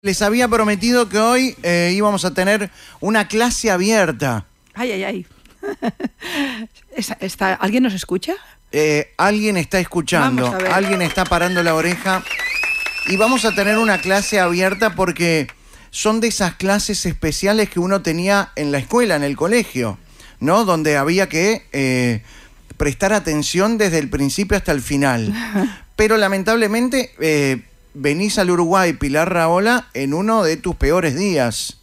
Les había prometido que hoy íbamos a tener una clase abierta. Ay, ay, ay. ¿Alguien nos escucha? Alguien está escuchando, alguien está parando la oreja. Y vamos a tener una clase abierta porque son de esas clases especiales que uno tenía en la escuela, en el colegio, ¿no? Donde había que prestar atención desde el principio hasta el final. Pero lamentablemente venís al Uruguay, Pilar Rahola, en uno de tus peores días.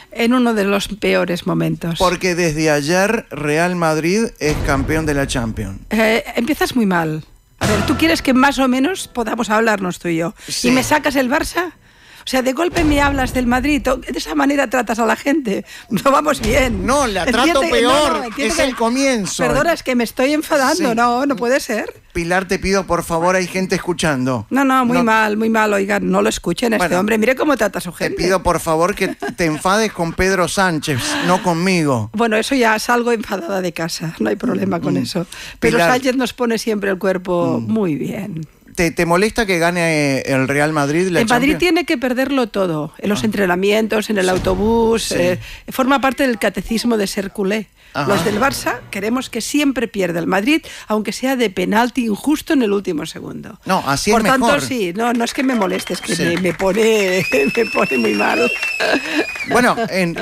En uno de los peores momentos. Porque desde ayer Real Madrid es campeón de la Champions. Empiezas muy mal. A ver, ¿tú quieres que más o menos podamos hablarnos tú y yo? Sí. ¿Y me sacas el Barça? O sea, de golpe me hablas del Madrid, de esa manera tratas a la gente. No vamos bien. No, la trato peor, es el comienzo. Perdona, es que me estoy enfadando, sí. No puede ser. Pilar, te pido, por favor, hay gente escuchando. No, muy mal, oigan, no lo escuchen este hombre, mire cómo trata a su gente. Te pido, por favor, que te enfades con Pedro Sánchez, no conmigo. Bueno, eso ya salgo enfadada de casa, no hay problema con eso. Pero Pilar, Sánchez nos pone siempre el cuerpo muy bien. ¿Te molesta que gane el Real Madrid la Champions? Madrid tiene que perderlo todo, en los entrenamientos, en el autobús, forma parte del catecismo de ser culé. Los del Barça queremos que siempre pierda el Madrid, aunque sea de penalti injusto en el último segundo. No, así Por es mejor. Por tanto, sí, no es que me moleste, es que me pone muy mal. Bueno, en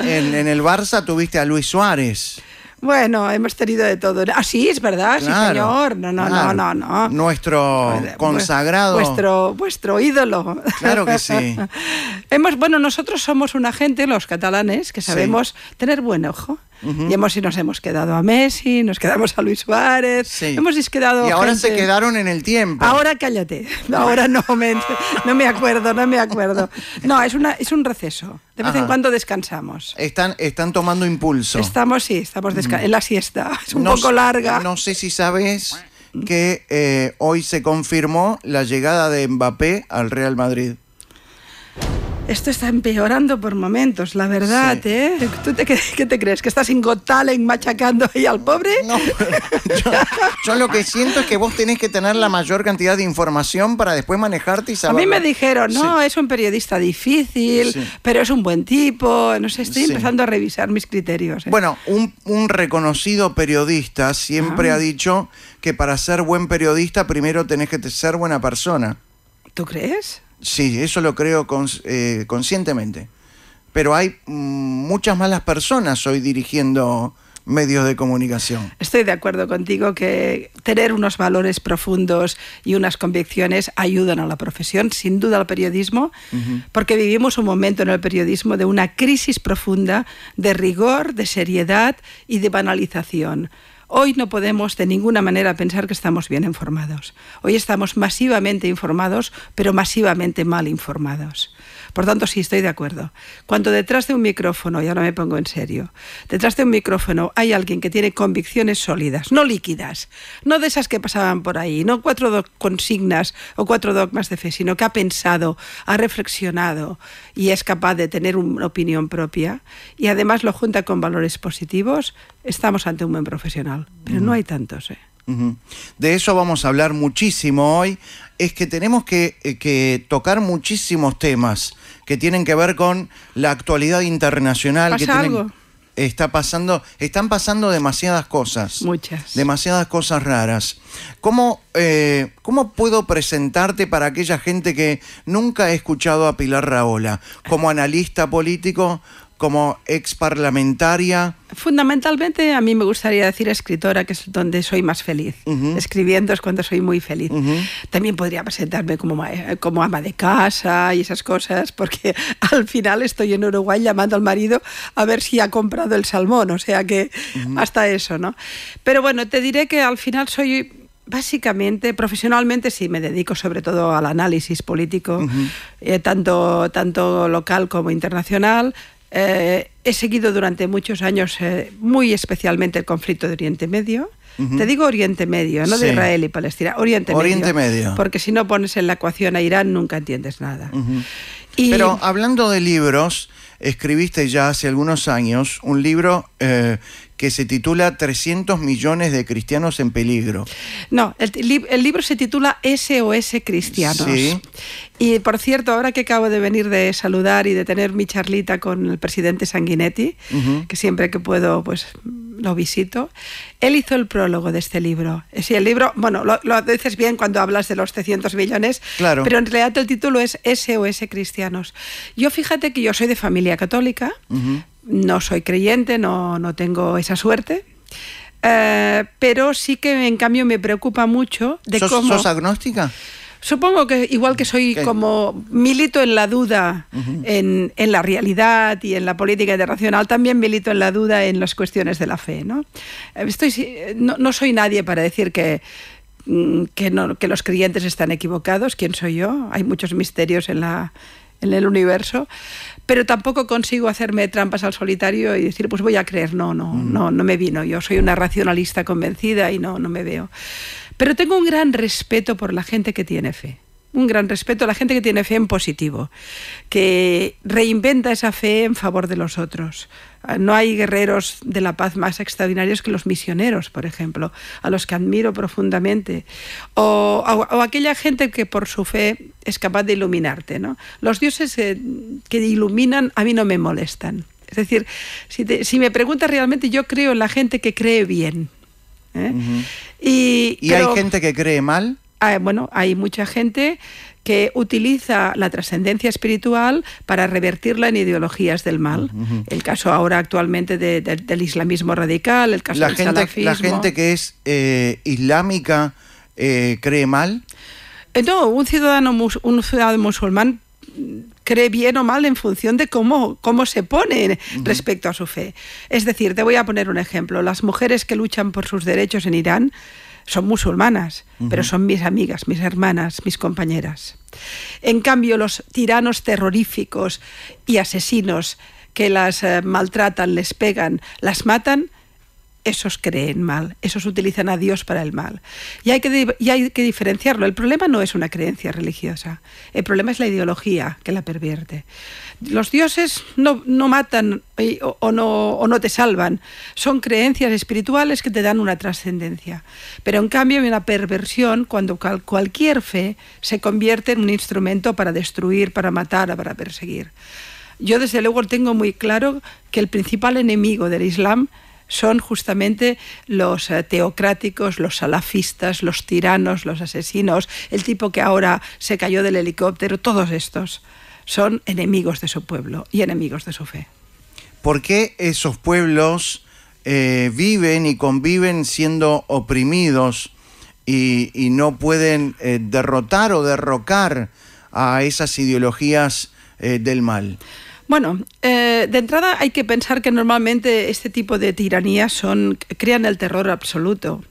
el Barça tuviste a Luis Suárez. Bueno, hemos tenido de todo. Ah, sí, es verdad, claro, sí, señor. No. Nuestro consagrado. Vuestro ídolo. Claro que sí. Nosotros somos una gente, los catalanes, que sabemos tener buen ojo. Y nos hemos quedado a Messi, nos quedamos a Luis Suárez, hemos quedado y ahora gente... se quedaron en el tiempo. Ahora cállate, ahora no me acuerdo. No, es un receso. De vez en cuando descansamos. Están tomando impulso. Estamos en la siesta, es un poco larga. No sé si sabes que hoy se confirmó la llegada de Mbappé al Real Madrid. Esto está empeorando por momentos, la verdad, sí. ¿Tú qué te crees? ¿Que estás sin Got Talent machacando ahí al pobre? No, yo lo que siento es que vos tenés que tener la mayor cantidad de información para después manejarte y saber. A mí me dijeron, es un periodista difícil, pero es un buen tipo. No sé, estoy empezando a revisar mis criterios. Bueno, un reconocido periodista siempre ha dicho que para ser buen periodista primero tenés que ser buena persona. ¿Tú crees? Sí, eso lo creo conscientemente. Pero hay muchas malas personas hoy dirigiendo medios de comunicación. Estoy de acuerdo contigo que tener unos valores profundos y unas convicciones ayudan a la profesión, sin duda al periodismo, porque vivimos un momento en el periodismo de una crisis profunda de rigor, de seriedad y de banalización. Hoy no podemos de ninguna manera pensar que estamos bien informados. Hoy estamos masivamente informados, pero masivamente mal informados. Por tanto, sí, estoy de acuerdo. Cuando detrás de un micrófono, y ahora me pongo en serio, detrás de un micrófono hay alguien que tiene convicciones sólidas, no líquidas, no de esas que pasaban por ahí, no 4 consignas o 4 dogmas de fe, sino que ha pensado, ha reflexionado y es capaz de tener una opinión propia y además lo junta con valores positivos, estamos ante un buen profesional. Pero no hay tantos, De eso vamos a hablar muchísimo hoy. Es que tenemos que tocar muchísimos temas que tienen que ver con la actualidad internacional. Están pasando demasiadas cosas. Muchas. Demasiadas cosas raras. ¿Cómo puedo presentarte para aquella gente que nunca ha escuchado a Pilar Rahola? Como analista político, como ex parlamentaria. Fundamentalmente a mí me gustaría decir escritora, que es donde soy más feliz. Escribiendo es cuando soy muy feliz. También podría presentarme como ama de casa y esas cosas, porque al final estoy en Uruguay llamando al marido a ver si ha comprado el salmón, o sea que hasta eso, ¿no? Pero bueno, te diré que al final soy... Básicamente, profesionalmente sí, me dedico sobre todo al análisis político, tanto local como internacional. He seguido durante muchos años muy especialmente el conflicto de Oriente Medio. Te digo Oriente Medio, no de Israel y Palestina, Oriente Medio. Porque si no pones en la ecuación a Irán nunca entiendes nada. Pero hablando de libros, escribiste ya hace algunos años un libro que se titula 300 millones de cristianos en peligro. No, el libro se titula SOS Cristianos. Sí. Y por cierto, ahora que acabo de venir de saludar y de tener mi charlita con el presidente Sanguinetti, que siempre que puedo pues lo visito, él hizo el prólogo de este libro. Sí, el libro, bueno, lo dices bien cuando hablas de los 300 millones, claro, pero en realidad el título es SOS Cristianos. Yo fíjate que yo soy de familia católica, no soy creyente, no tengo esa suerte, pero sí que en cambio me preocupa mucho de cómo... ¿Sos agnóstica? Supongo que igual que soy como milito en la duda en la realidad y en la política internacional, también milito en la duda en las cuestiones de la fe, ¿no? No soy nadie para decir que los creyentes están equivocados. ¿Quién soy yo? Hay muchos misterios en el universo, pero tampoco consigo hacerme trampas al solitario y decir, pues voy a creer. No me vino. Yo soy una racionalista convencida y no me veo. Pero tengo un gran respeto por la gente que tiene fe. Un gran respeto a la gente que tiene fe en positivo, que reinventa esa fe en favor de los otros. No hay guerreros de la paz más extraordinarios que los misioneros, por ejemplo, a los que admiro profundamente. O aquella gente que por su fe es capaz de iluminarte, ¿no? Los dioses que iluminan a mí no me molestan. Es decir, si me preguntas realmente, yo creo en la gente que cree bien. ¿Y hay gente que cree mal? Bueno, hay mucha gente que utiliza la trascendencia espiritual para revertirla en ideologías del mal. El caso ahora actualmente del islamismo radical, el caso del salafismo. ¿La gente que es islámica cree mal? No, un ciudadano musulmán cree bien o mal en función de cómo se pone respecto a su fe. Es decir, te voy a poner un ejemplo. Las mujeres que luchan por sus derechos en Irán son musulmanas, pero son mis amigas, mis hermanas, mis compañeras. En cambio, los tiranos terroríficos y asesinos que las maltratan, les pegan, las matan, esos creen mal, esos utilizan a Dios para el mal. Y hay que diferenciarlo. El problema no es una creencia religiosa, el problema es la ideología que la pervierte. Los dioses no matan o no te salvan, son creencias espirituales que te dan una trascendencia. Pero en cambio hay una perversión cuando cualquier fe se convierte en un instrumento para destruir, para matar o para perseguir. Yo desde luego tengo muy claro que el principal enemigo del Islam son justamente los teocráticos, los salafistas, los tiranos, los asesinos, el tipo que ahora se cayó del helicóptero. Todos estos son enemigos de su pueblo y enemigos de su fe. ¿Por qué esos pueblos viven y conviven siendo oprimidos y no pueden derrotar o derrocar a esas ideologías del mal? Bueno, de entrada hay que pensar que normalmente este tipo de tiranías crean el terror absoluto.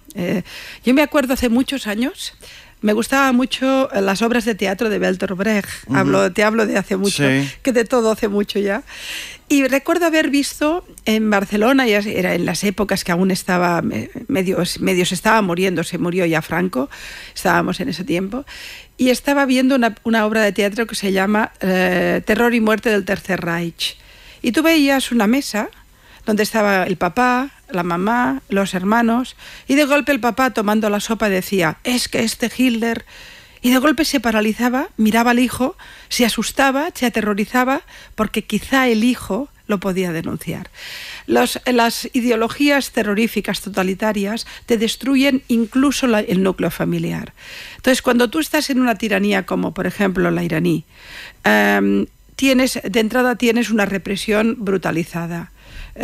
Yo me acuerdo hace muchos años, me gustaban mucho las obras de teatro de Bertolt Brecht. Te hablo de hace mucho, sí, que de todo hace mucho ya. Y recuerdo haber visto en Barcelona, ya era en las épocas que aún estaba medio se estaba muriendo, se murió ya Franco, estábamos en ese tiempo, y estaba viendo una obra de teatro que se llama Terror y muerte del Tercer Reich. Y tú veías una mesa donde estaba el papá, la mamá, los hermanos, y de golpe el papá, tomando la sopa, decía, es que este Hitler... Y de golpe se paralizaba, miraba al hijo, se asustaba, se aterrorizaba, porque quizá el hijo lo podía denunciar. Las ideologías terroríficas totalitarias te destruyen incluso el núcleo familiar. Entonces, cuando tú estás en una tiranía como, por ejemplo, la iraní, de entrada tienes una represión brutalizada,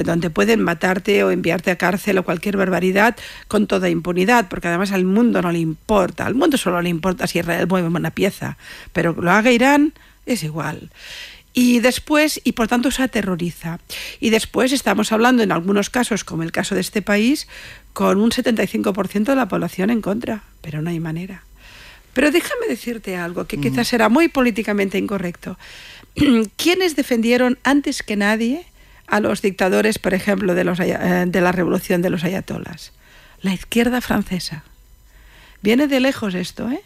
donde pueden matarte o enviarte a cárcel o cualquier barbaridad con toda impunidad, porque además al mundo no le importa. Al mundo solo le importa si Israel mueve una pieza, pero lo haga Irán es igual. Y después, y por tanto se aterroriza. Y después estamos hablando en algunos casos, como el caso de este país, con un 75% de la población en contra, pero no hay manera. Pero déjame decirte algo que quizás será muy políticamente incorrecto. ¿Quiénes defendieron antes que nadie a los dictadores, por ejemplo, de la revolución de los ayatolas? La izquierda francesa. Viene de lejos esto, ¿eh?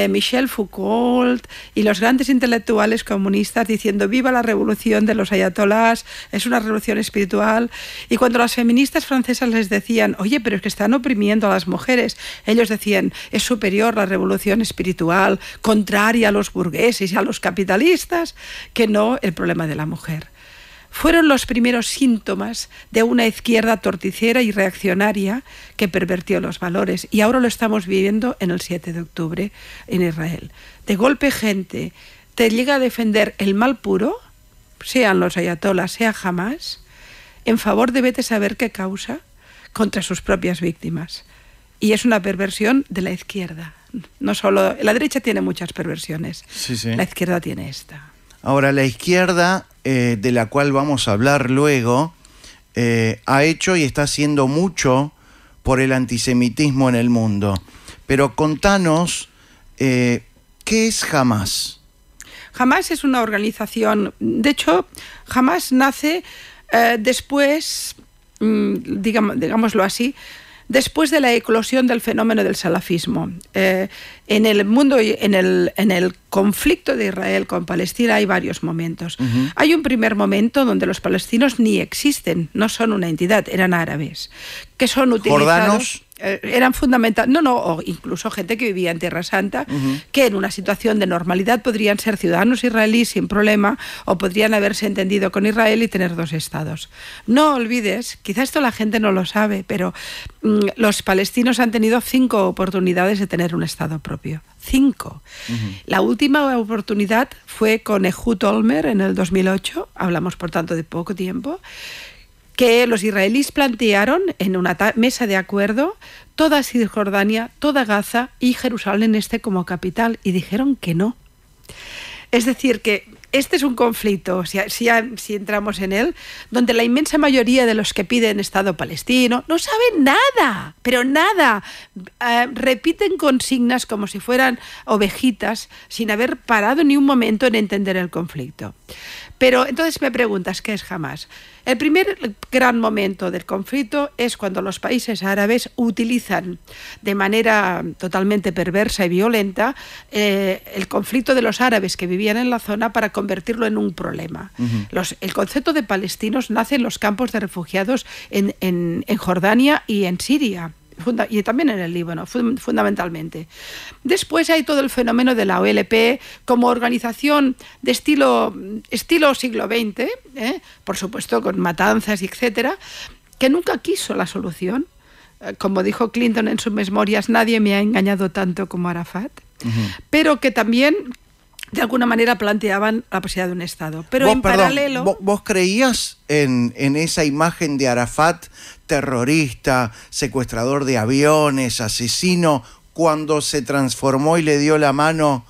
Michel Foucault y los grandes intelectuales comunistas diciendo viva la revolución de los ayatolás, es una revolución espiritual. Y cuando las feministas francesas les decían, oye, pero es que están oprimiendo a las mujeres, ellos decían, es superior la revolución espiritual, contraria a los burgueses y a los capitalistas, que no el problema de la mujer. Fueron los primeros síntomas de una izquierda torticera y reaccionaria que pervertió los valores. Y ahora lo estamos viviendo en el 7 de octubre en Israel. De golpe gente te llega a defender el mal puro, sean los ayatolás, sea Hamás, en favor de vete saber qué causa contra sus propias víctimas. Y es una perversión de la izquierda. No solo, la derecha tiene muchas perversiones, sí. La izquierda tiene esta. Ahora, la izquierda, de la cual vamos a hablar luego, ha hecho y está haciendo mucho por el antisemitismo en el mundo. Pero contanos, ¿qué es Hamás? Hamás es una organización, de hecho, Hamás nace después, digámoslo así, después de la eclosión del fenómeno del salafismo. En el mundo, en el conflicto de Israel con Palestina hay varios momentos. Hay un primer momento donde los palestinos ni existen, no son una entidad, eran árabes, que son utilizados... ¿Jordanos? Eran fundamental, o incluso gente que vivía en Tierra Santa, que en una situación de normalidad podrían ser ciudadanos israelíes sin problema, o podrían haberse entendido con Israel y tener dos estados. No olvides, quizás esto la gente no lo sabe, pero los palestinos han tenido 5 oportunidades de tener un estado propio. 5. La última oportunidad fue con Ehud Olmert en el 2008, hablamos por tanto de poco tiempo, que los israelíes plantearon en una mesa de acuerdo toda Cisjordania, toda Gaza y Jerusalén Este como capital, y dijeron que no. Es decir, que este es un conflicto, si entramos en él, donde la inmensa mayoría de los que piden Estado palestino no saben nada, pero nada. Repiten consignas como si fueran ovejitas, sin haber parado ni un momento en entender el conflicto. Pero entonces me preguntas, ¿qué es Hamás? El primer gran momento del conflicto es cuando los países árabes utilizan de manera totalmente perversa y violenta el conflicto de los árabes que vivían en la zona para convertirlo en un problema. El concepto de palestinos nace en los campos de refugiados en Jordania y en Siria. Y también en el Líbano, fundamentalmente. Después hay todo el fenómeno de la OLP como organización de estilo siglo XX, por supuesto con matanzas y etcétera, que nunca quiso la solución. Como dijo Clinton en sus memorias, nadie me ha engañado tanto como Arafat, pero que también de alguna manera planteaban la posibilidad de un Estado. Pero paralelo... ¿Vos creías en esa imagen de Arafat, terrorista, secuestrador de aviones, asesino, cuando se transformó y le dio la mano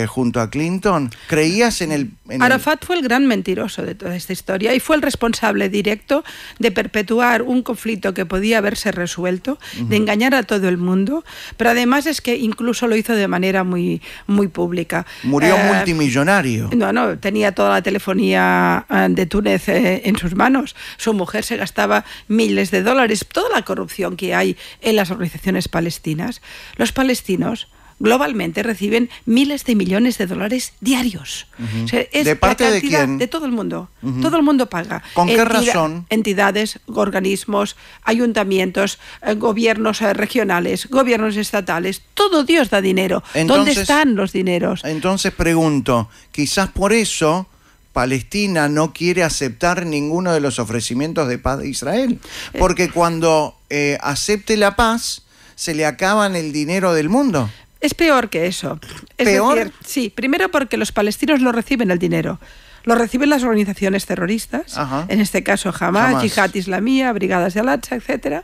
junto a Clinton? ¿Creías en el...? Arafat fue el gran mentiroso de toda esta historia y fue el responsable directo de perpetuar un conflicto que podía haberse resuelto, de engañar a todo el mundo, pero además es que incluso lo hizo de manera muy, muy pública. Murió multimillonario. No, tenía toda la telefonía de Túnez en sus manos. Su mujer se gastaba miles de dólares. Toda la corrupción que hay en las organizaciones palestinas. Los palestinos globalmente reciben miles de millones de dólares diarios. O sea, es ¿de parte de quién? De todo el mundo. Todo el mundo paga. ¿Con qué razón? Entidades, organismos, ayuntamientos, gobiernos regionales, gobiernos estatales. Todo Dios da dinero. ¿Dónde están los dineros? Entonces pregunto, quizás por eso Palestina no quiere aceptar ninguno de los ofrecimientos de paz de Israel. Porque cuando acepte la paz, se le acaban el dinero del mundo. Es peor que eso. ¿Peor? Decir, sí, primero porque los palestinos no reciben el dinero. Lo reciben las organizaciones terroristas, en este caso Hamás, Yihad Islamía, Brigadas de Al-Aqsa, etcétera,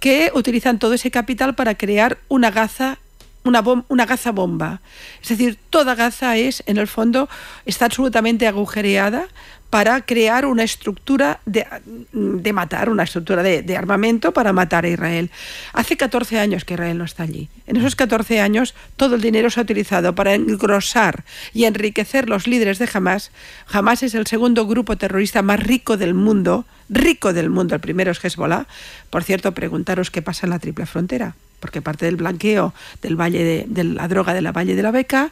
que utilizan todo ese capital para crear una Gaza bomba. Es decir, toda Gaza en el fondo, está absolutamente agujereada para crear una estructura de matar, una estructura de armamento para matar a Israel. Hace 14 años que Israel no está allí. En esos 14 años todo el dinero se ha utilizado para engrosar y enriquecer los líderes de Hamás. Hamás es el segundo grupo terrorista más rico del mundo. El primero es Hezbollah. Por cierto, preguntaros qué pasa en la triple frontera. porque parte del blanqueo de la droga de la Valle de la Beca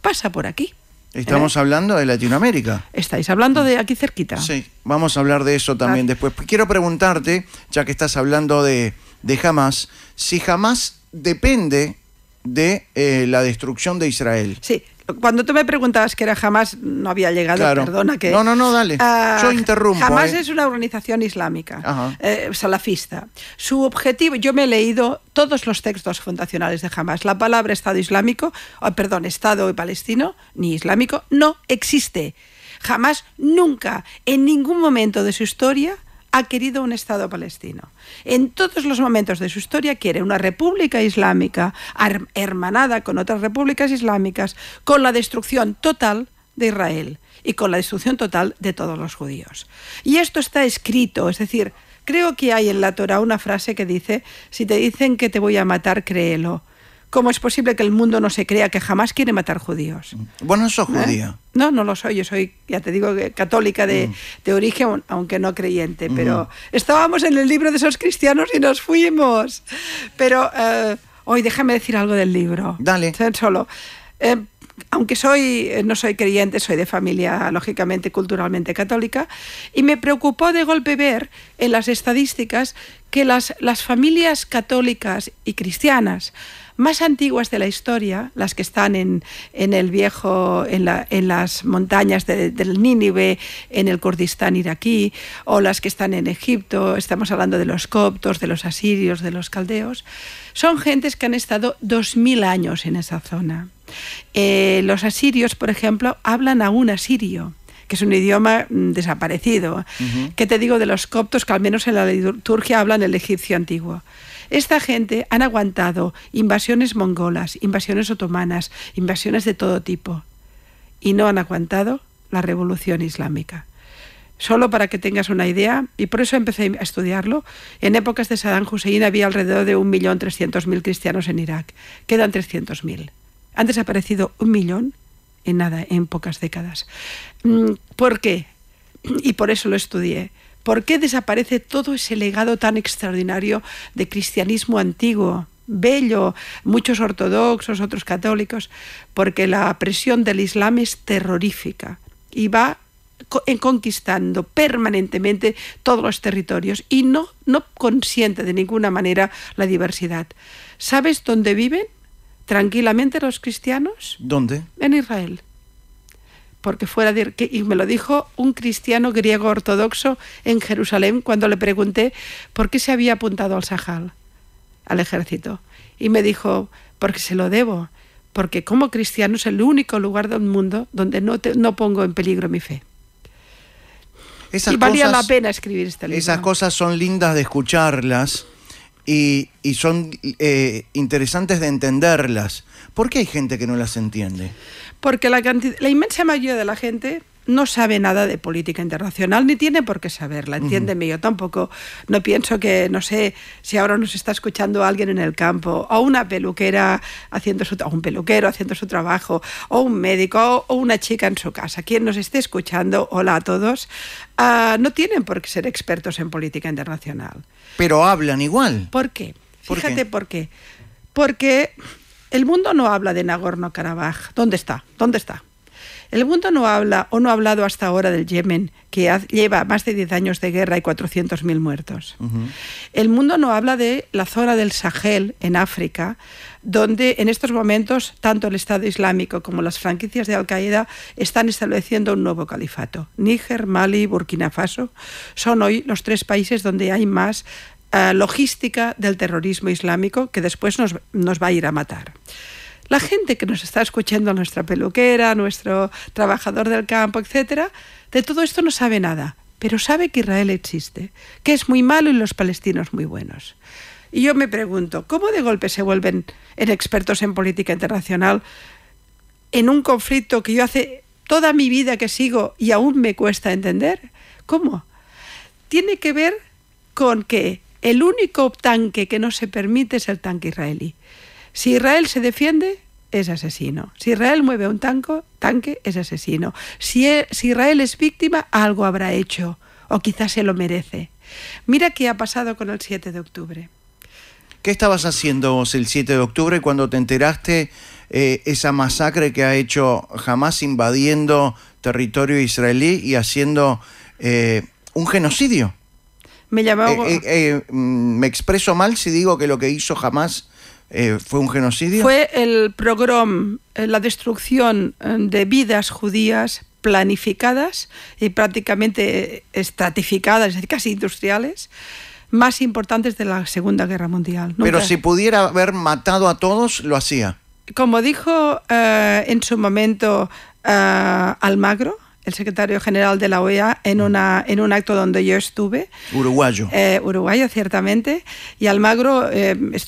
pasa por aquí. Estamos hablando de Latinoamérica. Estáis hablando de aquí cerquita. Sí, vamos a hablar de eso también después. Quiero preguntarte, ya que estás hablando de Hamás, si Hamás depende de la destrucción de Israel. Sí, cuando tú me preguntabas qué era Hamás, no había llegado, claro. Perdona que... No, dale, yo interrumpo. Hamás es una organización islámica, salafista. Su objetivo, yo me he leído todos los textos fundacionales de Hamás. La palabra Estado Islámico, Estado palestino, ni islámico, no existe. Hamás nunca, en ningún momento de su historia, ha querido un Estado palestino. En todos los momentos de su historia quiere una república islámica hermanada con otras repúblicas islámicas, con la destrucción total de Israel y con la destrucción total de todos los judíos. Y esto está escrito, es decir, creo que hay en la Torá una frase que dice: si te dicen que te voy a matar, créelo. ¿Cómo es posible que el mundo no se crea que jamás quiere matar judíos? Bueno, sos judía. No lo soy. Yo soy, ya te digo, católica de origen, aunque no creyente. Pero estábamos en el libro de esos cristianos y nos fuimos. Pero hoy déjame decir algo del libro. Dale. Solo. Aunque no soy creyente, soy de familia, lógicamente, culturalmente católica, y me preocupó de golpe ver en las estadísticas que las familias católicas y cristianas más antiguas de la historia, las que están en las montañas del Nínive, en el Kurdistán iraquí, o las que están en Egipto, estamos hablando de los coptos, de los asirios, de los caldeos, son gentes que han estado 2000 años en esa zona. Los asirios, por ejemplo, hablan aún asirio, que es un idioma desaparecido. ¿Qué te digo de los coptos, que al menos en la liturgia hablan el egipcio antiguo? Esta gente han aguantado invasiones mongolas, invasiones otomanas, invasiones de todo tipo, y no han aguantado la revolución islámica. Solo para que tengas una idea, y por eso empecé a estudiarlo, en épocas de Saddam Hussein había alrededor de 1.300.000 cristianos en Irak. Quedan 300.000. Han desaparecido 1 millón en pocas décadas. ¿Por qué? Y por eso lo estudié. ¿Por qué desaparece todo ese legado tan extraordinario de cristianismo antiguo, bello, muchos ortodoxos, otros católicos? Porque la presión del Islam es terrorífica y va conquistando permanentemente todos los territorios y no consiente de ninguna manera la diversidad. ¿Sabes dónde viven tranquilamente los cristianos? ¿Dónde? En Israel. Porque y me lo dijo un cristiano griego ortodoxo en Jerusalén cuando le pregunté por qué se había apuntado al Sahal, al ejército. Y me dijo: porque se lo debo, porque como cristiano es el único lugar del mundo donde no pongo en peligro mi fe. Y valía la pena escribir este libro. Esas cosas son lindas de escucharlas y son interesantes de entenderlas. ¿Por qué hay gente que no las entiende? Porque la inmensa mayoría de la gente no sabe nada de política internacional, ni tiene por qué saberla, entiéndeme. Yo tampoco, no pienso que, no sé, si ahora nos está escuchando alguien en el campo, o una peluquera o un peluquero haciendo su trabajo, o un médico, o una chica en su casa. Quien nos esté escuchando, hola a todos, no tienen por qué ser expertos en política internacional. Pero hablan igual. ¿Por qué? Fíjate por qué. Porque el mundo no habla de Nagorno-Karabaj. ¿Dónde está? El mundo no habla o no ha hablado hasta ahora del Yemen, que lleva más de 10 años de guerra y 400.000 muertos. El mundo no habla de la zona del Sahel, en África, donde en estos momentos tanto el Estado Islámico como las franquicias de Al-Qaeda están estableciendo un nuevo califato. Níger, Mali, Burkina Faso son hoy los 3 países donde hay más logística del terrorismo islámico, que después nos va a ir a matar. La gente que nos está escuchando, nuestra peluquera, nuestro trabajador del campo, etcétera, de todo esto no sabe nada, pero sabe que Israel existe, que es muy malo y los palestinos muy buenos. Y yo me pregunto, ¿cómo de golpe se vuelven expertos en política internacional en un conflicto que yo hace toda mi vida que sigo y aún me cuesta entender? ¿Cómo? Tiene que ver con que el único tanque que no se permite es el tanque israelí. Si Israel se defiende, es asesino. Si Israel mueve un tanque, es asesino. Si Israel es víctima, algo habrá hecho, o quizás se lo merece. Mira qué ha pasado con el 7 de octubre. ¿Qué estabas haciendo vos el 7 de octubre cuando te enteraste esa masacre que ha hecho Hamás invadiendo territorio israelí y haciendo un genocidio? Me llamaba... ¿Me expreso mal si digo que lo que hizo Hamás fue un genocidio? Fue el pogrom, la destrucción de vidas judías planificadas y prácticamente estratificadas, casi industriales, más importantes de la Segunda Guerra Mundial. Pero si pudiera haber matado a todos, lo hacía. Como dijo en su momento Almagro, el secretario general de la OEA, en un acto donde yo estuve. Uruguayo. Uruguayo, ciertamente. Y Almagro,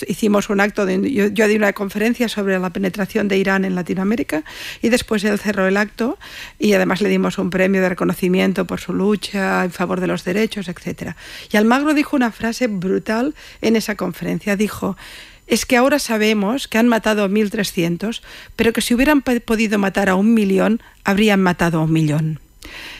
hicimos un acto, yo di una conferencia sobre la penetración de Irán en Latinoamérica y después él cerró el acto y además le dimos un premio de reconocimiento por su lucha en favor de los derechos, etc. Y Almagro dijo una frase brutal en esa conferencia. Dijo: es que ahora sabemos que han matado a 1.300, pero que si hubieran podido matar a 1.000.000, habrían matado a 1.000.000.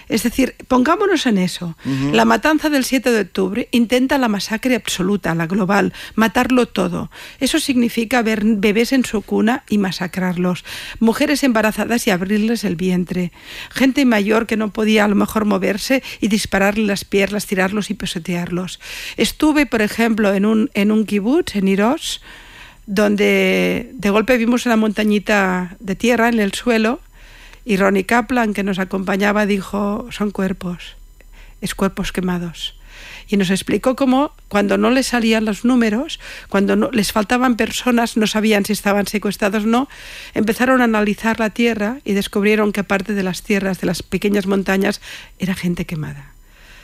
Es decir, pongámonos en eso. La matanza del 7 de octubre intenta la masacre absoluta, la global, matarlo todo. Eso significa ver bebés en su cuna y masacrarlos, mujeres embarazadas y abrirles el vientre, gente mayor que no podía a lo mejor moverse y dispararle las piernas, tirarlos y pisotearlos. Estuve, por ejemplo, en un kibutz, en Irosh, donde de golpe vimos una montañita de tierra en el suelo. Y Ronnie Kaplan, que nos acompañaba, dijo: son cuerpos, es cuerpos quemados. Y nos explicó cómo cuando no les salían los números, cuando no, les faltaban personas, no sabían si estaban secuestrados o no, empezaron a analizar la tierra y descubrieron que parte de las tierras, de las pequeñas montañas, era gente quemada.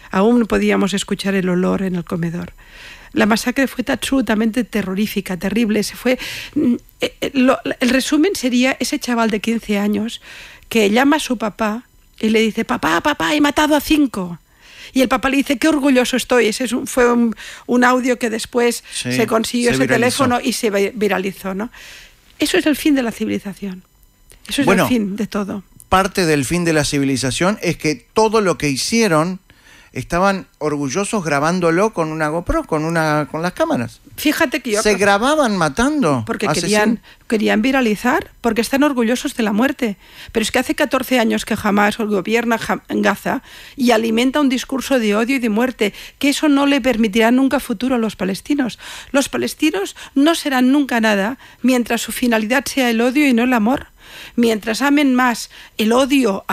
Aún podíamos escuchar el olor en el comedor. La masacre fue absolutamente terrorífica, terrible. El resumen sería ese chaval de 15 años que llama a su papá y le dice: papá, he matado a 5. Y el papá le dice: qué orgulloso estoy. Ese fue un audio que después se consiguió, ese teléfono, y se viralizó, ¿no? Eso es el fin de la civilización. Eso es el fin de todo. Parte del fin de la civilización es que todo lo que hicieron estaban orgullosos grabándolo con una GoPro, con las cámaras. Fíjate que se grababan matando. Porque querían viralizar, porque están orgullosos de la muerte. Pero es que hace 14 años que Hamás gobierna en Gaza y alimenta un discurso de odio y de muerte, que eso no le permitirá nunca futuro a los palestinos. Los palestinos no serán nunca nada mientras su finalidad sea el odio y no el amor. Mientras amen más el odio,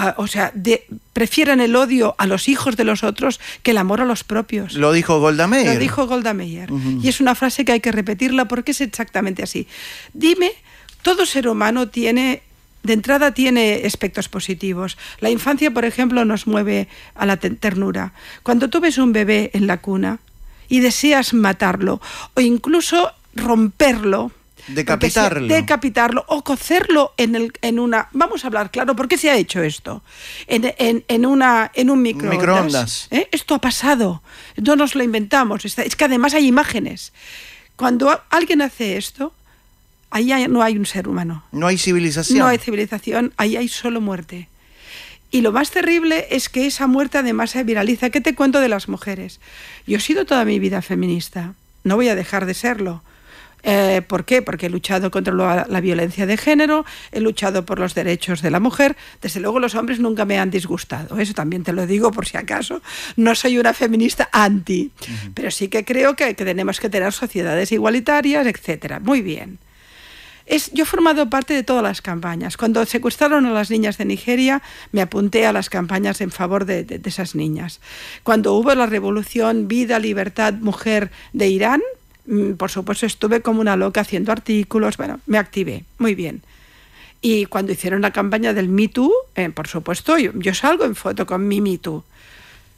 prefieran el odio a los hijos de los otros que el amor a los propios. Lo dijo Golda Meir. Lo dijo Golda Meir. Y es una frase que hay que repetirla porque es exactamente así. Dime, todo ser humano de entrada tiene aspectos positivos. La infancia, por ejemplo, nos mueve a la ternura. Cuando tú ves un bebé en la cuna y deseas matarlo o incluso romperlo, decapitarlo o cocerlo en una... Vamos a hablar claro, ¿por qué se ha hecho esto? En un microondas. Esto ha pasado, no nos lo inventamos, es que además hay imágenes. Cuando alguien hace esto, ahí no hay un ser humano. No hay civilización. No hay civilización, ahí hay solo muerte. Y lo más terrible es que esa muerte además se viraliza. ¿Qué te cuento de las mujeres? Yo he sido toda mi vida feminista, no voy a dejar de serlo. ¿Por qué? Porque he luchado contra la violencia de género, he luchado por los derechos de la mujer. Desde luego los hombres nunca me han disgustado, eso también te lo digo por si acaso. No soy una feminista anti, pero sí que creo que tenemos que tener sociedades igualitarias, etcétera. Muy bien. Yo he formado parte de todas las campañas. Cuando secuestraron a las niñas de Nigeria, me apunté a las campañas en favor de esas niñas. Cuando hubo la revolución Vida, Libertad, Mujer de Irán, por supuesto estuve como una loca haciendo artículos, me activé, muy bien. Y cuando hicieron la campaña del Me Too, por supuesto, yo salgo en foto con mi Me Too.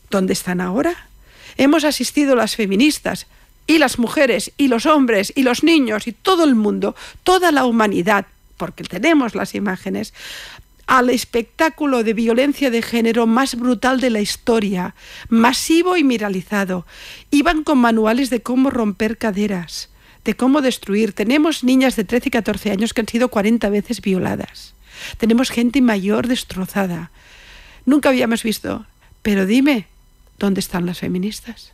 ¿Dónde están ahora? Hemos asistido las feministas y las mujeres y los hombres y los niños y todo el mundo, toda la humanidad, porque tenemos las imágenes, al espectáculo de violencia de género más brutal de la historia, masivo y viralizado. Iban con manuales de cómo romper caderas, de cómo destruir. Tenemos niñas de 13 y 14 años que han sido 40 veces violadas. Tenemos gente mayor destrozada. Nunca habíamos visto. Pero dime, ¿dónde están las feministas?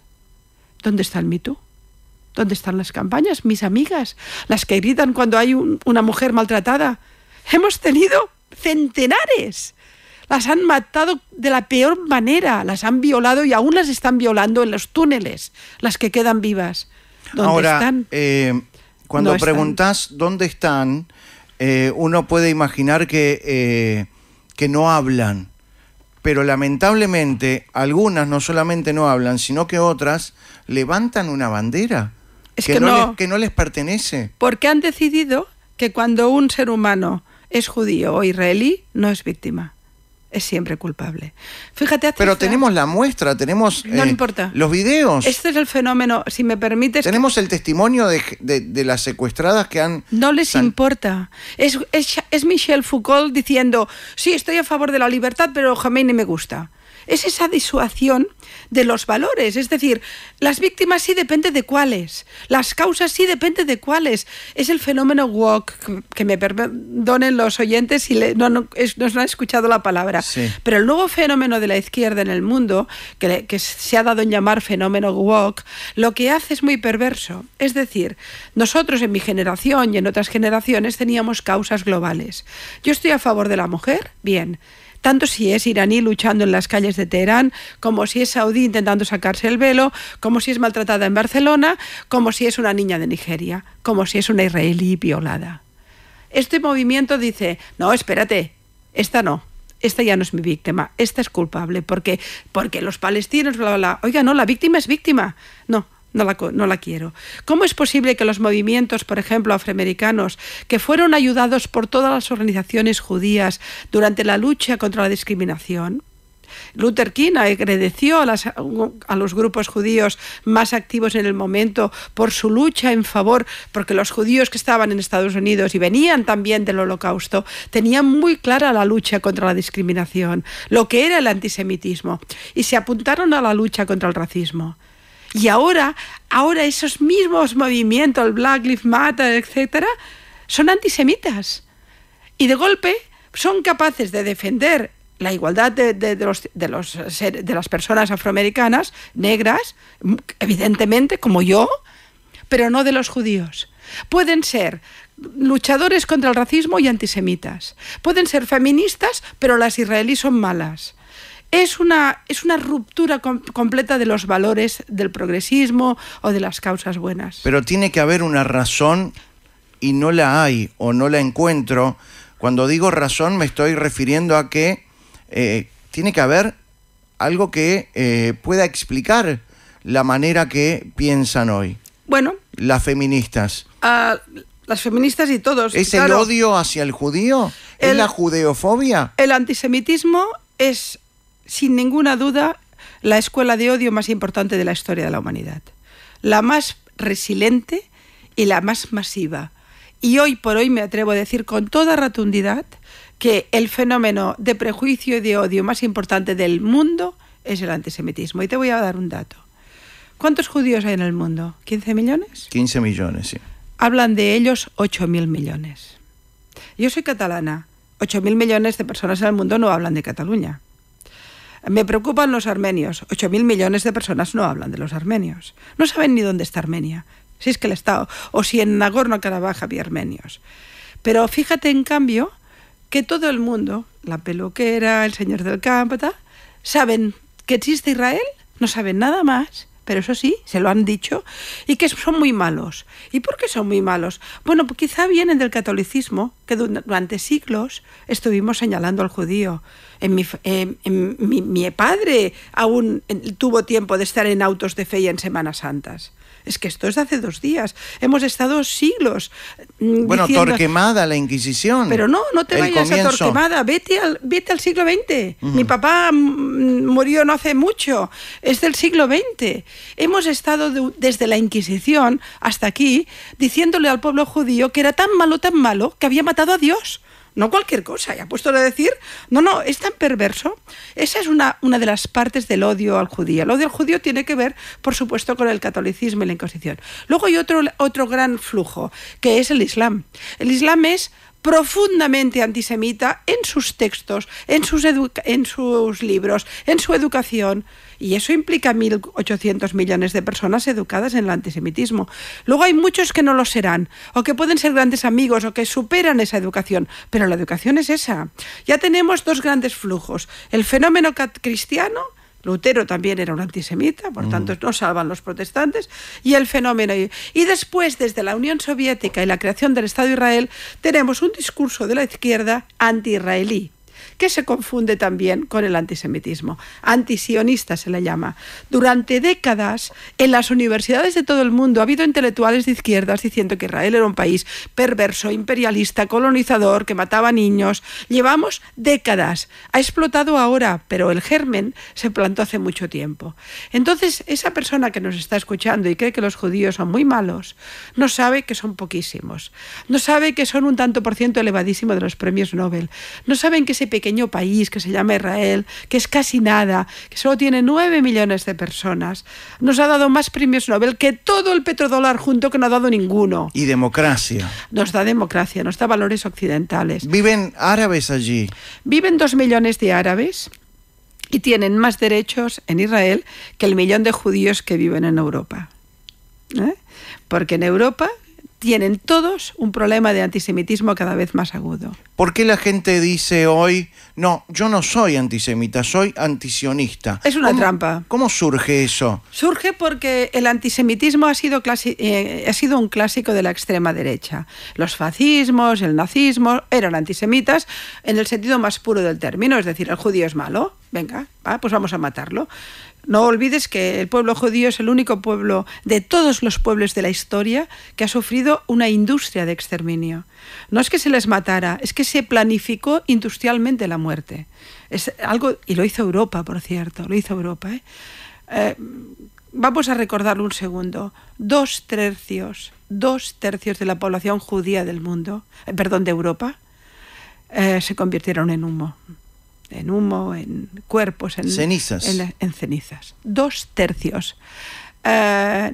¿Dónde está el Me Too? ¿Dónde están las campañas? Mis amigas, las que gritan cuando hay una mujer maltratada. Hemos tenido centenares. Las han matado de la peor manera, las han violado y aún las están violando en los túneles, las que quedan vivas. ¿Dónde Ahora, están? Cuando No preguntas dónde están, uno puede imaginar que no hablan, pero lamentablemente algunas no solamente no hablan, sino que otras levantan una bandera que no les pertenece. Porque han decidido que cuando un ser humano es judío o israelí, no es víctima. Es siempre culpable. Fíjate, pero tenemos la muestra, tenemos no importa. Los videos. Este es el fenómeno, si me permites. Tenemos el testimonio de las secuestradas que han... No les importa. Es Michel Foucault diciendo, sí, estoy a favor de la libertad, pero Jomeini me gusta. Es esa disuasión de los valores. Es decir, las víctimas sí depende de cuáles. Las causas sí depende de cuáles. Es el fenómeno woke, que me perdonen los oyentes si no han escuchado la palabra. Sí. Pero el nuevo fenómeno de la izquierda en el mundo, que se ha dado en llamar fenómeno woke, lo que hace es muy perverso. Es decir, nosotros en mi generación y en otras generaciones teníamos causas globales. Yo estoy a favor de la mujer, bien. Tanto si es iraní luchando en las calles de Teherán, como si es saudí intentando sacarse el velo, como si es maltratada en Barcelona, como si es una niña de Nigeria, como si es una israelí violada. Este movimiento dice, no, espérate, esta no, esta ya no es mi víctima, esta es culpable, porque los palestinos, bla, bla, bla. Oiga, no, la víctima es víctima. No la quiero. ¿Cómo es posible que los movimientos, por ejemplo, afroamericanos, que fueron ayudados por todas las organizaciones judías durante la lucha contra la discriminación? Luther King agradeció a los grupos judíos más activos en el momento por su lucha en favor, porque los judíos que estaban en Estados Unidos y venían también del Holocausto tenían muy clara la lucha contra la discriminación, lo que era el antisemitismo, y se apuntaron a la lucha contra el racismo. Y ahora esos mismos movimientos, el Black Lives Matter, etcétera, son antisemitas. Y de golpe son capaces de defender la igualdad de las personas afroamericanas, negras, evidentemente, como yo, pero no de los judíos. Pueden ser luchadores contra el racismo y antisemitas. Pueden ser feministas, pero las israelíes son malas. Es una ruptura completa de los valores del progresismo o de las causas buenas. Pero tiene que haber una razón y no la hay o no la encuentro. Cuando digo razón me estoy refiriendo a que tiene que haber algo que pueda explicar la manera que piensan hoy. Bueno. Las feministas. Las feministas y todos. ¿Es el odio hacia el judío? ¿Es la judeofobia? El antisemitismo es, sin ninguna duda, la escuela de odio más importante de la historia de la humanidad. La más resiliente y la más masiva. Y hoy por hoy me atrevo a decir con toda rotundidad que el fenómeno de prejuicio y de odio más importante del mundo es el antisemitismo. Y te voy a dar un dato. ¿Cuántos judíos hay en el mundo? ¿15 millones? 15 millones, sí. Hablan de ellos 8.000 millones. Yo soy catalana. 8.000 millones de personas en el mundo no hablan de Cataluña. Me preocupan los armenios. 8.000 millones de personas no hablan de los armenios. No saben ni dónde está Armenia, si es que el Estado, o si en Nagorno-Karabaj había armenios. Pero fíjate, en cambio, que todo el mundo, la peluquera, el señor del campo, saben que existe Israel, no saben nada más, pero eso sí, se lo han dicho, y que son muy malos. ¿Y por qué son muy malos? Bueno, pues quizá vienen del catolicismo, que durante siglos estuvimos señalando al judío. Mi padre aún tuvo tiempo de estar en autos de fe y en Semanas Santas. Es que esto es de hace 2 días. Hemos estado siglos bueno, diciendo, Torquemada, la Inquisición. Pero no te vayas a Torquemada, vete al siglo XX. Mi papá murió no hace mucho, es del siglo XX. Hemos estado desde la Inquisición hasta aquí diciéndole al pueblo judío que era tan malo, que había matado a Dios. No cualquier cosa, y a puesto de decir, no, es tan perverso. Esa es una de las partes del odio al judío. El odio al judío tiene que ver, por supuesto, con el catolicismo y la Inquisición. Luego hay otro gran flujo, que es el Islam. El Islam es profundamente antisemita en sus textos, en sus libros, en su educación. Y eso implica 1.800 millones de personas educadas en el antisemitismo. Luego hay muchos que no lo serán, o que pueden ser grandes amigos, o que superan esa educación. Pero la educación es esa. Ya tenemos dos grandes flujos. El fenómeno cristiano, Lutero también era un antisemita, por tanto no salvan los protestantes, y el fenómeno. Y después, desde la Unión Soviética y la creación del Estado de Israel, tenemos un discurso de la izquierda anti-israelí, que se confunde también con el antisemitismo. Antisionista se le llama. Durante décadas, en las universidades de todo el mundo ha habido intelectuales de izquierdas diciendo que Israel era un país perverso, imperialista, colonizador, que mataba niños. Llevamos décadas. Ha explotado ahora, pero el germen se plantó hace mucho tiempo. Entonces, esa persona que nos está escuchando y cree que los judíos son muy malos, no sabe que son poquísimos. No sabe que son un tanto por ciento elevadísimo de los premios Nobel. No saben que ese pequeño país que se llama Israel, que es casi nada, que solo tiene 9 millones de personas, nos ha dado más premios Nobel que todo el petrodólar junto, que no ha dado ninguno. Y democracia. Nos da democracia, nos da valores occidentales. ¿Viven árabes allí? Viven 2 millones de árabes y tienen más derechos en Israel que el 1 millón de judíos que viven en Europa. Porque en Europa tienen todos un problema de antisemitismo cada vez más agudo. ¿Por qué la gente dice hoy, no, yo no soy antisemita, soy antisionista? Es una trampa. ¿Cómo surge eso? Surge porque el antisemitismo ha sido un clásico de la extrema derecha. Los fascismos, el nazismo, eran antisemitas en el sentido más puro del término, es decir, el judío es malo, venga, pues vamos a matarlo. No olvides que el pueblo judío es el único pueblo de todos los pueblos de la historia que ha sufrido una industria de exterminio. No es que se les matara, es que se planificó industrialmente la muerte. Es algo, y lo hizo Europa, por cierto, lo hizo Europa. Vamos a recordarlo un segundo. 2/3 de la población judía del mundo, de Europa, se convirtieron en humo. En cuerpos, en cenizas. En cenizas. 2/3.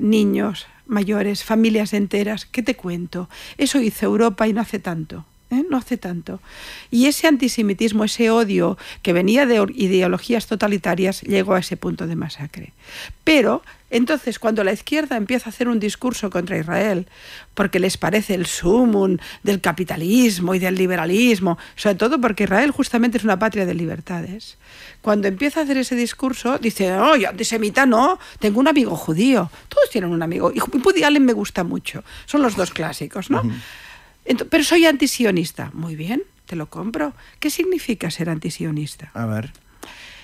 Niños, mayores, familias enteras. ¿Qué te cuento? Eso hizo Europa y no hace tanto. No hace tanto. Y ese antisemitismo, ese odio que venía de ideologías totalitarias, llegó a ese punto de masacre. Pero entonces, cuando la izquierda empieza a hacer un discurso contra Israel, porque les parece el sumum del capitalismo y del liberalismo, sobre todo porque Israel justamente es una patria de libertades, cuando empieza a hacer ese discurso, dice, no, yo antisemita no, tengo un amigo judío. Todos tienen un amigo. Y Woody Allen me gusta mucho. Son los dos clásicos, ¿no? Pero soy antisionista. Muy bien, te lo compro. ¿Qué significa ser antisionista? A ver.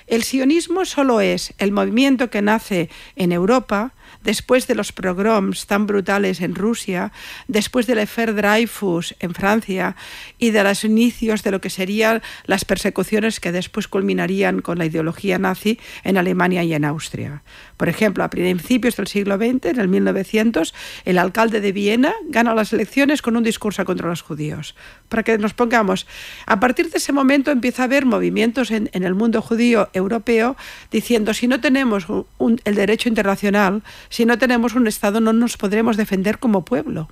El sionismo solo es el movimiento que nace en Europa después de los pogroms tan brutales en Rusia, después del Affaire Dreyfus en Francia y de los inicios de lo que serían las persecuciones que después culminarían con la ideología nazi en Alemania y en Austria. Por ejemplo, a principios del siglo XX, en el 1900, el alcalde de Viena gana las elecciones con un discurso contra los judíos. Para que nos pongamos, a partir de ese momento empieza a haber movimientos en el mundo judío europeo diciendo, si no tenemos el derecho internacional, si no tenemos un Estado, no nos podremos defender como pueblo.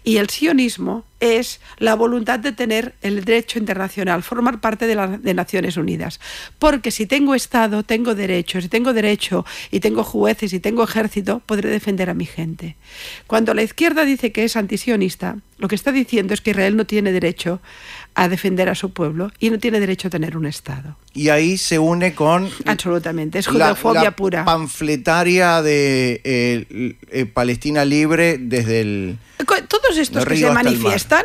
Y el sionismo es la voluntad de tener el derecho internacional, formar parte de Naciones Unidas. Porque si tengo Estado, tengo derechos, si tengo derecho y tengo jueces y tengo ejército, podré defender a mi gente. Cuando la izquierda dice que es antisionista, lo que está diciendo es que Israel no tiene derecho a defender a su pueblo y no tiene derecho a tener un Estado. Y ahí se une con... Absolutamente, es judeofobia pura. La panfletaria de Palestina Libre desde el... Todos estos que se manifiestan,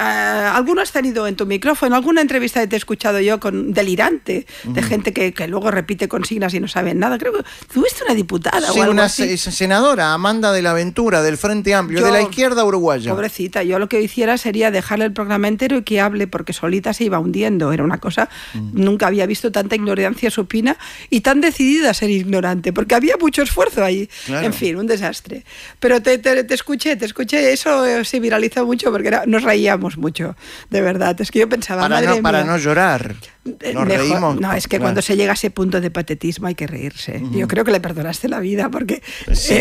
alguno has tenido en tu micrófono, alguna entrevista que te he escuchado yo con delirante, de gente que luego repite consignas y no saben nada. Creo que tuviste una diputada o algo así. Una senadora, Amanda de la Ventura, del Frente Amplio, de la izquierda uruguaya. Pobrecita, yo lo que hiciera sería dejarle el programa entero y que hable, porque solita se iba hundiendo. Era una cosa, nunca había visto tanta ignorancia supina y tan decidida a ser ignorante, porque había mucho esfuerzo ahí. Claro. En fin, un desastre. Pero te escuché, eso se viralizó mucho porque nos reíamos mucho, de verdad. Es que yo pensaba, para no llorar. Nos reímos. No, es que cuando se llega a ese punto de patetismo hay que reírse. Yo creo que le perdonaste la vida porque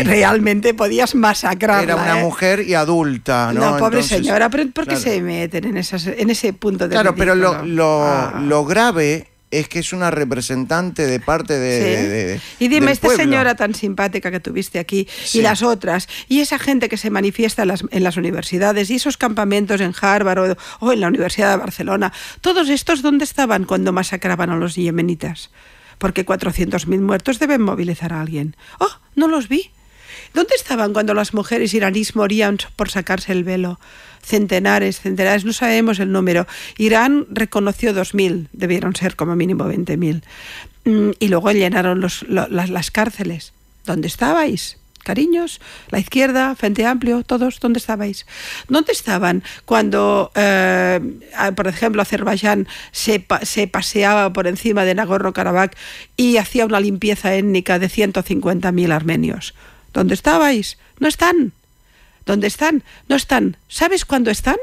realmente podías masacrarla. Era una mujer y adulta, ¿no? No, pobre señora, pero ¿por qué se meten en ese punto de Claro, ridículo? pero lo grave es que es una representante de parte de y dime, del esta pueblo. señora tan simpática que tuviste aquí, y las otras, y esa gente que se manifiesta en las universidades, y esos campamentos en Harvard o en la Universidad de Barcelona, todos estos, ¿dónde estaban cuando masacraban a los yemenitas? Porque 400.000 muertos deben movilizar a alguien. ¡Oh, no los vi! ¿Dónde estaban cuando las mujeres iraníes morían por sacarse el velo? Centenares, no sabemos el número. Irán reconoció 2.000, debieron ser como mínimo 20.000. Y luego llenaron las cárceles. ¿Dónde estabais, cariños? La izquierda, Frente Amplio, todos, ¿dónde estabais? ¿Dónde estaban cuando, por ejemplo, Azerbaiyán se paseaba por encima de Nagorno-Karabaj y hacía una limpieza étnica de 150.000 armenios? ¿Dónde estabais? No están. ¿Dónde están? No están. ¿Sabes cuándo están?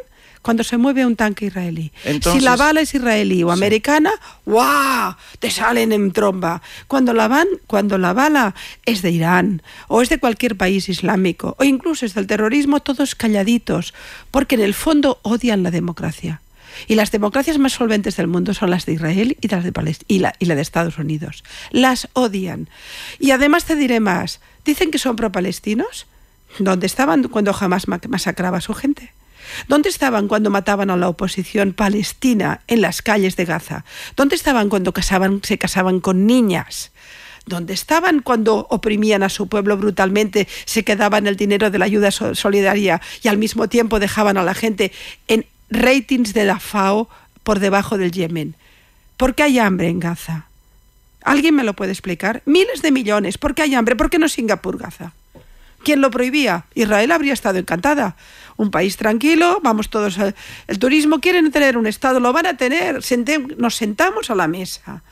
Cuando se mueve un tanque israelí. Entonces, si la bala es israelí o americana, ¡guau!, te salen en tromba. Cuando la bala es de Irán o es de cualquier país islámico o incluso es del terrorismo, todos calladitos, porque en el fondo odian la democracia. Y las democracias más solventes del mundo son las de Israel y las de Palestina y la de Estados Unidos. Las odian. Y además te diré más. Dicen que son pro-palestinos. ¿Dónde estaban cuando Hamás masacraba a su gente? ¿Dónde estaban cuando mataban a la oposición palestina en las calles de Gaza? ¿Dónde estaban cuando se casaban con niñas? ¿Dónde estaban cuando oprimían a su pueblo brutalmente, se quedaban el dinero de la ayuda solidaria y al mismo tiempo dejaban a la gente en ratings de la FAO por debajo del Yemen? ¿Por qué hay hambre en Gaza? ¿Alguien me lo puede explicar? Miles de millones. ¿Por qué hay hambre? ¿Por qué no Singapur, Gaza? ¿Quién lo prohibía? Israel habría estado encantada. Un país tranquilo, vamos todos el turismo, quieren tener un Estado, lo van a tener, nos sentamos a la mesa.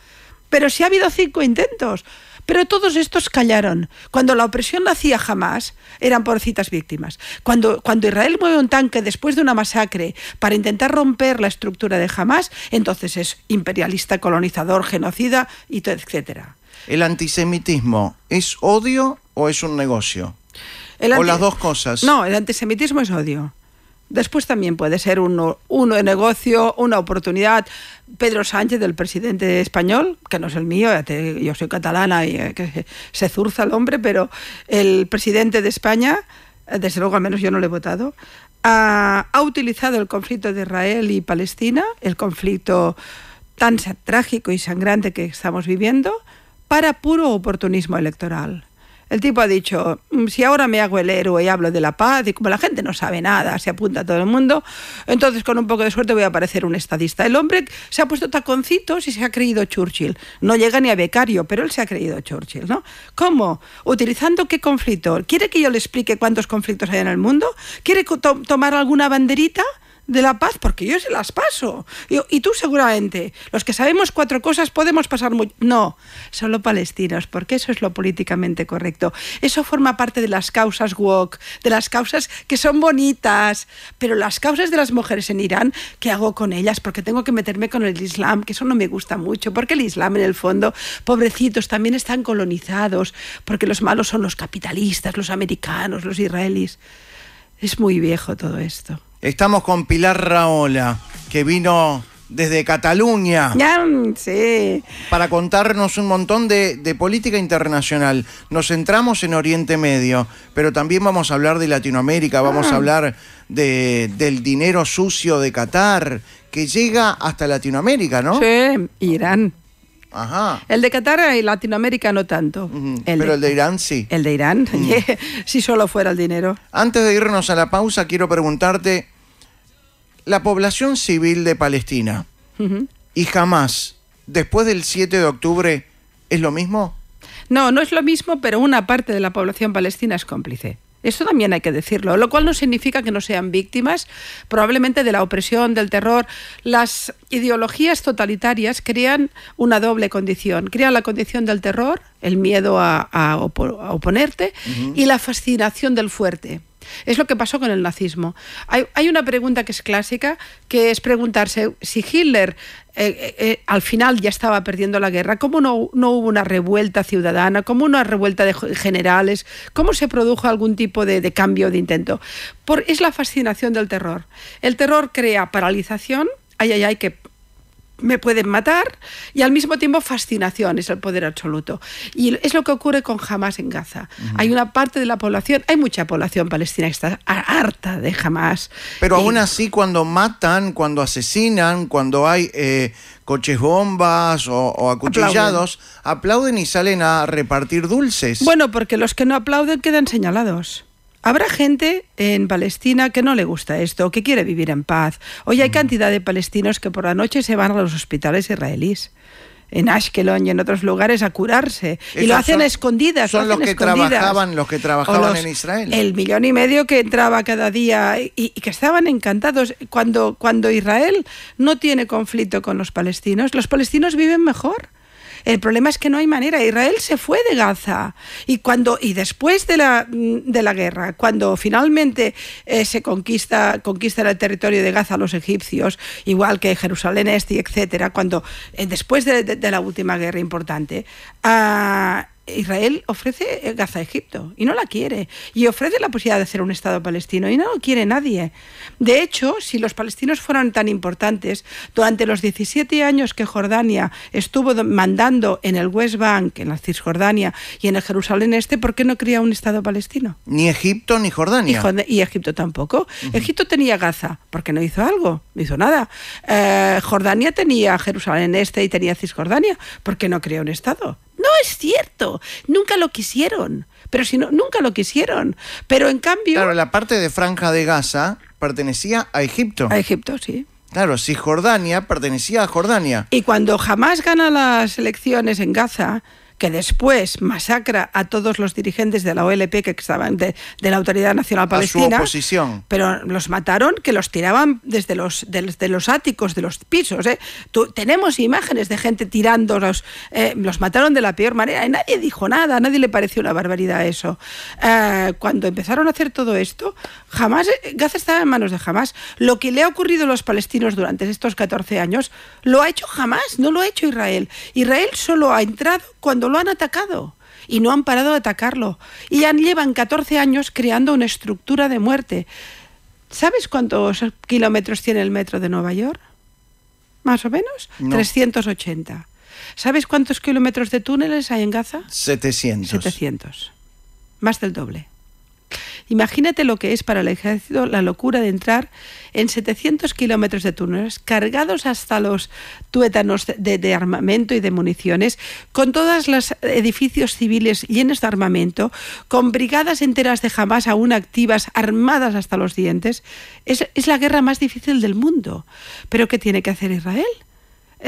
Pero si ha habido 5 intentos, pero todos estos callaron. Cuando la opresión la hacía Hamás, eran pobrecitas víctimas. Cuando Israel mueve un tanque después de una masacre para intentar romper la estructura de Hamás, entonces es imperialista, colonizador, genocida, y todo, etcétera. ¿El antisemitismo es odio o es un negocio? ¿O las dos cosas? No, el antisemitismo es odio. Después también puede ser uno de negocio, una oportunidad. Pedro Sánchez, el presidente español, que no es el mío, yo soy catalana y que se zurza el hombre, pero el presidente de España, desde luego al menos yo no le he votado, ha utilizado el conflicto de Israel y Palestina, el conflicto tan trágico y sangrante que estamos viviendo, para puro oportunismo electoral. El tipo ha dicho, si ahora me hago el héroe y hablo de la paz, y como la gente no sabe nada, se apunta a todo el mundo, entonces con un poco de suerte voy a parecer un estadista. El hombre se ha puesto taconcitos y se ha creído Churchill. No llega ni a becario, pero él se ha creído Churchill, ¿no? ¿Cómo? ¿Utilizando qué conflicto? ¿Quiere que yo le explique cuántos conflictos hay en el mundo? ¿Quiere tomar alguna banderita de la paz? Porque yo se las paso. Y tú seguramente. Los que sabemos 4 cosas podemos pasar mucho. No, solo palestinos, porque eso es lo políticamente correcto. Eso forma parte de las causas woke, de las causas que son bonitas. Pero las causas de las mujeres en Irán, ¿qué hago con ellas? Porque tengo que meterme con el Islam, que eso no me gusta mucho. Porque el Islam, en el fondo, pobrecitos, también están colonizados. Porque los malos son los capitalistas, los americanos, los israelíes. Es muy viejo todo esto. Estamos con Pilar Rahola, que vino desde Cataluña sí, para contarnos un montón de política internacional. Nos centramos en Oriente Medio, pero también vamos a hablar de Latinoamérica, vamos a hablar del dinero sucio de Qatar, que llega hasta Latinoamérica, ¿no? Sí, Irán. Ajá. El de Qatar y Latinoamérica no tanto. Pero el de Irán sí. El de Irán, si solo fuera el dinero. Antes de irnos a la pausa, quiero preguntarte, la población civil de Palestina y Hamás, después del 7 de octubre, ¿es lo mismo? No, no es lo mismo, pero una parte de la población palestina es cómplice. Esto también hay que decirlo, lo cual no significa que no sean víctimas, probablemente, de la opresión, del terror. Las ideologías totalitarias crean una doble condición. Crean la condición del terror, el miedo a oponerte, y la fascinación del fuerte. Es lo que pasó con el nazismo. Hay una pregunta que es clásica, que es preguntarse si Hitler al final ya estaba perdiendo la guerra, ¿cómo no hubo una revuelta ciudadana? ¿Cómo una revuelta de generales? ¿Cómo se produjo algún tipo de cambio, de intento? Es la fascinación del terror. El terror crea paralización, que me pueden matar, y al mismo tiempo fascinación, es el poder absoluto. Y es lo que ocurre con Hamás en Gaza. Hay una parte de la población, hay mucha población palestina que está harta de Hamás. Pero aún así, cuando matan, cuando asesinan, cuando hay coches bombas o acuchillados, aplauden y salen a repartir dulces. Bueno, porque los que no aplauden quedan señalados. Habrá gente en Palestina que no le gusta esto, que quiere vivir en paz. Hoy hay cantidad de palestinos que por la noche se van a los hospitales israelíes, en Ashkelon y en otros lugares, a curarse. Y lo hacen escondidas. Son los que trabajaban en Israel. El 1,5 millones que entraba cada día y que estaban encantados. Cuando Israel no tiene conflicto con los palestinos viven mejor. El problema es que no hay manera. Israel se fue de Gaza y después de la guerra, cuando finalmente se conquista el territorio de Gaza a los egipcios, igual que Jerusalén Este, etcétera, cuando después de la última guerra importante, Israel ofrece Gaza a Egipto y no la quiere, y ofrece la posibilidad de hacer un Estado palestino y no lo quiere nadie. De hecho, si los palestinos fueran tan importantes, durante los 17 años que Jordania estuvo mandando en el West Bank, en la Cisjordania y en el Jerusalén Este, ¿por qué no crea un Estado palestino? Ni Egipto ni Jordania. Y Egipto tampoco. Egipto tenía Gaza, ¿por qué no hizo algo? No hizo nada. Jordania tenía Jerusalén Este y tenía Cisjordania, ¿por qué no creó un Estado? No es cierto, nunca lo quisieron, nunca lo quisieron, pero en cambio... Claro, la parte de Franja de Gaza pertenecía a Egipto. A Egipto, sí. Claro, Cisjordania pertenecía a Jordania. Y cuando Hamás gana las elecciones en Gaza, que después masacra a todos los dirigentes de la OLP que estaban de la Autoridad Nacional Palestina. A su oposición. Pero los mataron, que los tiraban desde los áticos, de los pisos. Tenemos imágenes de gente tirándolos. Los mataron de la peor manera y nadie dijo nada, a nadie le pareció una barbaridad eso. Cuando empezaron a hacer todo esto, Gaza estaba en manos de Hamás. Lo que le ha ocurrido a los palestinos durante estos 14 años, lo ha hecho Hamás, no lo ha hecho Israel. Israel solo ha entrado cuando lo han atacado y no han parado de atacarlo. Y llevan 14 años creando una estructura de muerte. ¿Sabes cuántos kilómetros tiene el metro de Nueva York? ¿Más o menos? No. 380. ¿Sabes cuántos kilómetros de túneles hay en Gaza? 700. Más del doble. Imagínate lo que es para el ejército la locura de entrar en 700 kilómetros de túneles cargados hasta los tuétanos de armamento y de municiones, con todos los edificios civiles llenos de armamento, con brigadas enteras de Hamás aún activas, armadas hasta los dientes. Es la guerra más difícil del mundo. ¿Pero qué tiene que hacer Israel?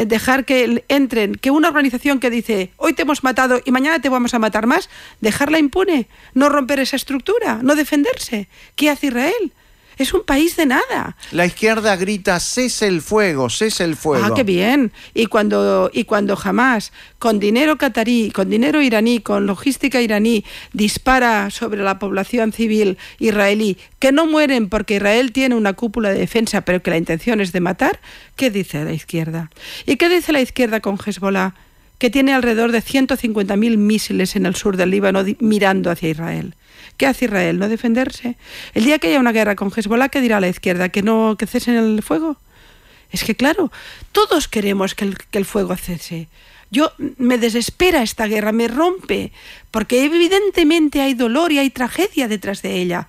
Dejar que entren, que una organización que dice hoy te hemos matado y mañana te vamos a matar más, dejarla impune, no romper esa estructura, no defenderse. ¿Qué hace Israel? Es un país de nada. La izquierda grita cese el fuego, cese el fuego. Ah, qué bien. Y cuando Hamás, con dinero catarí, con dinero iraní, con logística iraní, dispara sobre la población civil israelí, que no mueren porque Israel tiene una cúpula de defensa, pero que la intención es de matar, ¿qué dice la izquierda? ¿Y qué dice la izquierda con Hezbollah? Que tiene alrededor de 150.000 misiles en el sur del Líbano mirando hacia Israel. ¿Qué hace Israel? ¿No defenderse? El día que haya una guerra con Hezbollah, ¿qué dirá la izquierda? ¿Que cesen el fuego? Es que claro, todos queremos que el fuego cese. Me desespera esta guerra, me rompe, porque evidentemente hay dolor y hay tragedia detrás de ella.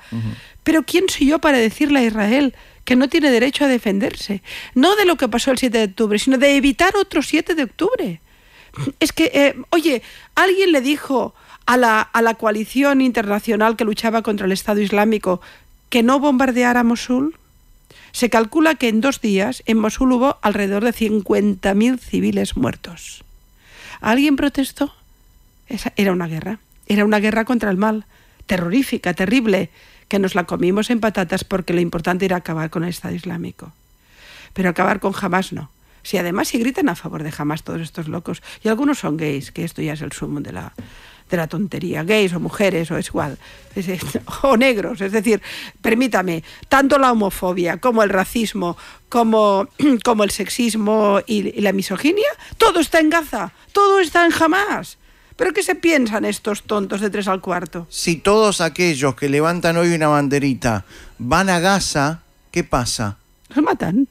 Pero ¿quién soy yo para decirle a Israel que no tiene derecho a defenderse? No de lo que pasó el 7 de octubre, sino de evitar otro 7 de octubre. Es que, alguien le dijo a la coalición internacional que luchaba contra el Estado Islámico que no bombardeara Mosul. Se calcula que en 2 días en Mosul hubo alrededor de 50.000 civiles muertos. ¿Alguien protestó? Era una guerra contra el mal, terrorífica, terrible, que nos la comimos en patatas porque lo importante era acabar con el Estado Islámico. Pero acabar con Hamás no. Si gritan a favor de Hamás todos estos locos, y algunos son gays, que esto ya es el sumo de de la tontería, gays o mujeres o es igual, o negros, es decir, permítame, tanto la homofobia como el racismo, como el sexismo y la misoginia, todo está en Gaza, todo está en Hamás. ¿Pero qué se piensan estos tontos de 3 al cuarto? Si todos aquellos que levantan hoy una banderita van a Gaza, ¿qué pasa? Los matan.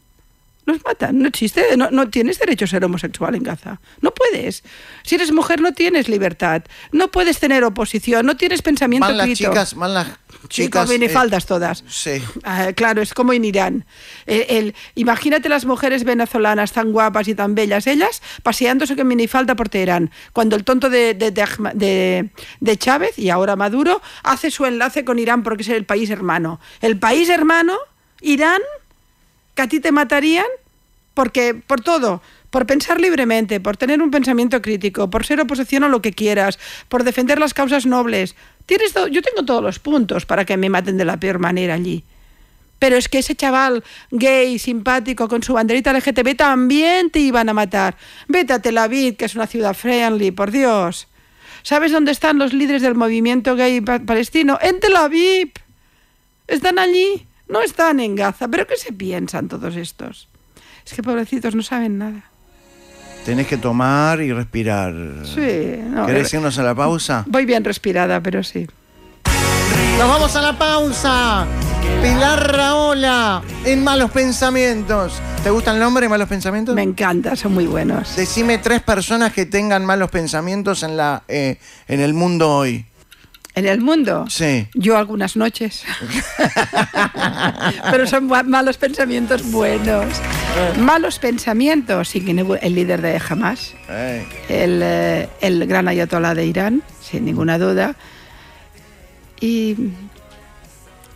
Los matan. No existe. No tienes derecho a ser homosexual en Gaza. No puedes. Si eres mujer no tienes libertad. No puedes tener oposición. No tienes pensamiento crítico. Van las chicas. Con minifaldas todas. Sí. Claro, es como en Irán. Imagínate las mujeres venezolanas tan guapas y tan bellas, ellas paseándose con minifalda por Teherán, cuando el tonto de Chávez, y ahora Maduro, hace su enlace con Irán porque es el país hermano. El país hermano, Irán, que a ti te matarían porque por todo, por pensar libremente, por tener un pensamiento crítico, por ser oposición a lo que quieras, por defender las causas nobles. Yo tengo todos los puntos para que me maten de la peor manera allí. Pero es que ese chaval gay, simpático, con su banderita LGTB, también te iban a matar. Vete a Tel Aviv, que es una ciudad friendly, por Dios. ¿Sabes dónde están los líderes del movimiento gay palestino? En Tel Aviv. ¿Están allí? No están en Gaza. ¿Pero qué se piensan todos estos? Es que pobrecitos no saben nada. Tenés que tomar y respirar. Sí. No, ¿Querés irnos a la pausa? Voy bien respirada, pero sí. ¡Nos vamos a la pausa! Pilar Rahola, en Malos Pensamientos. ¿Te gusta el nombre, Malos Pensamientos? Me encanta, son muy buenos. Decime 3 personas que tengan malos pensamientos en el mundo hoy. ¿En el mundo? Sí. Yo algunas noches. Pero son malos pensamientos buenos. Malos pensamientos. Sí, el líder de Hamás. El gran ayatolá de Irán, sin ninguna duda. Y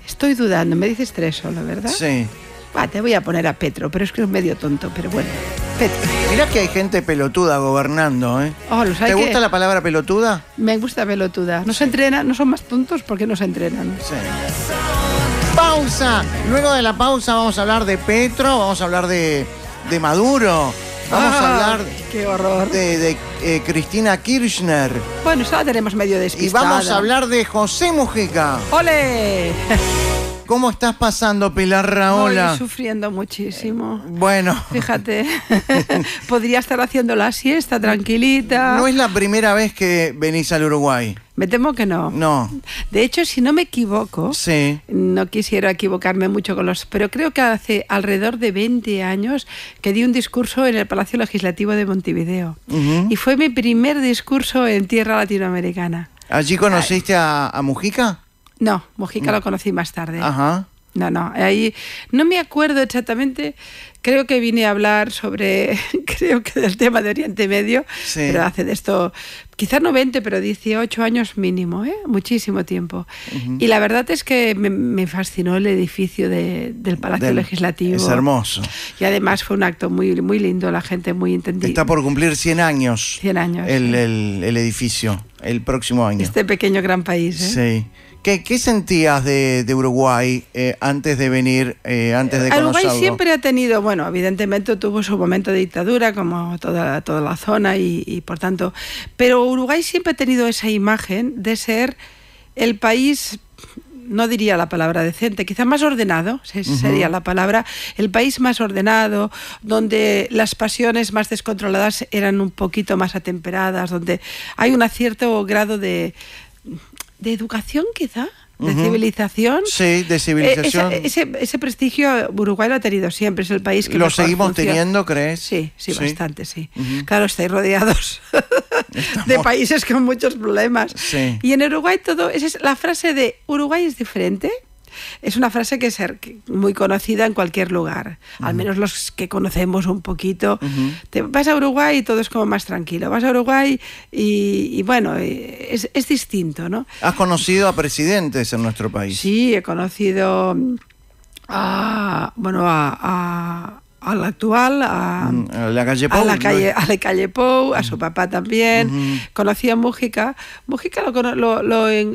estoy dudando. Me dices 3 solo, ¿verdad? Sí. Te voy a poner a Petro, pero es que es medio tonto, pero bueno. Petro. Mirá que hay gente pelotuda gobernando, ¿eh? ¿Te gusta la palabra pelotuda? Me gusta pelotuda. No se entrenan, no son más tontos porque no se entrenan. Sí. ¡Pausa! Luego de la pausa vamos a hablar de Petro, vamos a hablar de Maduro, vamos a hablar ¡qué horror! de Cristina Kirchner. Bueno, eso la tenemos medio despistada. Y vamos a hablar de José Mujica. ¡Ole! ¿Cómo estás pasando, Pilar Rahola? Estoy sufriendo muchísimo. Bueno. Fíjate, podría estar haciendo la siesta tranquilita. No es la primera vez que venís al Uruguay. Me temo que no. No. De hecho, si no me equivoco, sí. No quisiera equivocarme mucho con pero creo que hace alrededor de 20 años que di un discurso en el Palacio Legislativo de Montevideo. Y fue mi primer discurso en tierra latinoamericana. ¿Allí conociste a Mujica? No, Mujica lo conocí más tarde. Ajá. No, ahí no me acuerdo exactamente. Creo que vine a hablar sobre, creo que del tema de Oriente Medio, sí. Pero hace de esto, quizás no 20, pero 18 años mínimo, muchísimo tiempo. Y la verdad es que me fascinó el edificio del Palacio Legislativo. Es hermoso. Y además fue un acto muy, muy lindo, la gente muy entendida. Está por cumplir 100 años. 100 años. El edificio, el próximo año. Este pequeño gran país. Sí. ¿Qué sentías de Uruguay antes de venir, antes de conocerlo? Uruguay siempre ha tenido, bueno, evidentemente tuvo su momento de dictadura, como toda la zona, y por tanto, pero Uruguay siempre ha tenido esa imagen de ser el país, no diría la palabra decente, quizá más ordenado, sería la palabra, el país más ordenado, donde las pasiones más descontroladas eran un poquito más atemperadas, donde hay un cierto grado de educación quizá, de civilización. Sí, de civilización. Ese prestigio Uruguay lo ha tenido siempre, es el país que ¿Lo mejor seguimos funciona. Teniendo, crees? Sí, bastante, sí. Claro, estáis rodeados de países con muchos problemas. Sí. Y en Uruguay la frase de Uruguay es diferente. Es una frase que es muy conocida en cualquier lugar, al menos los que conocemos un poquito. Te vas a Uruguay y todo es como más tranquilo. Vas a Uruguay y bueno, es distinto, ¿no? ¿Has conocido a presidentes en nuestro país? Sí, he conocido al actual, a la calle Pou, a la calle Pou, a su papá también. Conocí a Mujica. Mujica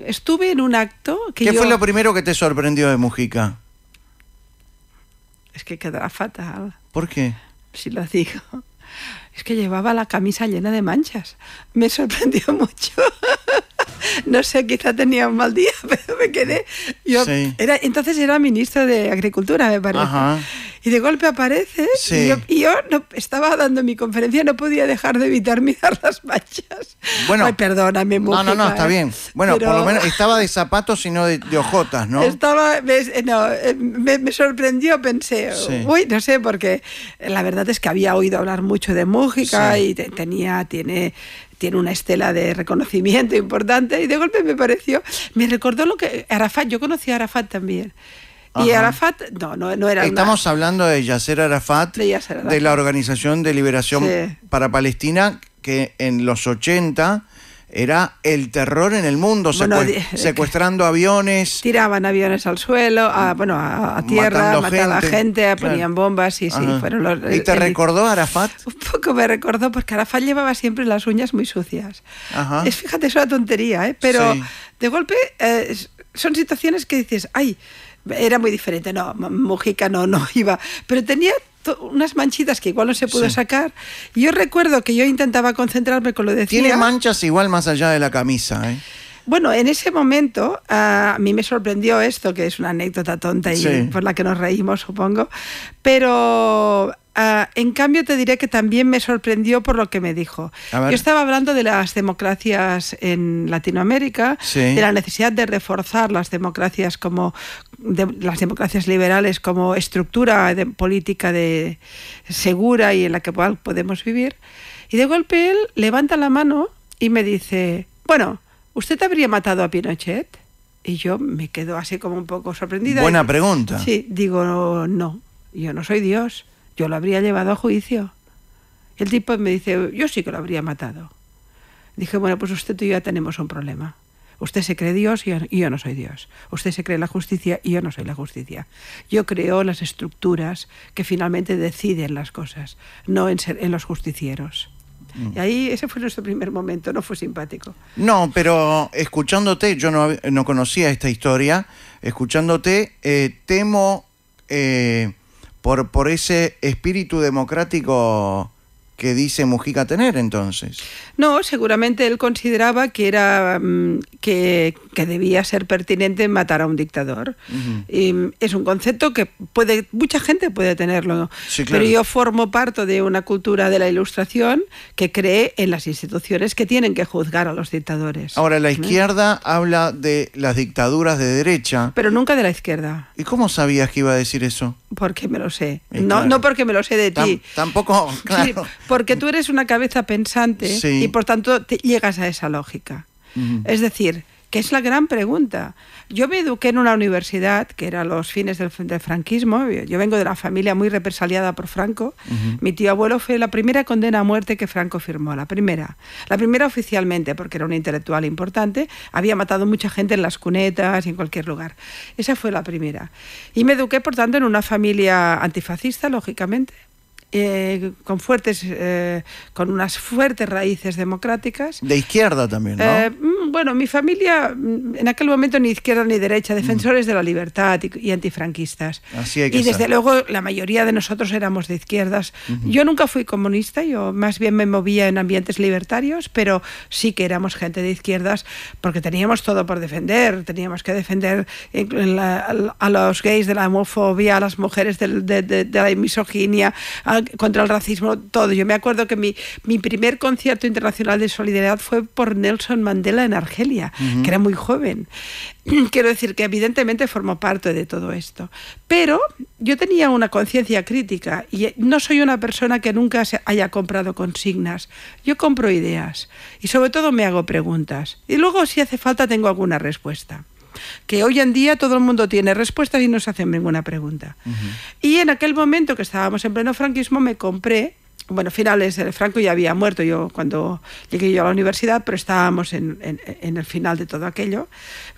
estuve en un acto que ¿Qué fue lo primero que te sorprendió de Mujica? Es que quedará fatal. ¿Por qué? Si lo digo. Es que llevaba la camisa llena de manchas. Me sorprendió mucho. No sé, quizá tenía un mal día, pero me quedé. Entonces era ministro de Agricultura, me parece. Ajá. Y de golpe aparece y yo no, estaba dando mi conferencia, no podía dejar de evitar mirar las manchas. Bueno, ay, perdóname, Mújica. No, está bien. Bueno, pero por lo menos estaba de zapatos y no de ojotas, ¿no? Me sorprendió, pensé, no sé, porque la verdad es que había oído hablar mucho de Mújica y tiene una estela de reconocimiento importante, y de golpe me recordó lo que Arafat, yo conocí a Arafat también. Ajá. Y Arafat, no era... Estamos hablando de Yasser Arafat, de la Organización de Liberación para Palestina, que en los 80 era el terror en el mundo, secuestrando aviones. Tiraban aviones al suelo, a tierra, mataban a gente, ponían bombas, fueron ¿Y te recordó Arafat? Un poco me recordó, porque Arafat llevaba siempre las uñas muy sucias. Ajá. Fíjate, es una tontería, pero de golpe son situaciones que dices, ay, era muy diferente. No, Mújica no iba, pero tenía unas manchitas que igual no se pudo sacar. Y yo recuerdo que yo intentaba concentrarme con lo de Tiene manchas igual más allá de la camisa, ¿eh? Bueno, en ese momento a mí me sorprendió esto, que es una anécdota tonta y por la que nos reímos, supongo, pero en cambio te diré que también me sorprendió por lo que me dijo. Yo estaba hablando de las democracias en Latinoamérica, de la necesidad de reforzar las democracias las democracias liberales como estructura política segura y en la que podemos vivir. Y de golpe él levanta la mano y me dice, bueno, ¿usted habría matado a Pinochet? Y yo me quedo así como un poco sorprendida. Buena pregunta. Sí, digo, no, yo no soy Dios, yo lo habría llevado a juicio. Y el tipo me dice, yo sí que lo habría matado. Dije, bueno, pues usted y yo ya tenemos un problema. Usted se cree Dios y yo no soy Dios. Usted se cree la justicia y yo no soy la justicia. Yo creo las estructuras que finalmente deciden las cosas, no en los justicieros. Y ahí ese fue nuestro primer momento, no fue simpático. No, pero escuchándote, yo no conocía esta historia, escuchándote temo por ese espíritu democrático que dice Mújica tener, entonces. No, seguramente él consideraba que era que debía ser pertinente matar a un dictador. Y es un concepto que mucha gente puede tenerlo, sí, claro. Pero yo formo parte de una cultura de la Ilustración que cree en las instituciones que tienen que juzgar a los dictadores. Ahora, la izquierda habla de las dictaduras de derecha. Pero nunca de la izquierda. ¿Y cómo sabías que iba a decir eso? Porque me lo sé. No porque me lo sé de ti. Tampoco, claro. Sí, porque tú eres una cabeza pensante y por tanto llegas a esa lógica. Es decir, que es la gran pregunta. Yo me eduqué en una universidad que era a los fines del franquismo. Yo vengo de una familia muy represaliada por Franco. Mi tío abuelo fue la primera condena a muerte que Franco firmó, la primera oficialmente, porque era un intelectual importante. Había matado mucha gente en las cunetas y en cualquier lugar. Esa fue la primera. Y me eduqué, por tanto, en una familia antifascista, lógicamente. Con unas fuertes raíces democráticas. De izquierda también, ¿no? Bueno, mi familia en aquel momento ni izquierda ni derecha, defensores de la libertad y antifranquistas. Así hay que desde luego la mayoría de nosotros éramos de izquierdas. Yo nunca fui comunista, yo más bien me movía en ambientes libertarios, pero sí que éramos gente de izquierdas porque teníamos todo por defender. Teníamos que defender a los gays de la homofobia, a las mujeres de la misoginia, contra el racismo, todo. Yo me acuerdo que mi primer concierto internacional de solidaridad fue por Nelson Mandela en Argelia, que era muy joven. Quiero decir que evidentemente formó parte de todo esto. Pero yo tenía una conciencia crítica y no soy una persona que nunca haya comprado consignas. Yo compro ideas y sobre todo me hago preguntas. Y luego, si hace falta, tengo alguna respuesta. Que hoy en día todo el mundo tiene respuestas y no se hace ninguna pregunta. Y en aquel momento que estábamos en pleno franquismo me compré, bueno, finales, Franco ya había muerto cuando llegué yo a la universidad, pero estábamos en el final de todo aquello.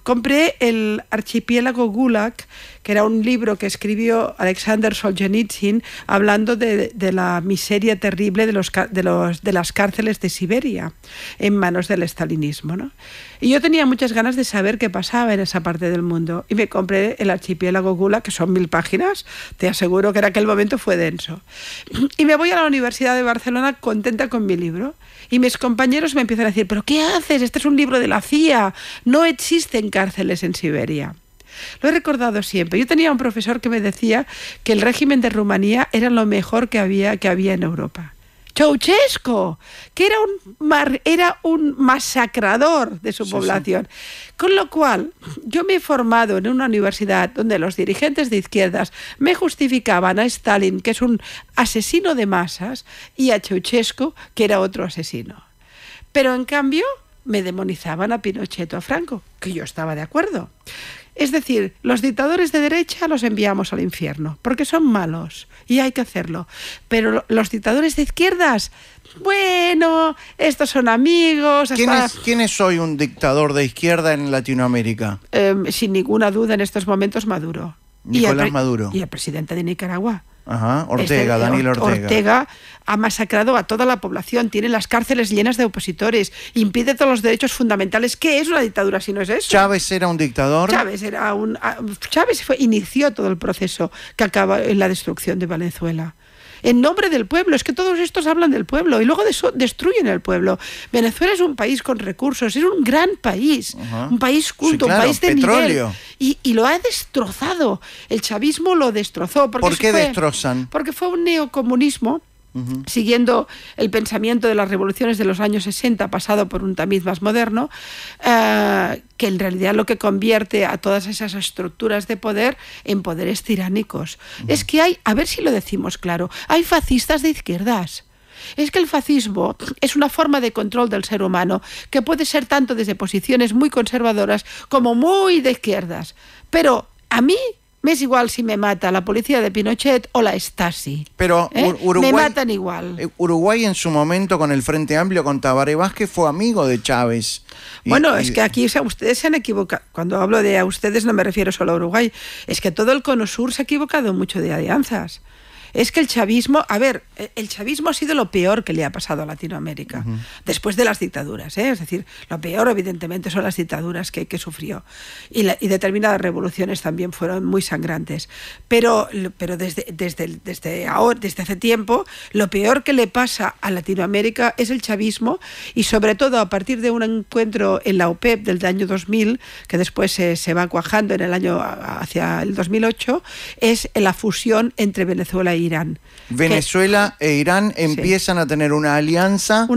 Compré el Archipiélago Gulag, que era un libro que escribió Alexander Solzhenitsyn hablando de la miseria terrible de las cárceles de Siberia en manos del estalinismo, ¿no? Y yo tenía muchas ganas de saber qué pasaba en esa parte del mundo. Y me compré el Archipiélago Gulag, que son 1000 páginas. Te aseguro que en aquel momento fue denso. Y me voy a la universidad Universidad de Barcelona contenta con mi libro. Y mis compañeros me empiezan a decir, ¿pero qué haces? Este es un libro de la CIA. No existen cárceles en Siberia. Lo he recordado siempre. Yo tenía un profesor que me decía que el régimen de Rumanía era lo mejor que había en Europa. Ceausescu, que era un masacrador de su población. Con lo cual, yo me he formado en una universidad donde los dirigentes de izquierdas me justificaban a Stalin, que es un asesino de masas, y a Ceausescu, que era otro asesino. Pero en cambio, me demonizaban a Pinochet o a Franco, que yo estaba de acuerdo. Es decir, los dictadores de derecha los enviamos al infierno, porque son malos, y hay que hacerlo. Pero los dictadores de izquierdas, bueno, estos son amigos. ¿Quién es hoy un dictador de izquierda en Latinoamérica? Sin ninguna duda, en estos momentos, Maduro. Nicolás Maduro. Y el presidente de Nicaragua. Ajá, Ortega, Daniel Ortega. Ortega ha masacrado a toda la población, tiene las cárceles llenas de opositores, impide todos los derechos fundamentales. ¿Qué es una dictadura si no es eso? ¿Chávez era un dictador? Chávez inició todo el proceso que acaba en la destrucción de Venezuela. En nombre del pueblo, es que todos estos hablan del pueblo y luego destruyen el pueblo. Venezuela es un país con recursos, es un gran país, un país culto, un país de petróleo. Nivel. Y lo ha destrozado. El chavismo lo destrozó. ¿Por qué destrozan? Porque fue un neocomunismo. Siguiendo el pensamiento de las revoluciones de los años 60, pasado por un tamiz más moderno, que en realidad lo que convierte a todas esas estructuras de poder en poderes tiránicos. Es que hay, a ver si lo decimos claro, hay fascistas de izquierdas. Es que el fascismo es una forma de control del ser humano que puede ser tanto desde posiciones muy conservadoras como muy de izquierdas. Pero a mí me es igual si me mata la policía de Pinochet o la Stasi. Pero Uruguay, me matan igual. Uruguay en su momento con el Frente Amplio, con Tabaré Vázquez, fue amigo de Chávez. Bueno, es que aquí ustedes se han equivocado. Cuando hablo de a ustedes no me refiero solo a Uruguay. Es que todo el Cono Sur se ha equivocado mucho de alianzas. Es que el chavismo, el chavismo ha sido lo peor que le ha pasado a Latinoamérica, después de las dictaduras, Es decir, lo peor evidentemente son las dictaduras que sufrió. Y determinadas revoluciones también fueron muy sangrantes. Pero desde hace tiempo, lo peor que le pasa a Latinoamérica es el chavismo, y sobre todo a partir de un encuentro en la OPEP del año 2000, que después se va cuajando en el año hacia el 2008, es la fusión entre Venezuela e Irán. Venezuela e Irán empiezan a tener una alianza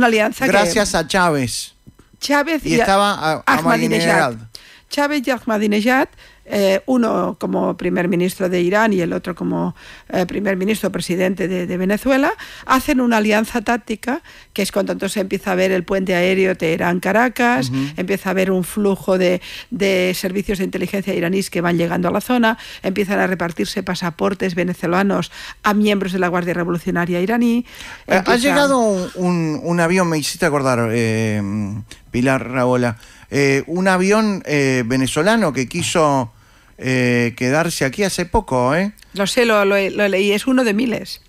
gracias a Chávez. Chávez y estaba Ahmadinejad. Chávez y Ahmadinejad, uno como primer ministro de Irán y el otro como primer ministro presidente de Venezuela, hacen una alianza táctica, que es cuando entonces empieza a ver el puente aéreo Teherán-Caracas, empieza a haber un flujo de servicios de inteligencia iraníes que van llegando a la zona, empiezan a repartirse pasaportes venezolanos a miembros de la Guardia Revolucionaria iraní. Ha llegado un avión, me hiciste acordar, Pilar Rahola, un avión venezolano que quiso quedarse aquí hace poco, Lo sé, lo leí, es uno de miles.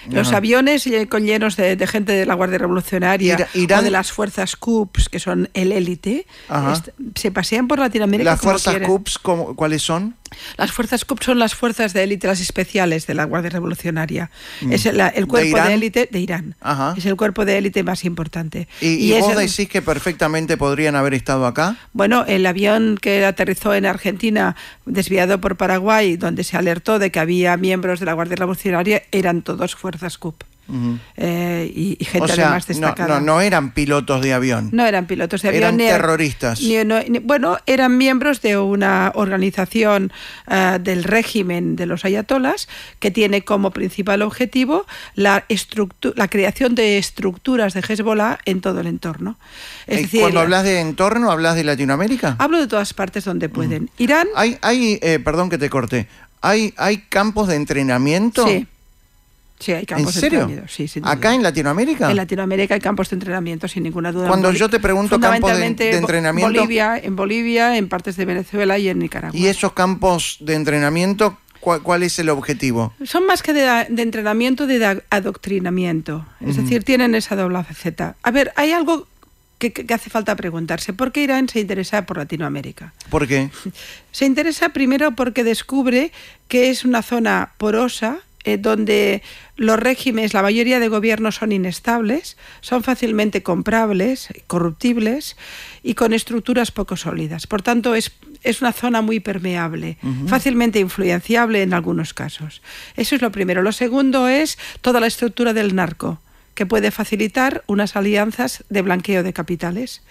Los aviones llenos de gente de la Guardia Revolucionaria o de las fuerzas Quds, que son el élite, se pasean por Latinoamérica. ¿Las fuerzas Quds cuáles son? Las fuerzas Quds son las fuerzas de élite, las especiales de la Guardia Revolucionaria. Es el cuerpo de élite de Irán. Es el cuerpo de élite más importante. ¿Y vos decís que perfectamente podrían haber estado acá? Bueno, el avión que aterrizó en Argentina, desviado por Paraguay, donde se alertó de que había miembros de la Guardia Revolucionaria, eran todos fuerzas QUP. Y gente además destacada. No eran pilotos de avión. No eran pilotos de avión. Eran terroristas. Bueno, eran miembros de una organización del régimen de los ayatolas que tiene como principal objetivo la creación de estructuras de Hezbollah en todo el entorno. Es decir, cuando hablas de entorno, ¿hablas de Latinoamérica? Hablo de todas partes donde pueden. Irán... Perdón que te corte. ¿Hay campos de entrenamiento? Sí. Sí, hay campos de entrenamiento. Sí, ¿Acá en Latinoamérica? En Latinoamérica hay campos de entrenamiento, sin ninguna duda. Cuando yo te pregunto campos de entrenamiento... En Bolivia, en partes de Venezuela y en Nicaragua. ¿Y esos campos de entrenamiento, cuál es el objetivo? Son más que de entrenamiento, de adoctrinamiento. Es decir, tienen esa doble faceta. A ver, hay algo que hace falta preguntarse. ¿Por qué Irán se interesa por Latinoamérica? ¿Por qué? Se interesa primero porque descubre que es una zona porosa donde los regímenes, la mayoría de gobiernos son inestables, son fácilmente comprables, corruptibles y con estructuras poco sólidas. Por tanto, es una zona muy permeable, fácilmente influenciable en algunos casos. Eso es lo primero. Lo segundo es toda la estructura del narco, que puede facilitar unas alianzas de blanqueo de capitales.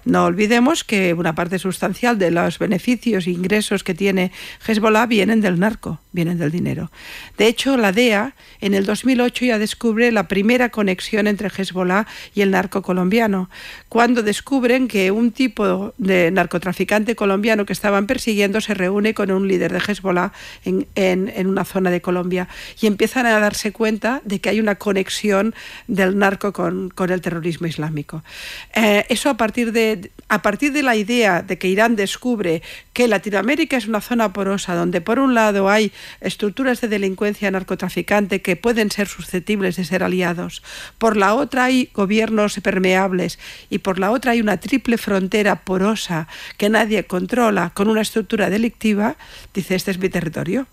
No olvidemos que una parte sustancial de los beneficios e ingresos que tiene Hezbollah vienen del narco, vienen del dinero. De hecho, la DEA en el 2008 ya descubre la primera conexión entre Hezbollah y el narco colombiano, cuando descubren que un tipo de narcotraficante colombiano que estaban persiguiendo se reúne con un líder de Hezbollah en una zona de Colombia y empiezan a darse cuenta de que hay una conexión del narco con el terrorismo islámico. Eso a partir de la idea de que Irán descubre que Latinoamérica es una zona porosa donde por un lado hay estructuras de delincuencia narcotraficante que pueden ser susceptibles de ser aliados, por la otra hay gobiernos permeables y por la otra hay una triple frontera porosa que nadie controla con una estructura delictiva, dice, este es mi territorio.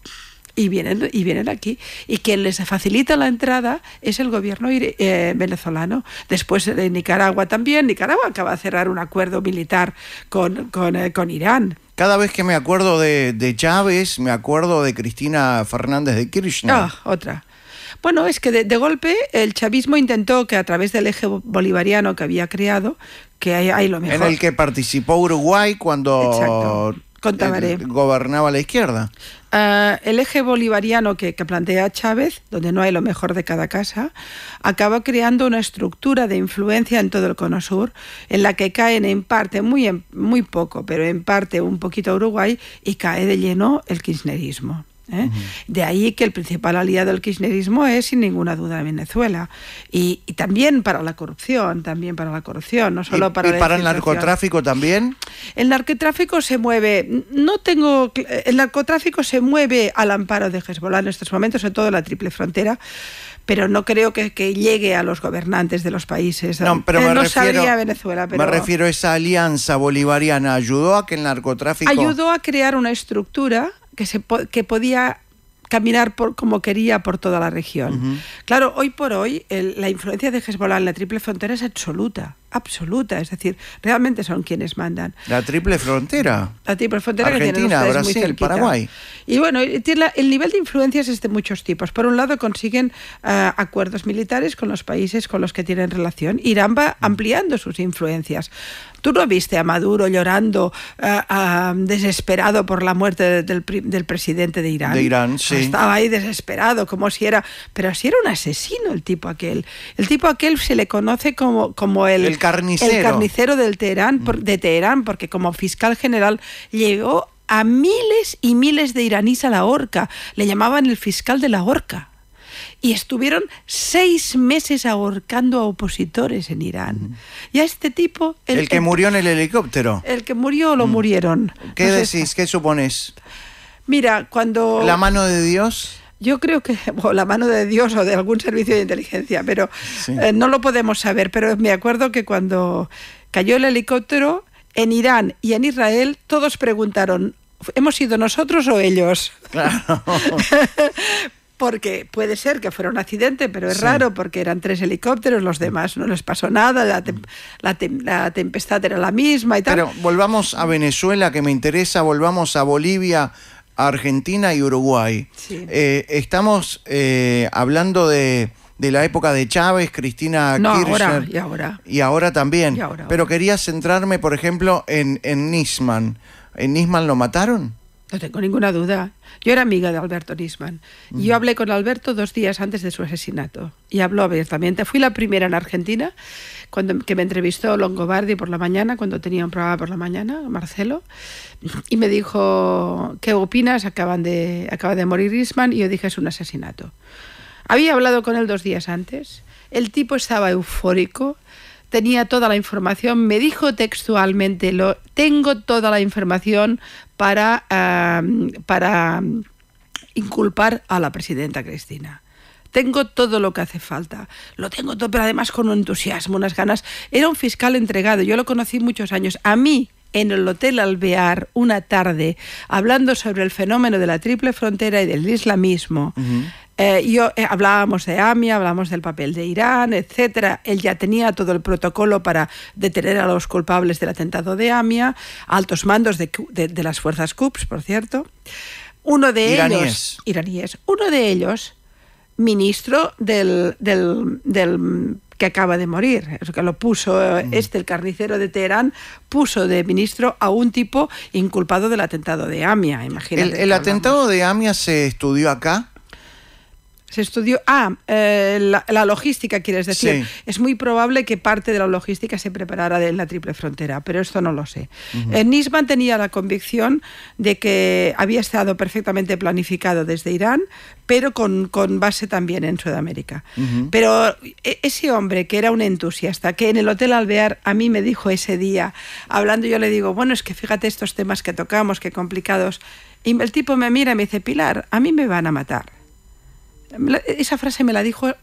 Y vienen aquí. Y quien les facilita la entrada es el gobierno venezolano. Después de Nicaragua también. Nicaragua acaba de cerrar un acuerdo militar con Irán. Cada vez que me acuerdo de Chávez, me acuerdo de Cristina Fernández de Kirchner. Otra. Bueno, es que de golpe el chavismo intentó que a través del eje bolivariano que había creado, que hay lo mejor. En el que participó Uruguay cuando gobernaba la izquierda. El eje bolivariano que plantea Chávez, donde no hay lo mejor de cada casa, acaba creando una estructura de influencia en todo el Cono Sur, en la que caen en parte, muy poco, pero en parte un poquito Uruguay, y cae de lleno el kirchnerismo. De ahí que el principal aliado del kirchnerismo es sin ninguna duda Venezuela y también para la corrupción, no solo para ¿Y para el narcotráfico también? El narcotráfico se mueve, el narcotráfico se mueve al amparo de Hezbollah en estos momentos, en toda la triple frontera, pero no creo que llegue a los gobernantes de los países. No, pero Venezuela, pero me refiero a esa alianza bolivariana. ¿Ayudó a que el narcotráfico...? Ayudó a crear una estructura que podía caminar como quería por toda la región. Claro, hoy por hoy la influencia de Hezbollah en la triple frontera es absoluta, es decir, realmente son quienes mandan. La triple frontera. La triple frontera Argentina, que tienen ustedes Brasil, muy cerquita. Paraguay. Y bueno, el nivel de influencias es de muchos tipos. Por un lado consiguen acuerdos militares con los países con los que tienen relación. Irán va ampliando sus influencias. ¿Tú no viste a Maduro llorando desesperado por la muerte del presidente de Irán? De Irán, sí. Estaba ahí desesperado, como si era... Pero si era un asesino el tipo aquel. El tipo aquel se le conoce como el carnicero. El carnicero de Teherán, porque como fiscal general llegó a miles y miles de iraníes a la horca. Le llamaban el fiscal de la horca. Y estuvieron 6 meses ahorcando a opositores en Irán. Y a este tipo... El que murió en el helicóptero. El que murió lo murieron. ¿Qué decís? ¿Qué supones? Mira, cuando... ¿La mano de Dios? Yo creo que la mano de Dios o de algún servicio de inteligencia, pero sí. No lo podemos saber. Pero me acuerdo que cuando cayó el helicóptero, en Irán y en Israel, todos preguntaron, ¿hemos sido nosotros o ellos? Claro. Porque puede ser que fuera un accidente, pero es raro porque eran 3 helicópteros, los demás no les pasó nada, la tempestad era la misma y tal. Pero volvamos a Venezuela, que me interesa, volvamos a Bolivia, Argentina y Uruguay. Sí. Estamos hablando de la época de Chávez, Cristina Kirchner. Y ahora también. Pero quería centrarme, por ejemplo, en Nisman. ¿En Nisman lo mataron? No tengo ninguna duda. Yo era amiga de Alberto Nisman. Y yo hablé con Alberto 2 días antes de su asesinato. Y habló abiertamente. Fui la primera en Argentina que me entrevistó Longobardi por la mañana, cuando tenía un programa por la mañana, Marcelo. Y me dijo, ¿qué opinas? Acaba de morir Nisman. Y yo dije, es un asesinato. Había hablado con él 2 días antes. El tipo estaba eufórico. Tenía toda la información, me dijo textualmente, tengo toda la información para inculpar a la presidenta Cristina. Tengo todo lo que hace falta, lo tengo todo, pero además con un entusiasmo, unas ganas. Era un fiscal entregado, yo lo conocí muchos años. A mí, en el Hotel Alvear, una tarde, hablando sobre el fenómeno de la triple frontera y del islamismo, Hablábamos de AMIA, hablábamos del papel de Irán, etcétera. Él ya tenía todo el protocolo para detener a los culpables del atentado de AMIA, altos mandos de las fuerzas Quds, por cierto. Uno de ellos, iraníes. Uno de ellos, ministro del que acaba de morir, es que lo puso el carnicero de Teherán, puso de ministro a un tipo inculpado del atentado de AMIA, imagínate. ¿El atentado de AMIA se estudió acá? Se estudió... la logística, quieres decir. Sí. Es muy probable que parte de la logística se preparara en la Triple Frontera, pero esto no lo sé. Nisman tenía la convicción de que había estado perfectamente planificado desde Irán, pero con base también en Sudamérica. Pero ese hombre, que era un entusiasta, que en el Hotel Alvear a mí me dijo ese día, hablando, yo le digo, bueno, es que fíjate estos temas que tocamos, qué complicados. Y el tipo me mira y me dice, Pilar, a mí me van a matar. Esa frase me la dijo,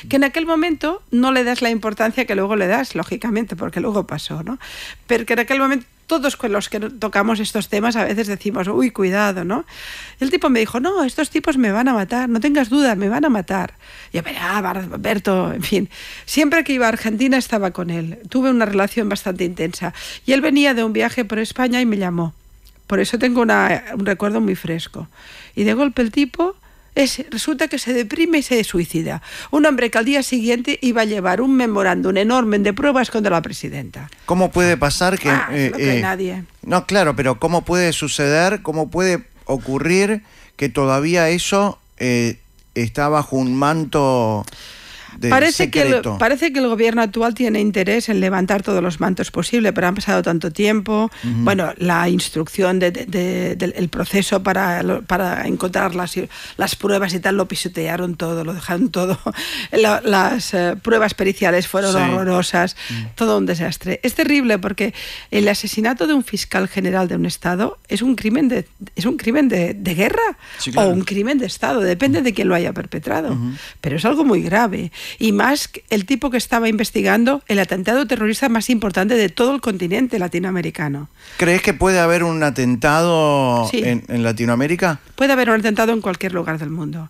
que en aquel momento no le das la importancia que luego le das, lógicamente, porque luego pasó, ¿no? Pero que en aquel momento todos con los que tocamos estos temas a veces decimos, uy, cuidado, ¿no? Y el tipo me dijo, no, estos tipos me van a matar, no tengas duda, me van a matar. Y yo, Berto, en fin, siempre que iba a Argentina estaba con él, tuve una relación bastante intensa. Y él venía de un viaje por España y me llamó. Por eso tengo un recuerdo muy fresco. Y de golpe el tipo... resulta que se deprime y se suicida. Un hombre que al día siguiente iba a llevar un memorándum enorme de pruebas contra la presidenta. ¿Cómo puede pasar que... no cree nadie. No, claro, pero ¿cómo puede suceder, cómo puede ocurrir que todavía eso está bajo un manto... Parece que el gobierno actual tiene interés en levantar todos los mantos posibles, pero han pasado tanto tiempo. Bueno, la instrucción del proceso para encontrar las pruebas y tal, lo pisotearon todo, lo dejaron todo. Las pruebas periciales fueron horrorosas, todo un desastre. Es terrible porque el asesinato de un fiscal general de un estado es un crimen de guerra, sí, claro, o un crimen de estado, depende de quién lo haya perpetrado. Pero es algo muy grave. Y más el tipo que estaba investigando el atentado terrorista más importante de todo el continente latinoamericano. ¿Crees que puede haber un atentado en Latinoamérica? Puede haber un atentado en cualquier lugar del mundo.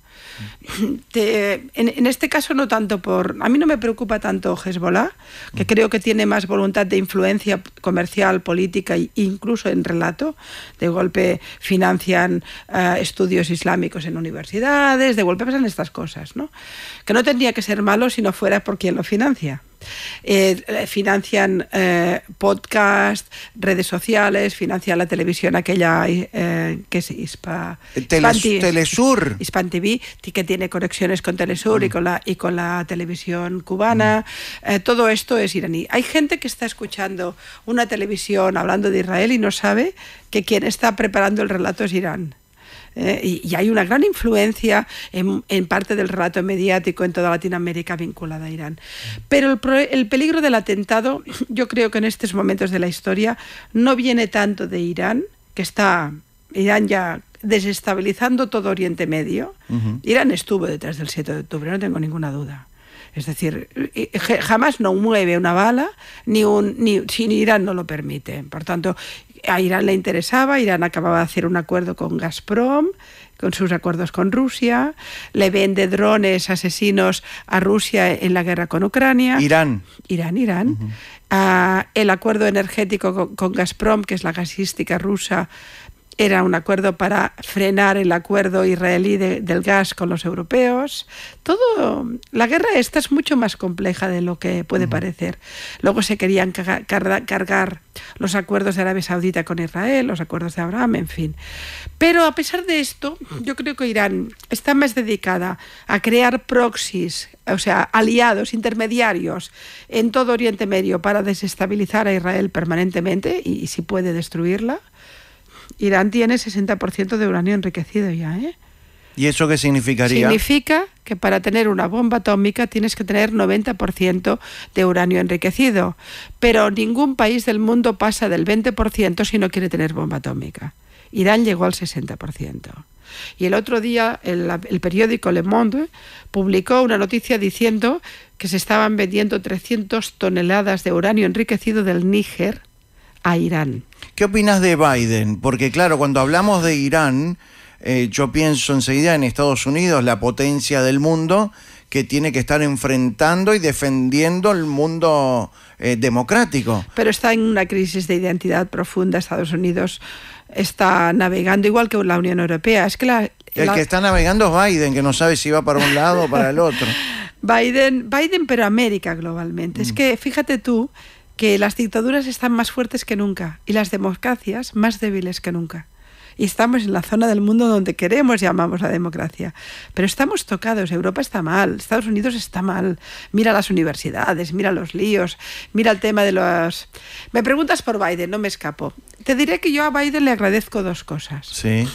En este caso no tanto a mí no me preocupa tanto Hezbollah, que creo que tiene más voluntad de influencia comercial, política e incluso en relato. De golpe financian estudios islámicos en universidades, de golpe pasan estas cosas, ¿no? Que no tendría que ser malo si no fuera por quien lo financia. Financian podcast, redes sociales, financian la televisión aquella que es Telesur, Hispan TV, que tiene conexiones con Telesur y con la televisión cubana. Todo esto es iraní. Hay gente que está escuchando una televisión hablando de Israel y no sabe que quien está preparando el relato es Irán. Y hay una gran influencia en parte del relato mediático en toda Latinoamérica vinculada a Irán. Pero el peligro del atentado, yo creo que en estos momentos de la historia no viene tanto de Irán, que está Irán ya desestabilizando todo Oriente Medio. Irán estuvo detrás del 7 de octubre, no tengo ninguna duda. Es decir, jamás no mueve una bala, ni Irán no lo permite. Por tanto, a Irán le interesaba, Irán acababa de hacer un acuerdo con Gazprom, con sus acuerdos con Rusia, le vende drones asesinos a Rusia en la guerra con Ucrania. Irán. El acuerdo energético con Gazprom, que es la gasística rusa, era un acuerdo para frenar el acuerdo israelí del gas con los europeos. La guerra esta es mucho más compleja de lo que puede parecer. Luego se querían cargar los acuerdos de Arabia Saudita con Israel, los acuerdos de Abraham, en fin. Pero a pesar de esto, yo creo que Irán está más dedicada a crear proxies, o sea, aliados, intermediarios en todo Oriente Medio para desestabilizar a Israel permanentemente y si puede destruirla. Irán tiene 60% de uranio enriquecido ya, ¿eh? ¿Y eso qué significaría? Significa que para tener una bomba atómica tienes que tener 90% de uranio enriquecido. Pero ningún país del mundo pasa del 20% si no quiere tener bomba atómica. Irán llegó al 60%. Y el otro día el periódico Le Monde publicó una noticia diciendo que se estaban vendiendo 300 toneladas de uranio enriquecido del Níger a Irán. ¿Qué opinas de Biden? Porque claro, cuando hablamos de Irán, yo pienso enseguida en Estados Unidos, la potencia del mundo, que tiene que estar enfrentando y defendiendo el mundo democrático. Pero está en una crisis de identidad profunda. Estados Unidos está navegando igual que la Unión Europea. Es que el que está navegando es Biden, que no sabe si va para un lado o para el otro. Biden, pero América globalmente. Es que fíjate tú que las dictaduras están más fuertes que nunca y las democracias más débiles que nunca. Y estamos en la zona del mundo donde queremos y amamos la democracia. Pero estamos tocados. Europa está mal, Estados Unidos está mal. Mira las universidades, mira los líos, mira el tema de los... Me preguntas por Biden, no me escapo. Te diré que yo a Biden le agradezco dos cosas. Sí.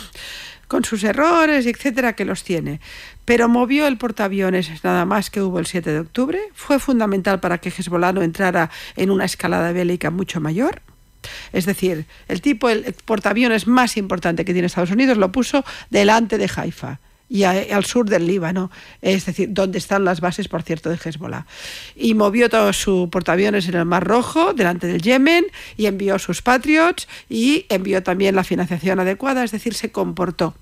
Con sus errores, etcétera, que los tiene. Pero movió el portaaviones nada más que hubo el 7 de octubre. Fue fundamental para que Hezbollah no entrara en una escalada bélica mucho mayor. Es decir, el portaaviones más importante que tiene Estados Unidos lo puso delante de Haifa y al sur del Líbano, es decir, donde están las bases, por cierto, de Hezbollah. Y movió todos sus portaaviones en el Mar Rojo, delante del Yemen, y envió sus Patriots y envió también la financiación adecuada, es decir, se comportó.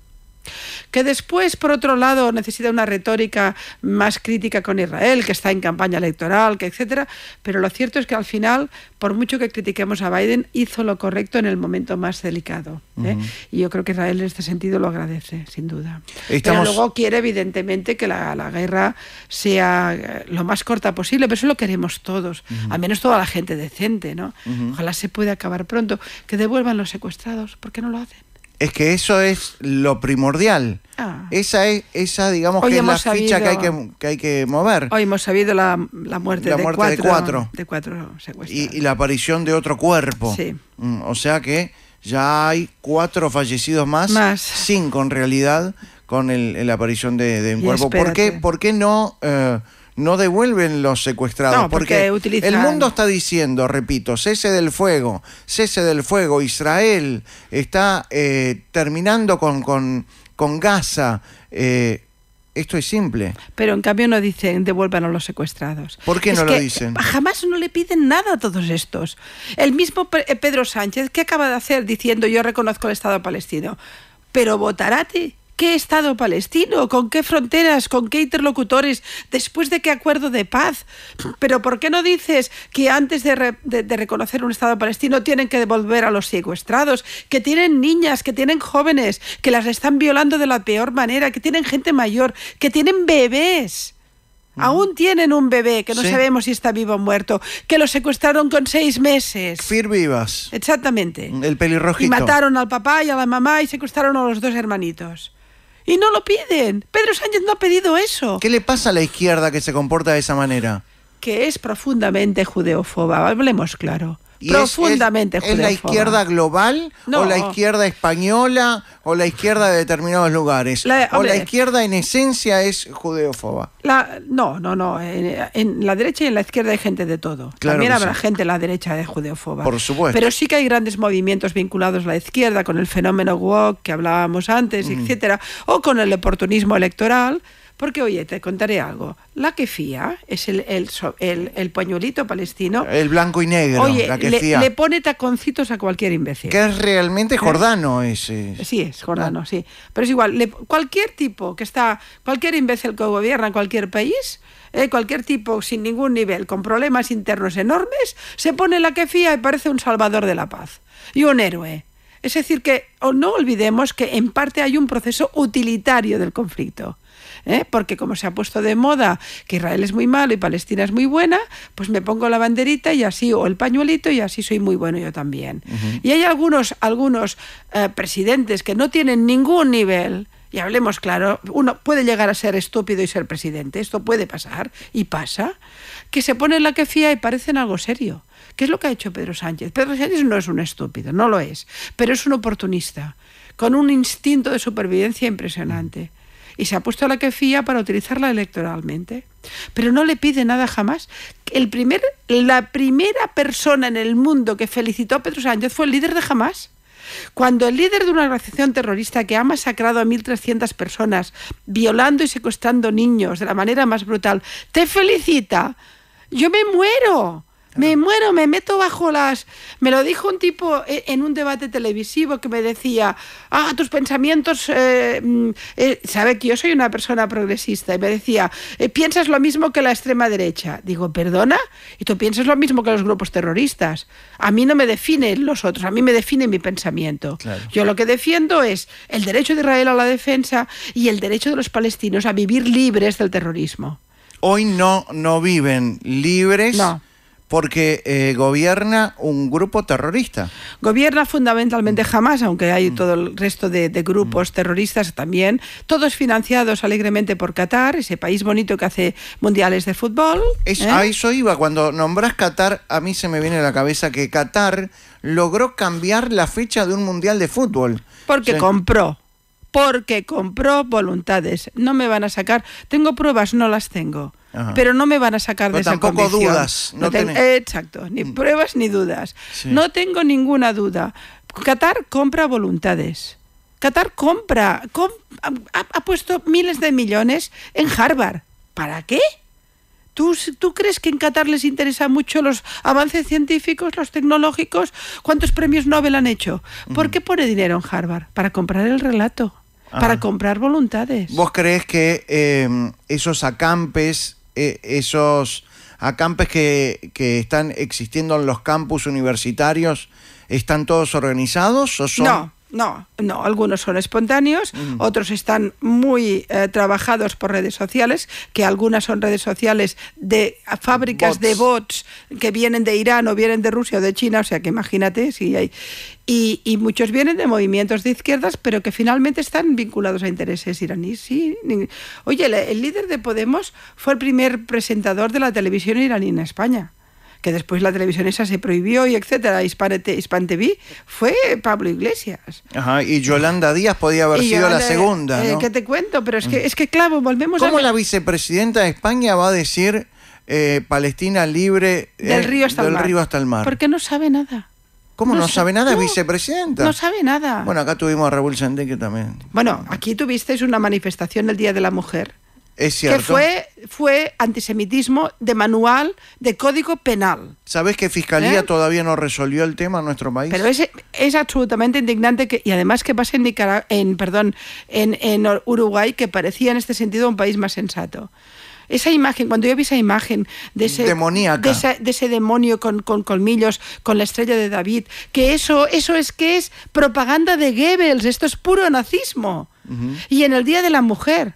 Que después, por otro lado, necesita una retórica más crítica con Israel, que está en campaña electoral, que etcétera, pero lo cierto es que al final, por mucho que critiquemos a Biden, hizo lo correcto en el momento más delicado. Y yo creo que Israel en este sentido lo agradece, sin duda. Pero luego quiere, evidentemente, que la guerra sea lo más corta posible, pero eso lo queremos todos, al menos toda la gente decente, ¿no? Ojalá se pueda acabar pronto, que devuelvan los secuestrados. ¿Por qué no lo hacen? Es que eso es lo primordial. Esa digamos, hoy que es la ficha que hay que mover. Hoy hemos sabido la muerte de cuatro secuestrados. Y la aparición de otro cuerpo. Sí. O sea que ya hay 4 fallecidos más. 5 en realidad, con la aparición de un cuerpo. ¿Por qué no devuelven los secuestrados? No, porque el mundo está diciendo, repito, cese del fuego. Israel está terminando con Gaza. Esto es simple. Pero en cambio no dicen devuelvan a los secuestrados. ¿Por qué no lo dicen? Jamás no le piden nada a todos estos. El mismo Pedro Sánchez, ¿qué acaba de hacer diciendo yo reconozco el Estado palestino? Pero Votarate, ¿qué Estado palestino? ¿Con qué fronteras? ¿Con qué interlocutores? ¿Después de qué acuerdo de paz? ¿Pero por qué no dices que antes de reconocer un Estado palestino tienen que devolver a los secuestrados? Que tienen niñas, que tienen jóvenes, que las están violando de la peor manera, que tienen gente mayor, que tienen bebés. Aún tienen un bebé que no sabemos si está vivo o muerto, que lo secuestraron con 6 meses. Fir Vivas. Exactamente. El pelirrojito. Y mataron al papá y a la mamá y secuestraron a los 2 hermanitos. Y no lo piden. Pedro Sánchez no ha pedido eso. ¿Qué le pasa a la izquierda que se comporta de esa manera? Que es profundamente judeófoba, hablemos claro. Profundamente judeófoba. ¿Es la izquierda global o la izquierda española o la izquierda de determinados lugares? ¿La izquierda en esencia es judeófoba? No. En la derecha y en la izquierda hay gente de todo. Claro. También habrá gente en la derecha de judeófoba. Por supuesto. Pero sí que hay grandes movimientos vinculados a la izquierda con el fenómeno woke que hablábamos antes, etcétera, o con el oportunismo electoral. Porque, oye, te contaré algo. La kefía es el pañuelito palestino. El blanco y negro, oye, la kefía. Le pone taconcitos a cualquier imbécil. Que es realmente jordano ese. Sí, es jordano, sí. Pero es igual, cualquier imbécil que gobierna cualquier país, cualquier tipo sin ningún nivel, con problemas internos enormes, se pone la kefía y parece un salvador de la paz. Y un héroe. Es decir, que no olvidemos que en parte hay un proceso utilitario del conflicto. Porque como se ha puesto de moda que Israel es muy malo y Palestina es muy buena, pues me pongo la banderita y así, o el pañuelito, y así soy muy bueno yo también. Y hay algunos presidentes que no tienen ningún nivel, y hablemos claro, uno puede llegar a ser estúpido y ser presidente, esto puede pasar, y pasa, que se ponen la kefía y parecen algo serio. ¿Qué es lo que ha hecho Pedro Sánchez? Pedro Sánchez no es un estúpido, no lo es, pero es un oportunista, con un instinto de supervivencia impresionante. Y se ha puesto la kefía para utilizarla electoralmente. Pero no le pide nada jamás. La primera persona en el mundo que felicitó a Pedro Sánchez fue el líder de Hamás. Cuando el líder de una organización terrorista que ha masacrado a 1.300 personas, violando y secuestrando niños de la manera más brutal, te felicita, yo me muero. Me muero, me meto bajo las... Me lo dijo un tipo en un debate televisivo que me decía, tus pensamientos... sabe que yo soy una persona progresista, y me decía, piensas lo mismo que la extrema derecha. Digo, ¿perdona? ¿Y tú piensas lo mismo que los grupos terroristas? A mí no me definen los otros, a mí me define mi pensamiento. Claro. Yo lo que defiendo es el derecho de Israel a la defensa y el derecho de los palestinos a vivir libres del terrorismo. Hoy no viven libres. No. Porque gobierna un grupo terrorista. Gobierna fundamentalmente Hamas, aunque hay todo el resto de grupos terroristas también, todos financiados alegremente por Qatar, ese país bonito que hace mundiales de fútbol. A eso iba, cuando nombras Qatar, a mí se me viene a la cabeza que Qatar logró cambiar la fecha de un mundial de fútbol. Porque compró voluntades. No me van a sacar, tengo pruebas, no las tengo. Ajá. Pero no me van a sacar de esa convicción. Tampoco dudas. Exacto, ni pruebas ni dudas. Sí. No tengo ninguna duda. Qatar compra voluntades. Qatar ha puesto miles de millones en Harvard. ¿Para qué? ¿Tú crees que en Qatar les interesa mucho los avances científicos, los tecnológicos? ¿Cuántos premios Nobel han hecho? ¿Por qué pone dinero en Harvard? Para comprar el relato, para comprar voluntades. ¿Vos crees que esos acampes que están existiendo en los campus universitarios están todos organizados o son...? No, algunos son espontáneos, otros están muy trabajados por redes sociales, que algunas son redes sociales de fábricas de bots que vienen de Irán o vienen de Rusia o de China, o sea que imagínate si hay... Y muchos vienen de movimientos de izquierdas, pero que finalmente están vinculados a intereses iraníes. Sí. Oye, el líder de Podemos fue el primer presentador de la televisión iraní en España, que después la televisión esa se prohibió y etcétera, Hispan TV, fue Pablo Iglesias. Ajá, y Yolanda Díaz podía haber sido la segunda, ¿no? ¿Qué te cuento? Pero es que claro, volvemos ¿Cómo la vicepresidenta de España va a decir Palestina libre del río hasta el mar? Porque no sabe nada. ¿Cómo no sabe nada, vicepresidenta? No sabe nada. Bueno, acá tuvimos a Raúl Sendeque también. Bueno, aquí tuvisteis una manifestación el Día de la Mujer. Es cierto. Que fue antisemitismo de manual de código penal. ¿Sabés que Fiscalía todavía no resolvió el tema en nuestro país? Pero es absolutamente indignante y además que pasa en Uruguay, que parecía en este sentido un país más sensato. Esa imagen, cuando yo vi esa imagen de ese demoníaca, de ese demonio con colmillos, con la estrella de David, que eso es propaganda de Goebbels, esto es puro nazismo. Y en el Día de la Mujer.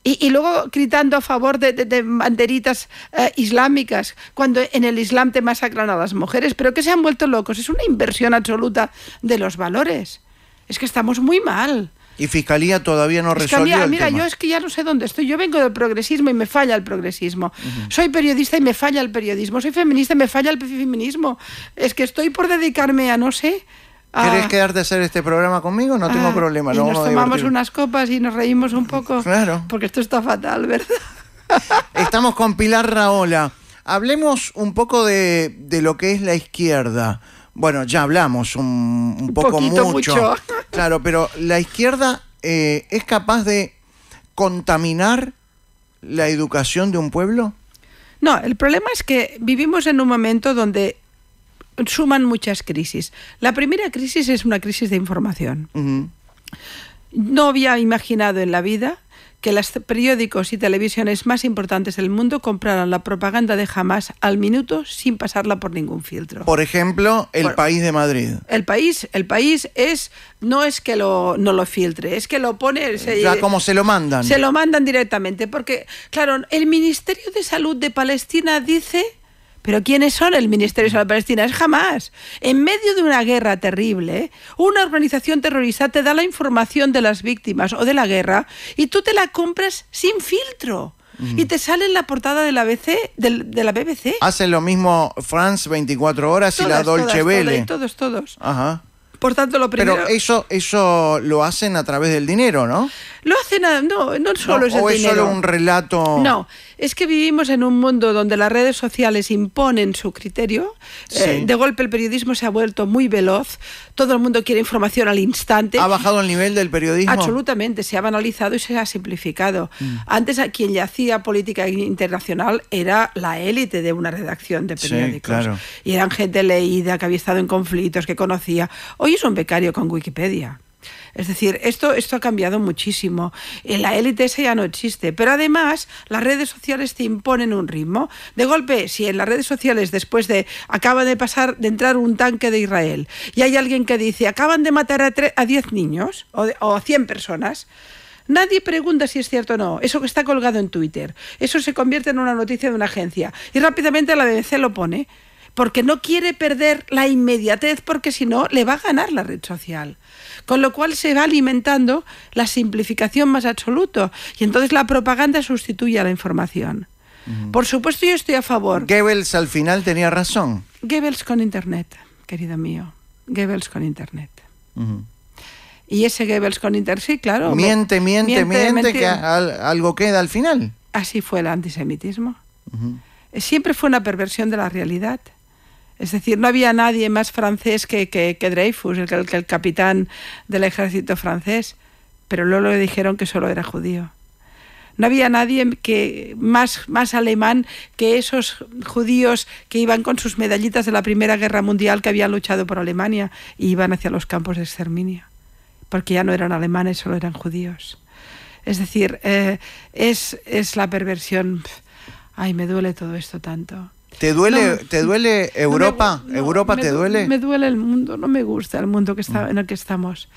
Y luego gritando a favor de banderitas islámicas, cuando en el Islam te masacran a las mujeres, pero que se han vuelto locos. Es una inversión absoluta de los valores. Es que estamos muy mal. Y Fiscalía todavía no resolvió el tema. Yo es que ya no sé dónde estoy. Yo vengo del progresismo y me falla el progresismo. Soy periodista y me falla el periodismo. Soy feminista y me falla el feminismo. Es que estoy por dedicarme a no sé... ¿Querés quedarte a hacer este programa conmigo? No tengo problema. Y nos tomamos unas copas y nos reímos un poco. Claro. Porque esto está fatal, ¿verdad? Estamos con Pilar Rahola. Hablemos un poco de lo que es la izquierda. Bueno, ya hablamos un poco mucho. Claro, pero la izquierda es capaz de contaminar la educación de un pueblo. No, el problema es que vivimos en un momento donde suman muchas crisis. La primera crisis es una crisis de información. No había imaginado en la vida que los periódicos y televisiones más importantes del mundo compraran la propaganda de Hamas al minuto sin pasarla por ningún filtro. Por ejemplo, El País de Madrid. El país no es que no lo filtre, es que lo pone... Ya como se lo mandan. Se lo mandan directamente, porque, claro, el Ministerio de Salud de Palestina dice... ¿Pero quiénes son el Ministerio de Salud de Palestina? Es Hamas. En medio de una guerra terrible, una organización terrorista te da la información de las víctimas o de la guerra y tú te la compras sin filtro. Y te sale en la portada de la BBC. Hacen lo mismo France 24 Horas y la Deutsche Welle. Todos. Ajá. Por tanto, lo primero... Pero eso lo hacen a través del dinero, ¿no? Lo hacen, no solo es el dinero. ¿O es solo un relato? No, es que vivimos en un mundo donde las redes sociales imponen su criterio. Sí. De golpe el periodismo se ha vuelto muy veloz. Todo el mundo quiere información al instante. ¿Ha bajado el nivel del periodismo? Absolutamente, se ha banalizado y se ha simplificado. Antes quien ya hacía política internacional era la élite de una redacción de periódicos. Sí, claro. Y eran gente leída, que había estado en conflictos, que conocía. Hoy es un becario con Wikipedia. Es decir, esto ha cambiado muchísimo. En la élite esa ya no existe. Pero además, las redes sociales te imponen un ritmo. De golpe, si en las redes sociales, después de acaba de entrar un tanque de Israel, y hay alguien que dice, acaban de matar a 10 niños o a 100 personas, nadie pregunta si es cierto o no. Eso que está colgado en Twitter. Eso se convierte en una noticia de una agencia. Y rápidamente la BBC lo pone. Porque no quiere perder la inmediatez, porque si no, le va a ganar la red social. Con lo cual se va alimentando la simplificación más absoluta. Y entonces la propaganda sustituye a la información. Por supuesto, yo estoy a favor. Goebbels al final tenía razón. Goebbels con Internet, querido mío. Goebbels con Internet. Y ese Goebbels con Internet, sí, claro. Miente, que algo queda al final. Así fue el antisemitismo. Siempre fue una perversión de la realidad. Es decir, no había nadie más francés que Dreyfus, el capitán del ejército francés, pero luego le dijeron que solo era judío. No había nadie más alemán que esos judíos que iban con sus medallitas de la Primera Guerra Mundial, que habían luchado por Alemania y iban hacia los campos de exterminio, porque ya no eran alemanes, solo eran judíos. Es decir, es la perversión. Ay, me duele todo esto tanto. ¿Te duele Europa? ¿Europa te duele? Me duele el mundo, no me gusta el mundo en el que estamos.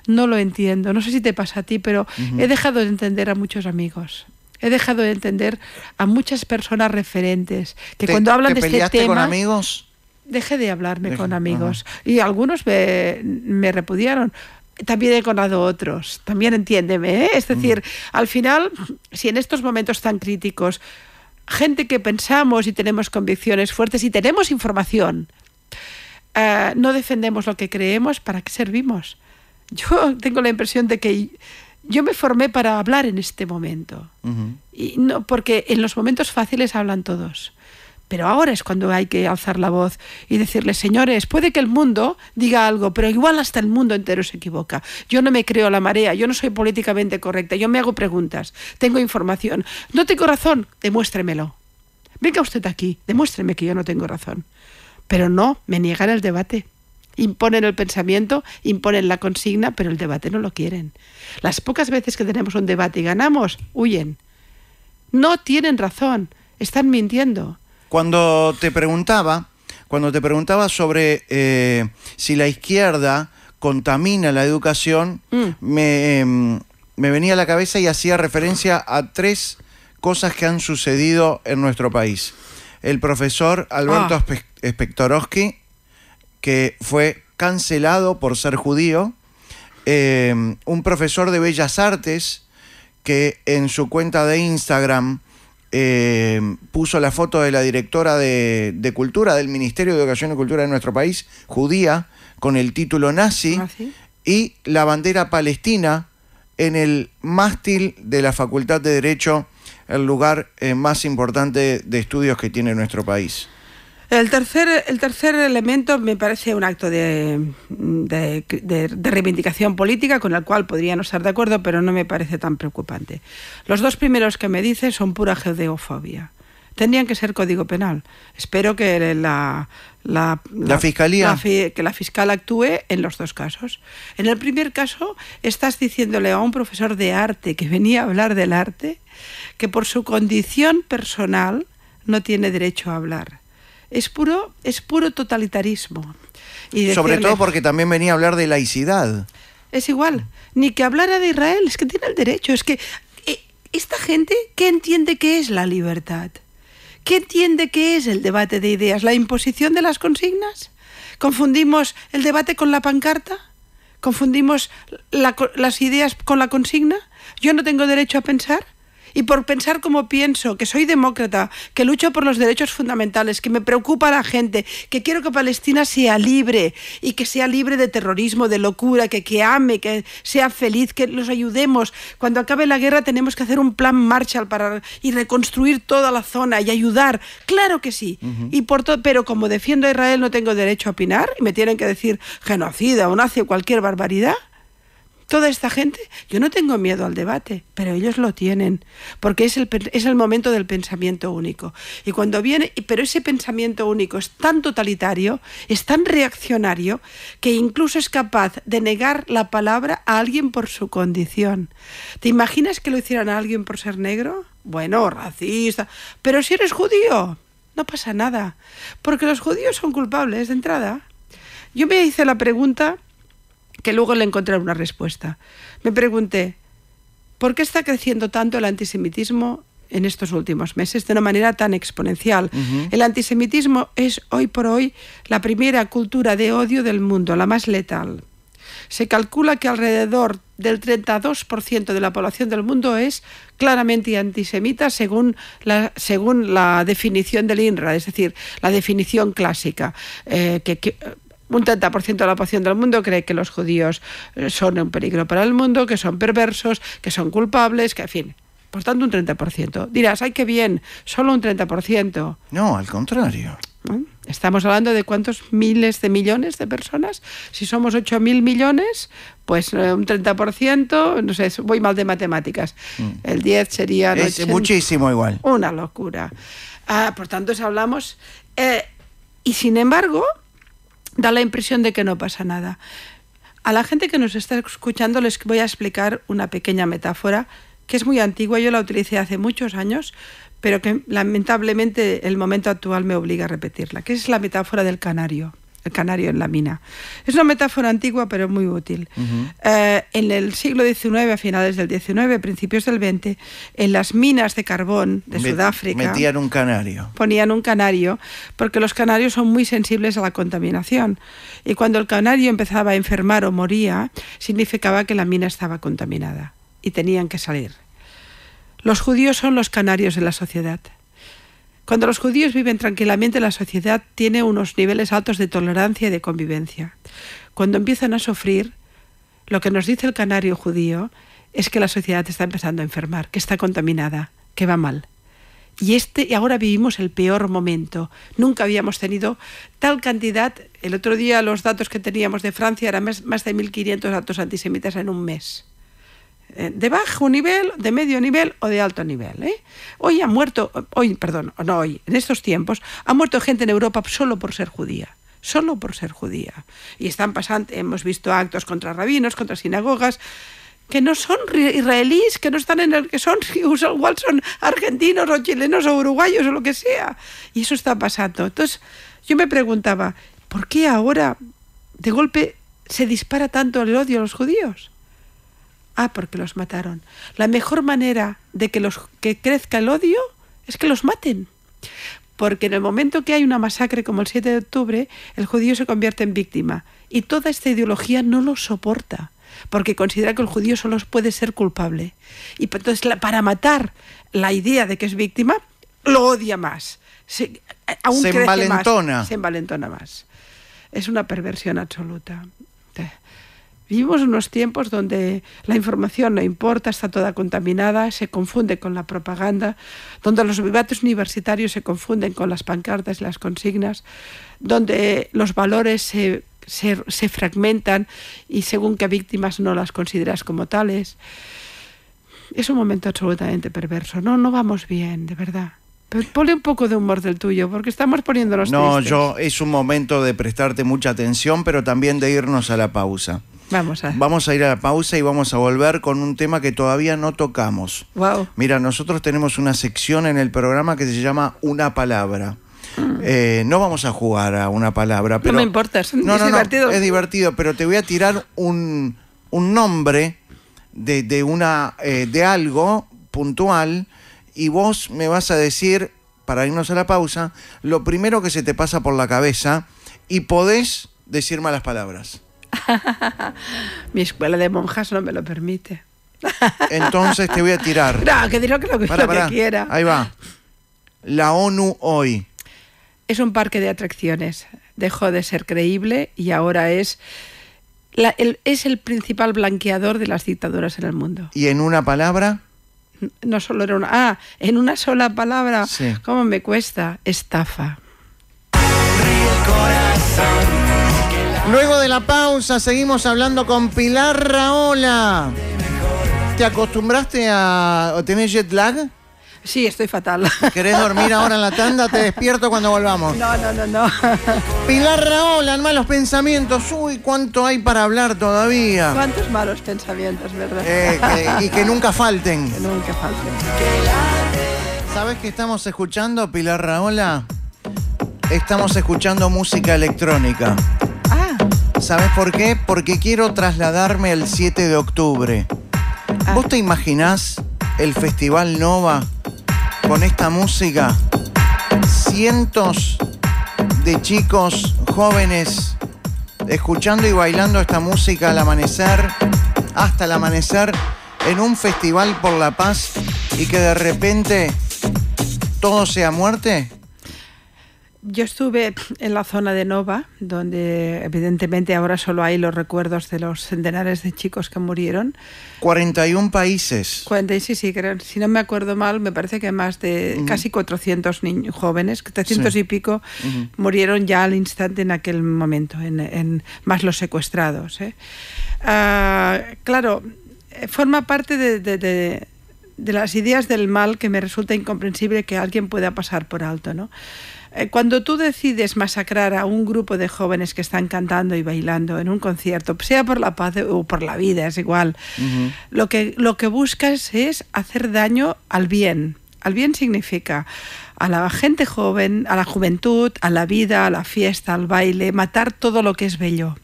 No lo entiendo. No sé si te pasa a ti, pero he dejado de entender a muchos amigos. He dejado de entender a muchas personas referentes que cuando hablan de este tema... ¿Te peleaste con amigos? Dejé de hablarme con amigos. Y algunos me repudiaron. También he conocido otros. También entiéndeme, ¿eh? Es decir, al final, si en estos momentos tan críticos... gente que pensamos y tenemos convicciones fuertes y tenemos información, no defendemos lo que creemos, ¿para qué servimos? Yo tengo la impresión de que yo me formé para hablar en este momento. Y no, porque en los momentos fáciles hablan todos. Pero ahora es cuando hay que alzar la voz y decirles, señores, puede que el mundo diga algo, pero igual hasta el mundo entero se equivoca. Yo no me creo la marea, yo no soy políticamente correcta, yo me hago preguntas, tengo información. No tengo razón, demuéstremelo. Venga usted aquí, demuéstreme que yo no tengo razón. Pero no, me niegan el debate. Imponen el pensamiento, imponen la consigna, pero el debate no lo quieren. Las pocas veces que tenemos un debate y ganamos, huyen. No tienen razón, están mintiendo. Cuando te preguntaba sobre si la izquierda contamina la educación, me venía a la cabeza y hacía referencia a 3 cosas que han sucedido en nuestro país. El profesor Alberto Spectorowski, que fue cancelado por ser judío, un profesor de Bellas Artes que en su cuenta de Instagram puso la foto de la directora de Cultura del Ministerio de Educación y Cultura de nuestro país, judía, con el título nazi, y la bandera palestina en el mástil de la Facultad de Derecho, el lugar más importante de estudios que tiene nuestro país. El tercer elemento me parece un acto de reivindicación política con el cual podría no estar de acuerdo, pero no me parece tan preocupante. Los 2 primeros que me dice son pura judeofobia. Tendrían que ser código penal. Espero que la fiscalía, que la fiscal actúe en los 2 casos. En el primer caso, estás diciéndole a un profesor de arte que venía a hablar del arte que por su condición personal no tiene derecho a hablar. Es puro totalitarismo. Y sobre todo porque también venía a hablar de laicidad. Es igual, ni que hablara de Israel, es que tiene el derecho. Es que esta gente, ¿qué entiende que es la libertad? ¿Qué entiende que es el debate de ideas? ¿La imposición de las consignas? ¿Confundimos el debate con la pancarta? ¿Confundimos las ideas con la consigna? ¿Yo no tengo derecho a pensar? y por pensar como pienso, que soy demócrata, que lucho por los derechos fundamentales, que me preocupa la gente, que quiero que Palestina sea libre y que sea libre de terrorismo, de locura, que ame, que sea feliz, que los ayudemos. Cuando acabe la guerra tenemos que hacer un plan Marshall y reconstruir toda la zona y ayudar. Claro que sí. Pero como defiendo a Israel no tengo derecho a opinar y me tienen que decir genocida o nazi o cualquier barbaridad. Toda esta gente, yo no tengo miedo al debate, pero ellos lo tienen, porque es el momento del pensamiento único. Y cuando viene, pero ese pensamiento único es tan totalitario, es tan reaccionario, que incluso es capaz de negar la palabra a alguien por su condición. ¿Te imaginas que lo hicieran a alguien por ser negro? Bueno, racista, pero si eres judío, no pasa nada, porque los judíos son culpables de entrada. Yo me hice la pregunta, que luego le encontré una respuesta. Me pregunté, ¿por qué está creciendo tanto el antisemitismo en estos últimos meses de una manera tan exponencial? El antisemitismo es hoy por hoy la primera cultura de odio del mundo, la más letal. Se calcula que alrededor del 32% de la población del mundo es claramente antisemita según la definición del INRA, es decir, la definición clásica, un 30% de la población del mundo cree que los judíos son un peligro para el mundo, que son perversos, que son culpables, que en fin. Por tanto, un 30%. Dirás, ¡ay, qué bien! Solo un 30%. No, al contrario. Estamos hablando de cuántos miles de millones de personas. Si somos 8.000 millones, pues un 30%, no sé, voy mal de matemáticas. El 10 sería... Es muchísimo igual. Una locura. Por tanto, hablamos... y sin embargo... da la impresión de que no pasa nada. A la gente que nos está escuchando les voy a explicar una pequeña metáfora que es muy antigua, yo la utilicé hace muchos años, pero que lamentablemente el momento actual me obliga a repetirla, que es la metáfora del canario. El canario en la mina. Es una metáfora antigua, pero muy útil. En el siglo XIX, a finales del XIX, principios del XX, en las minas de carbón de Sudáfrica... Metían un canario. Ponían un canario, porque los canarios son muy sensibles a la contaminación. Y cuando el canario empezaba a enfermar o moría, significaba que la mina estaba contaminada y tenían que salir. Los judíos son los canarios de la sociedad. Cuando los judíos viven tranquilamente, la sociedad tiene unos niveles altos de tolerancia y de convivencia. Cuando empiezan a sufrir, lo que nos dice el canario judío es que la sociedad está empezando a enfermar, que está contaminada, que va mal. Y ahora vivimos el peor momento. Nunca habíamos tenido tal cantidad. El otro día los datos que teníamos de Francia eran más de 1.500 actos antisemitas en un mes. De bajo nivel, de medio nivel o de alto nivel. En estos tiempos ha muerto gente en Europa solo por ser judía. Y están pasando, hemos visto actos contra rabinos, contra sinagogas, que no son israelíes, que no están igual son argentinos o chilenos o uruguayos o lo que sea. Y eso está pasando. Entonces, yo me preguntaba, ¿por qué ahora de golpe se dispara tanto el odio a los judíos? Porque los mataron. La mejor manera de que crezca el odio es que los maten. Porque en el momento que hay una masacre como el 7 de octubre, el judío se convierte en víctima. Y toda esta ideología no lo soporta, porque considera que el judío solo puede ser culpable. Y entonces, para matar la idea de que es víctima, lo odia más. Se envalentona más. Es una perversión absoluta. Vivimos unos tiempos donde la información no importa, está toda contaminada, se confunde con la propaganda, donde los debates universitarios se confunden con las pancartas y las consignas, donde los valores se fragmentan y según qué víctimas no las consideras como tales. Es un momento absolutamente perverso. No vamos bien, de verdad. Pero ponle un poco de humor del tuyo, porque estamos poniéndonos tristes. Es un momento de prestarte mucha atención, pero también de irnos a la pausa. Vamos a ir a la pausa y vamos a volver con un tema que todavía no tocamos. Wow. Mira, nosotros tenemos una sección en el programa que se llama Una Palabra. No vamos a jugar a una palabra, pero... No me importa, es divertido. Es divertido, pero te voy a tirar un nombre de algo puntual y vos me vas a decir, para irnos a la pausa, lo primero que se te pasa por la cabeza y podés decir malas palabras. Mi escuela de monjas no me lo permite. entonces te voy a tirar. No, que diga lo que quiera. Ahí va. La ONU hoy. Es un parque de atracciones. Dejó de ser creíble y ahora es el principal blanqueador de las dictaduras en el mundo. ¿Y en una palabra? No solo era una... en una sola palabra. Sí. ¿Cómo me cuesta? Estafa. Luego de la pausa seguimos hablando con Pilar Rahola. ¿Te acostumbraste a tener jet lag? Sí, estoy fatal. ¿Querés dormir ahora en la tanda? Te despierto cuando volvamos. No. Pilar Rahola, en Malos Pensamientos. Uy, cuánto hay para hablar todavía. ¿Cuántos malos pensamientos, verdad? Y que nunca falten. Que nunca falten. ¿Sabes qué estamos escuchando, Pilar Rahola? Estamos escuchando música electrónica. ¿Sabes por qué? Porque quiero trasladarme el 7 de octubre. ¿Vos te imaginás el Festival Nova con esta música? Cientos de chicos jóvenes escuchando y bailando esta música al amanecer, hasta el amanecer, en un festival por la paz, y que de repente todo sea muerte. Yo estuve en la zona de Nova, donde evidentemente ahora solo hay los recuerdos de los centenares de chicos que murieron. 41 países. 46, sí, creo. Si no me acuerdo mal, me parece que más de casi 400 niños jóvenes, 300 y pico, murieron ya al instante en aquel momento, más los secuestrados. Claro, forma parte de las ideas del mal que me resulta incomprensible que alguien pueda pasar por alto, ¿no? Cuando tú decides masacrar a un grupo de jóvenes que están cantando y bailando en un concierto, sea por la paz o por la vida, es igual, lo que buscas es hacer daño al bien. Al bien significa a la gente joven, a la juventud, a la vida, a la fiesta, al baile, matar todo lo que es bello.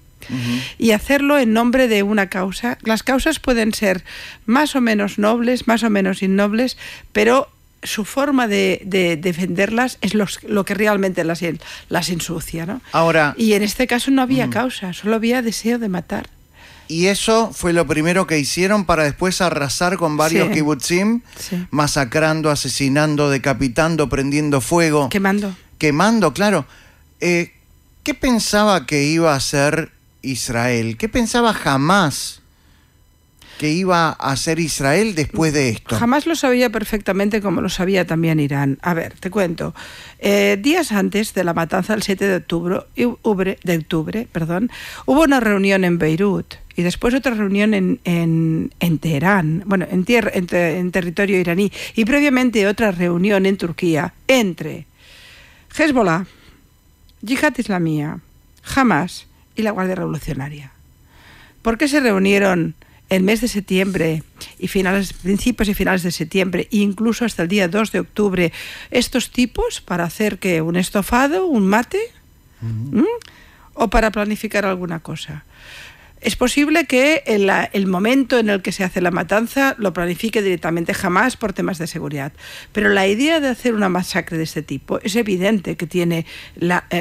Y hacerlo en nombre de una causa. Las causas pueden ser más o menos nobles, más o menos innobles, pero su forma de defenderlas es lo que realmente las ensucia, ¿no? Ahora, y en este caso no había causa, solo había deseo de matar. Y eso fue lo primero que hicieron para después arrasar con varios kibutzim, masacrando, asesinando, decapitando, prendiendo fuego. Quemando, claro. ¿Qué pensaba que iba a hacer Israel? ¿Qué pensaba Hamás que iba a hacer Israel después de esto? Jamás lo sabía perfectamente, como lo sabía también Irán. A ver, te cuento. Días antes de la matanza del 7 de octubre, hubo una reunión en Beirut y después otra reunión en Teherán, bueno, en territorio iraní, y previamente otra reunión en Turquía entre Hezbollah, Yihad Islamía, Hamás y la Guardia Revolucionaria. ¿Por qué se reunieron el mes de septiembre y principios y finales de septiembre, e incluso hasta el día 2 de octubre, estos tipos para hacer que un estofado, un mate, o para planificar alguna cosa? Es posible que el momento en el que se hace la matanza lo planifique directamente Hamás por temas de seguridad. Pero la idea de hacer una masacre de este tipo es evidente que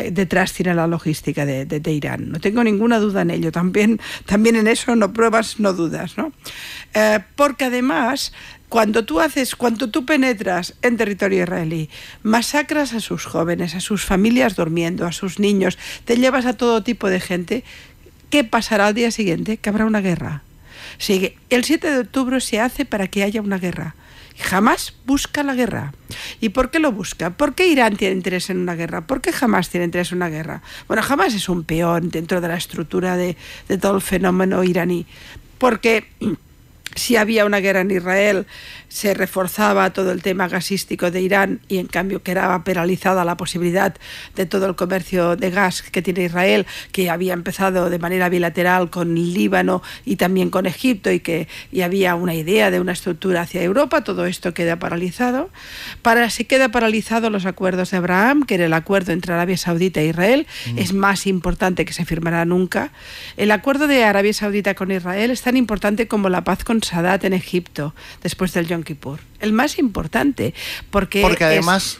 detrás tiene la logística de Irán. No tengo ninguna duda en ello. También en eso no pruebas, no dudas, ¿no? Porque además, cuando tú penetras en territorio israelí, masacras a sus jóvenes, a sus familias durmiendo, a sus niños, te llevas a todo tipo de gente. ¿Qué pasará al día siguiente? Que habrá una guerra. Sí, el 7 de octubre se hace para que haya una guerra. Hamás busca la guerra. ¿Y por qué lo busca? ¿Por qué Irán tiene interés en una guerra? ¿Por qué Hamás tiene interés en una guerra? Bueno, Hamás es un peón dentro de la estructura de todo el fenómeno iraní. Porque si había una guerra en Israel, se reforzaba todo el tema gasístico de Irán y en cambio quedaba paralizada la posibilidad de todo el comercio de gas que tiene Israel, que había empezado de manera bilateral con Líbano y también con Egipto y había una idea de una estructura hacia Europa. Todo esto queda paralizado. Se queda paralizado los acuerdos de Abraham, que era el acuerdo entre Arabia Saudita e Israel, es más importante que se firmará nunca. El acuerdo de Arabia Saudita con Israel es tan importante como la paz con Sadat en Egipto después del Yom Kippur. El más importante, porque además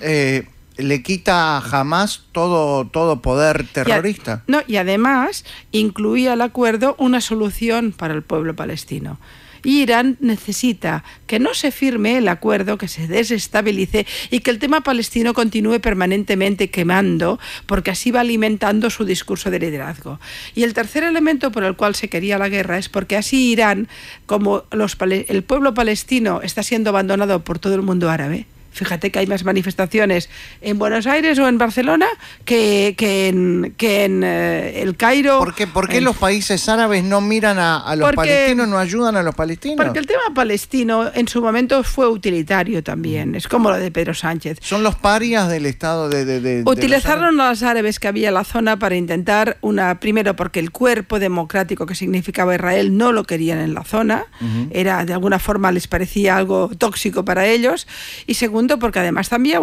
le quita jamás todo poder terrorista. Y además incluía el acuerdo una solución para el pueblo palestino. Y Irán necesita que no se firme el acuerdo, que se desestabilice y que el tema palestino continúe permanentemente quemando, porque así va alimentando su discurso de liderazgo. Y el tercer elemento por el cual se quería la guerra es porque así Irán, como el pueblo palestino está siendo abandonado por todo el mundo árabe. Fíjate que hay más manifestaciones en Buenos Aires o en Barcelona que en El Cairo. ¿Por qué los países árabes no miran a los palestinos, no ayudan a los palestinos? Porque el tema palestino en su momento fue utilitario también. Es como lo de Pedro Sánchez. Son los parias del Estado de Utilizaron a los árabes que había en la zona para intentar primero porque el cuerpo democrático que significaba Israel no lo querían en la zona. Era, de alguna forma les parecía algo tóxico para ellos. Y segundo, porque además también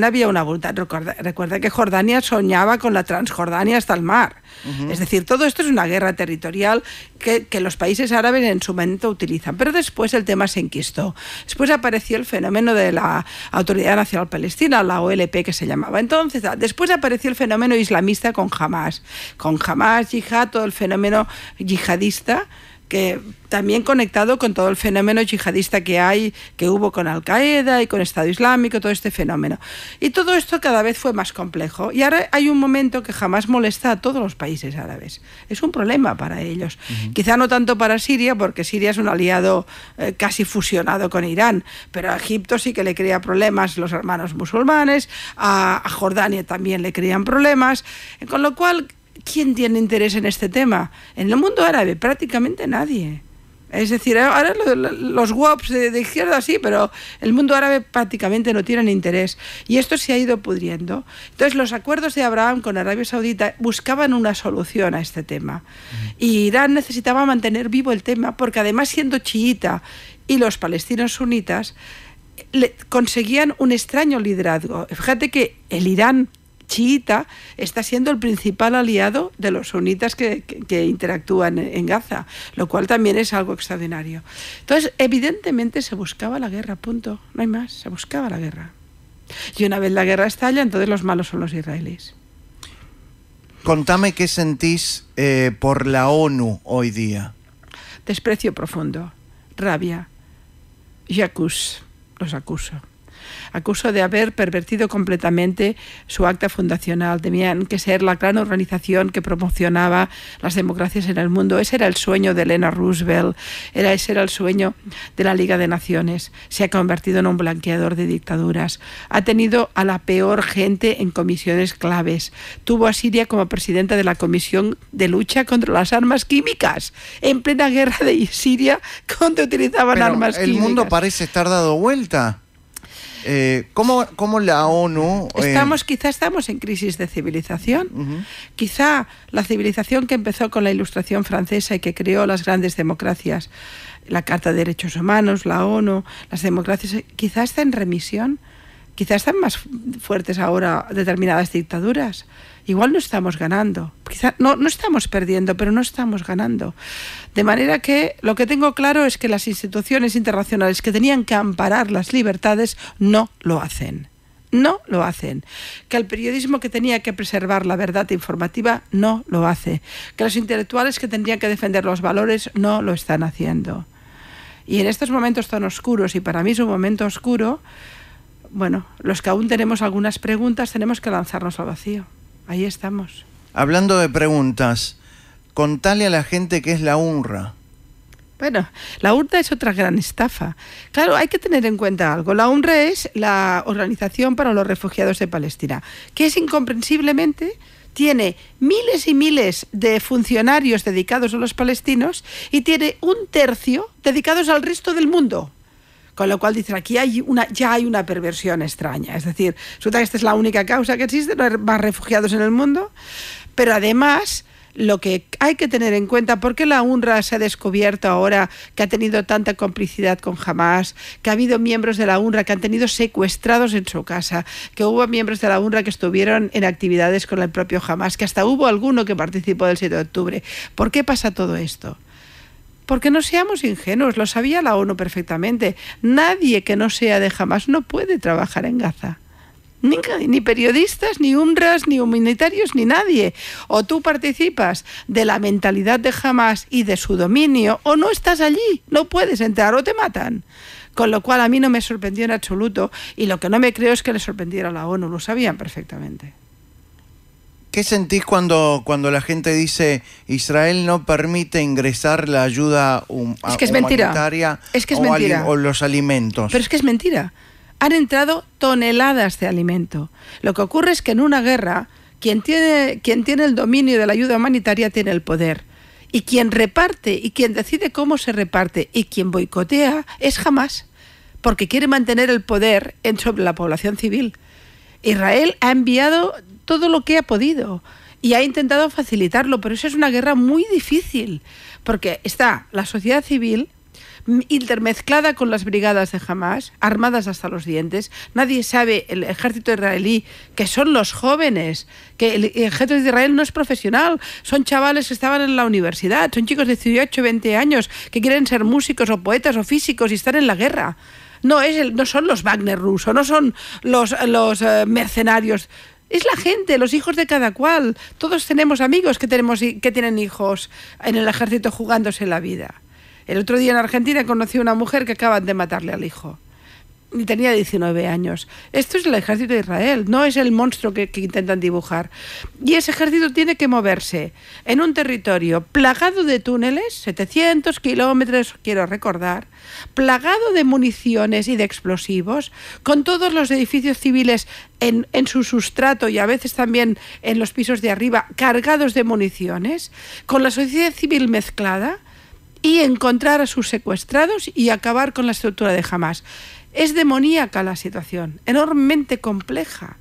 había una voluntad. Recuerda que Jordania soñaba con la Transjordania hasta el mar. Es decir, todo esto es una guerra territorial que los países árabes en su momento utilizan. Pero después el tema se enquistó. Después apareció el fenómeno de la Autoridad Nacional Palestina, la OLP que se llamaba entonces. Después apareció el fenómeno islamista con Hamas. Con Hamas, yihad, todo el fenómeno yihadista, que también conectado con todo el fenómeno yihadista que hubo con Al-Qaeda y con Estado Islámico, todo este fenómeno. Y todo esto cada vez fue más complejo. Y ahora hay un momento que jamás molesta a todos los países árabes. Es un problema para ellos. Quizá no tanto para Siria, porque Siria es un aliado casi fusionado con Irán, pero a Egipto sí que le crea problemas los hermanos musulmanes, a Jordania también le crean problemas, con lo cual, ¿quién tiene interés en este tema? En el mundo árabe prácticamente nadie. Es decir, ahora los WOPs de izquierda sí, pero el mundo árabe prácticamente no tienen interés. Y esto se ha ido pudriendo. Entonces los acuerdos de Abraham con Arabia Saudita buscaban una solución a este tema. Y Irán necesitaba mantener vivo el tema, porque además siendo chiita y los palestinos sunitas, conseguían un extraño liderazgo. Fíjate que el Irán chiita está siendo el principal aliado de los sunitas que interactúan en Gaza, lo cual también es algo extraordinario. Entonces, evidentemente se buscaba la guerra, punto. No hay más, se buscaba la guerra. Y una vez la guerra estalla, entonces los malos son los israelíes. Contame qué sentís por la ONU hoy día. Desprecio profundo, rabia. Los acuso. Acuso de haber pervertido completamente su acta fundacional. Tenían que ser la gran organización que promocionaba las democracias en el mundo. Ese era el sueño de Eleanor Roosevelt, ese era el sueño de la Liga de Naciones. Se ha convertido en un blanqueador de dictaduras. Ha tenido a la peor gente en comisiones claves. Tuvo a Siria como presidenta de la Comisión de Lucha contra las Armas Químicas, en plena guerra de Siria, donde utilizaban armas químicas. El mundo parece estar dado vuelta. ¿Cómo la ONU...? Quizá estamos en crisis de civilización. Quizá la civilización que empezó con la Ilustración francesa y que creó las grandes democracias, la Carta de Derechos Humanos, la ONU, las democracias, quizá está en remisión. Quizá están más fuertes ahora determinadas dictaduras. Igual no estamos ganando. Quizá no estamos perdiendo, pero no estamos ganando. De manera que lo que tengo claro es que las instituciones internacionales que tenían que amparar las libertades no lo hacen. No lo hacen. Que el periodismo que tenía que preservar la verdad informativa no lo hace. Que los intelectuales que tendrían que defender los valores no lo están haciendo. Y en estos momentos tan oscuros, y para mí es un momento oscuro, bueno, los que aún tenemos algunas preguntas tenemos que lanzarnos al vacío. Ahí estamos. Hablando de preguntas, contale a la gente qué es la UNRWA. Bueno, la UNRWA es otra gran estafa. Claro, hay que tener en cuenta algo. La UNRWA es la Organización para los Refugiados de Palestina, que es incomprensiblemente tiene miles y miles de funcionarios dedicados a los palestinos y tiene un tercio dedicados al resto del mundo. Con lo cual dicen, aquí ya hay una perversión extraña. Es decir, resulta que esta es la única causa que existe, no hay más refugiados en el mundo. Pero además, lo que hay que tener en cuenta, porque la UNRWA se ha descubierto ahora que ha tenido tanta complicidad con Hamas, que ha habido miembros de la UNRWA que han tenido secuestrados en su casa, que hubo miembros de la UNRWA que estuvieron en actividades con el propio Hamas, que hasta hubo alguno que participó del 7 de octubre. ¿Por qué pasa todo esto? Porque no seamos ingenuos, lo sabía la ONU perfectamente. Nadie que no sea de Hamas no puede trabajar en Gaza. Ni periodistas, ni UNRWA, ni humanitarios, ni nadie. O tú participas de la mentalidad de Hamás y de su dominio, o no estás allí, no puedes entrar o te matan. Con lo cual a mí no me sorprendió en absoluto, y lo que no me creo es que le sorprendiera a la ONU, lo sabían perfectamente. ¿Qué sentís cuando la gente dice Israel no permite ingresar la ayuda humanitaria o los alimentos? Pero es que es mentira. Han entrado toneladas de alimento. Lo que ocurre es que en una guerra, quien tiene el dominio de la ayuda humanitaria tiene el poder. Y quien reparte y quien decide cómo se reparte y quien boicotea es Hamás, porque quiere mantener el poder sobre la población civil. Israel ha enviado todo lo que ha podido y ha intentado facilitarlo, pero eso es una guerra muy difícil, porque está la sociedad civil intermezclada con las brigadas de Hamás, armadas hasta los dientes. Nadie sabe, el ejército israelí, que son los jóvenes, que el ejército de Israel no es profesional, son chavales que estaban en la universidad, son chicos de 18, 20 años, que quieren ser músicos o poetas o físicos y estar en la guerra. No son los Wagner rusos, no son los mercenarios. Es la gente, los hijos de cada cual. Todos tenemos amigos que tienen hijos en el ejército jugándose la vida. El otro día en Argentina conocí a una mujer que acaban de matarle al hijo. Y tenía 19 años. Esto es el ejército de Israel, no es el monstruo que intentan dibujar. Y ese ejército tiene que moverse en un territorio plagado de túneles, 700 kilómetros, quiero recordar, plagado de municiones y de explosivos, con todos los edificios civiles en su sustrato y a veces también en los pisos de arriba, cargados de municiones, con la sociedad civil mezclada, y encontrar a sus secuestrados y acabar con la estructura de Hamás. Es demoníaca la situación, enormemente compleja.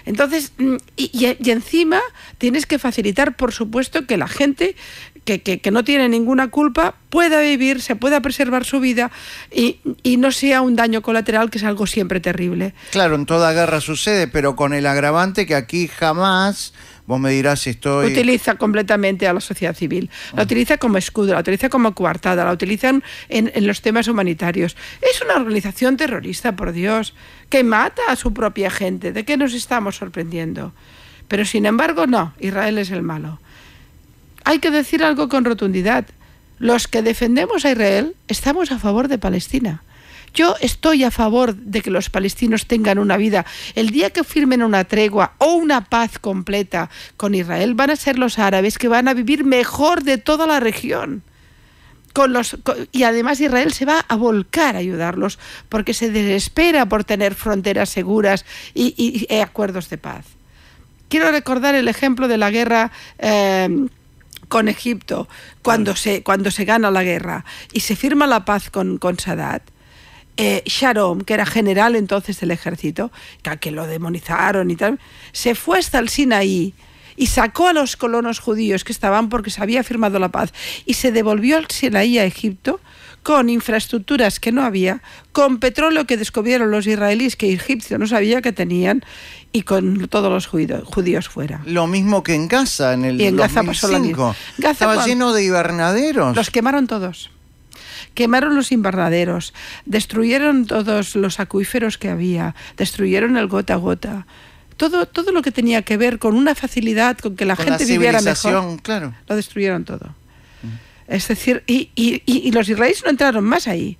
Entonces, y encima tienes que facilitar, por supuesto, que la gente que no tiene ninguna culpa pueda vivir, se pueda preservar su vida y no sea un daño colateral, que es algo siempre terrible. Claro, en toda guerra sucede, pero con el agravante que aquí jamás... Vos me dirás si estoy... Utiliza completamente a la sociedad civil. La utiliza como escudo, la utiliza como coartada, la utilizan en los temas humanitarios. Es una organización terrorista, por Dios, que mata a su propia gente. ¿De qué nos estamos sorprendiendo? Pero sin embargo, no, Israel es el malo. Hay que decir algo con rotundidad. Los que defendemos a Israel estamos a favor de Palestina. Yo estoy a favor de que los palestinos tengan una vida. El día que firmen una tregua o una paz completa con Israel, van a ser los árabes que van a vivir mejor de toda la región. Y además Israel se va a volcar a ayudarlos porque se desespera por tener fronteras seguras y acuerdos de paz. Quiero recordar el ejemplo de la guerra con Egipto, cuando se gana la guerra y se firma la paz con Sadat. Sharon, que era general entonces del ejército, que lo demonizaron y tal, se fue hasta el Sinaí y sacó a los colonos judíos que estaban porque se había firmado la paz y se devolvió al Sinaí a Egipto con infraestructuras que no había, con petróleo que descubrieron los israelíes que Egipto no sabía que tenían y con todos los judíos fuera. Lo mismo que en Gaza en el 2005. Estaba lleno de invernaderos. Los quemaron todos. Quemaron los invernaderos, destruyeron todos los acuíferos que había, destruyeron el gota a gota. Todo lo que tenía que ver con una facilidad, con que la gente viviera mejor, claro. Lo destruyeron todo. Es decir, y los israelíes no entraron más ahí.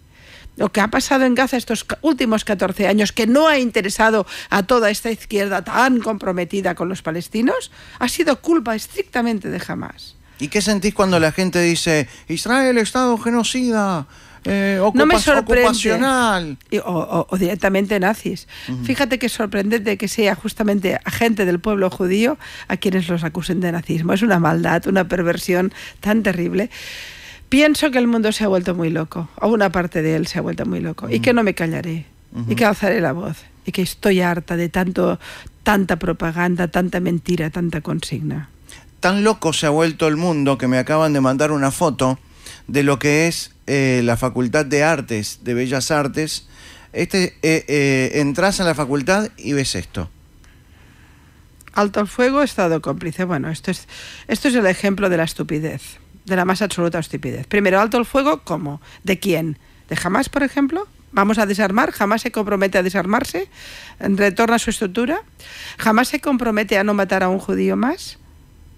Lo que ha pasado en Gaza estos últimos 14 años, que no ha interesado a toda esta izquierda tan comprometida con los palestinos, ha sido culpa estrictamente de Hamás. ¿Y qué sentís cuando la gente dice Israel, Estado genocida, no me sorprende. Ocupacional? O directamente nazis. Fíjate que es sorprendente que sea justamente a gente del pueblo judío a quienes los acusen de nazismo. Es una maldad, una perversión tan terrible. Pienso que el mundo se ha vuelto muy loco, o una parte de él se ha vuelto muy loco, y que no me callaré, y que alzaré la voz, y que estoy harta de tanta propaganda, tanta mentira, tanta consigna. Tan loco se ha vuelto el mundo que me acaban de mandar una foto de lo que es la Facultad de Artes, de Bellas Artes. Entras a la facultad y ves esto. Alto el fuego, Estado cómplice. Bueno, esto es el ejemplo de la estupidez, de la más absoluta estupidez. Primero, alto el fuego, ¿cómo? ¿De quién? ¿De Hamás, por ejemplo? vamos a desarmar, jamás se compromete a desarmarse, retorna a su estructura, jamás se compromete a no matar a un judío más,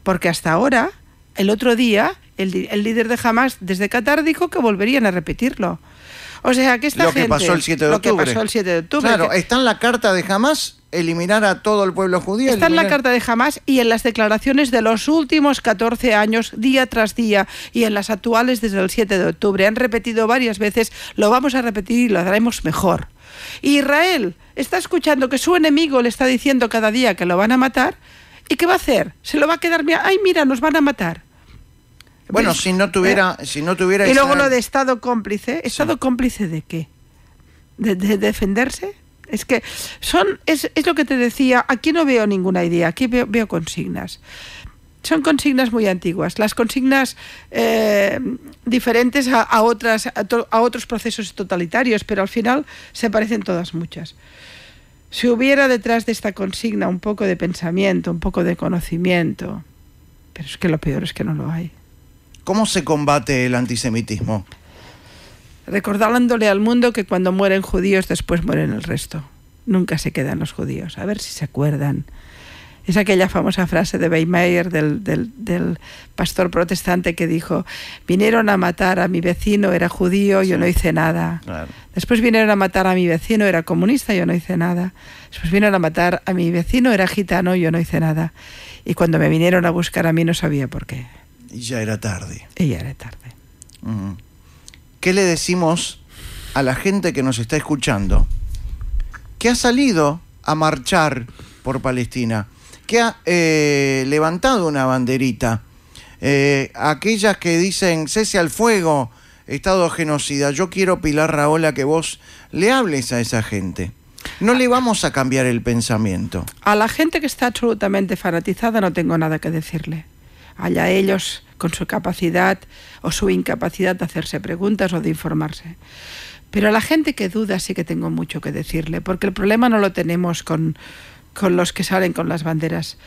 porque hasta ahora, el otro día, el líder de Hamás desde Qatar dijo que volverían a repetirlo. O sea, que esta gente... Lo que pasó el 7 de octubre. Lo que pasó el 7 de octubre. Claro, está en la carta de Hamás eliminar a todo el pueblo judío. Está en la carta de Hamás y en las declaraciones de los últimos 14 años, día tras día, y en las actuales desde el 7 de octubre. Han repetido varias veces, lo vamos a repetir y lo haremos mejor. Y Israel está escuchando que su enemigo le está diciendo cada día que lo van a matar. ¿Y qué va a hacer? Se lo va a quedar... ¡Ay, mira, nos van a matar! Bueno, si no tuviera y luego lo de Estado cómplice. ¿Estado cómplice de qué? ¿De defenderse? Es que es lo que te decía, aquí no veo ninguna idea, aquí veo consignas. Son consignas muy antiguas, las consignas diferentes a otros procesos totalitarios, pero al final se parecen todas muchas. Si hubiera detrás de esta consigna un poco de pensamiento, un poco de conocimiento, pero es que lo peor es que no lo hay. ¿Cómo se combate el antisemitismo? Recordándole al mundo que cuando mueren judíos después mueren el resto. Nunca se quedan los judíos. A ver si se acuerdan. Es aquella famosa frase de Weimar del pastor protestante que dijo: vinieron a matar a mi vecino, era judío, yo no hice nada. Claro. Después vinieron a matar a mi vecino, era comunista, yo no hice nada. Después vinieron a matar a mi vecino, era gitano, yo no hice nada. Y cuando me vinieron a buscar a mí no sabía por qué. Y ya era tarde. ¿Qué le decimos a la gente que nos está escuchando, que ha salido a marchar por Palestina, que ha levantado una banderita, aquellas que dicen cese al fuego, Estado genocida? Yo quiero, Pilar Rahola, que vos le hables a esa gente. No le vamos a cambiar el pensamiento. A la gente que está absolutamente fanatizada no tengo nada que decirle. Allá ellos con su capacidad o su incapacidad de hacerse preguntas o de informarse. Pero a la gente que duda sí que tengo mucho que decirle, porque el problema no lo tenemos con los que salen con las banderas,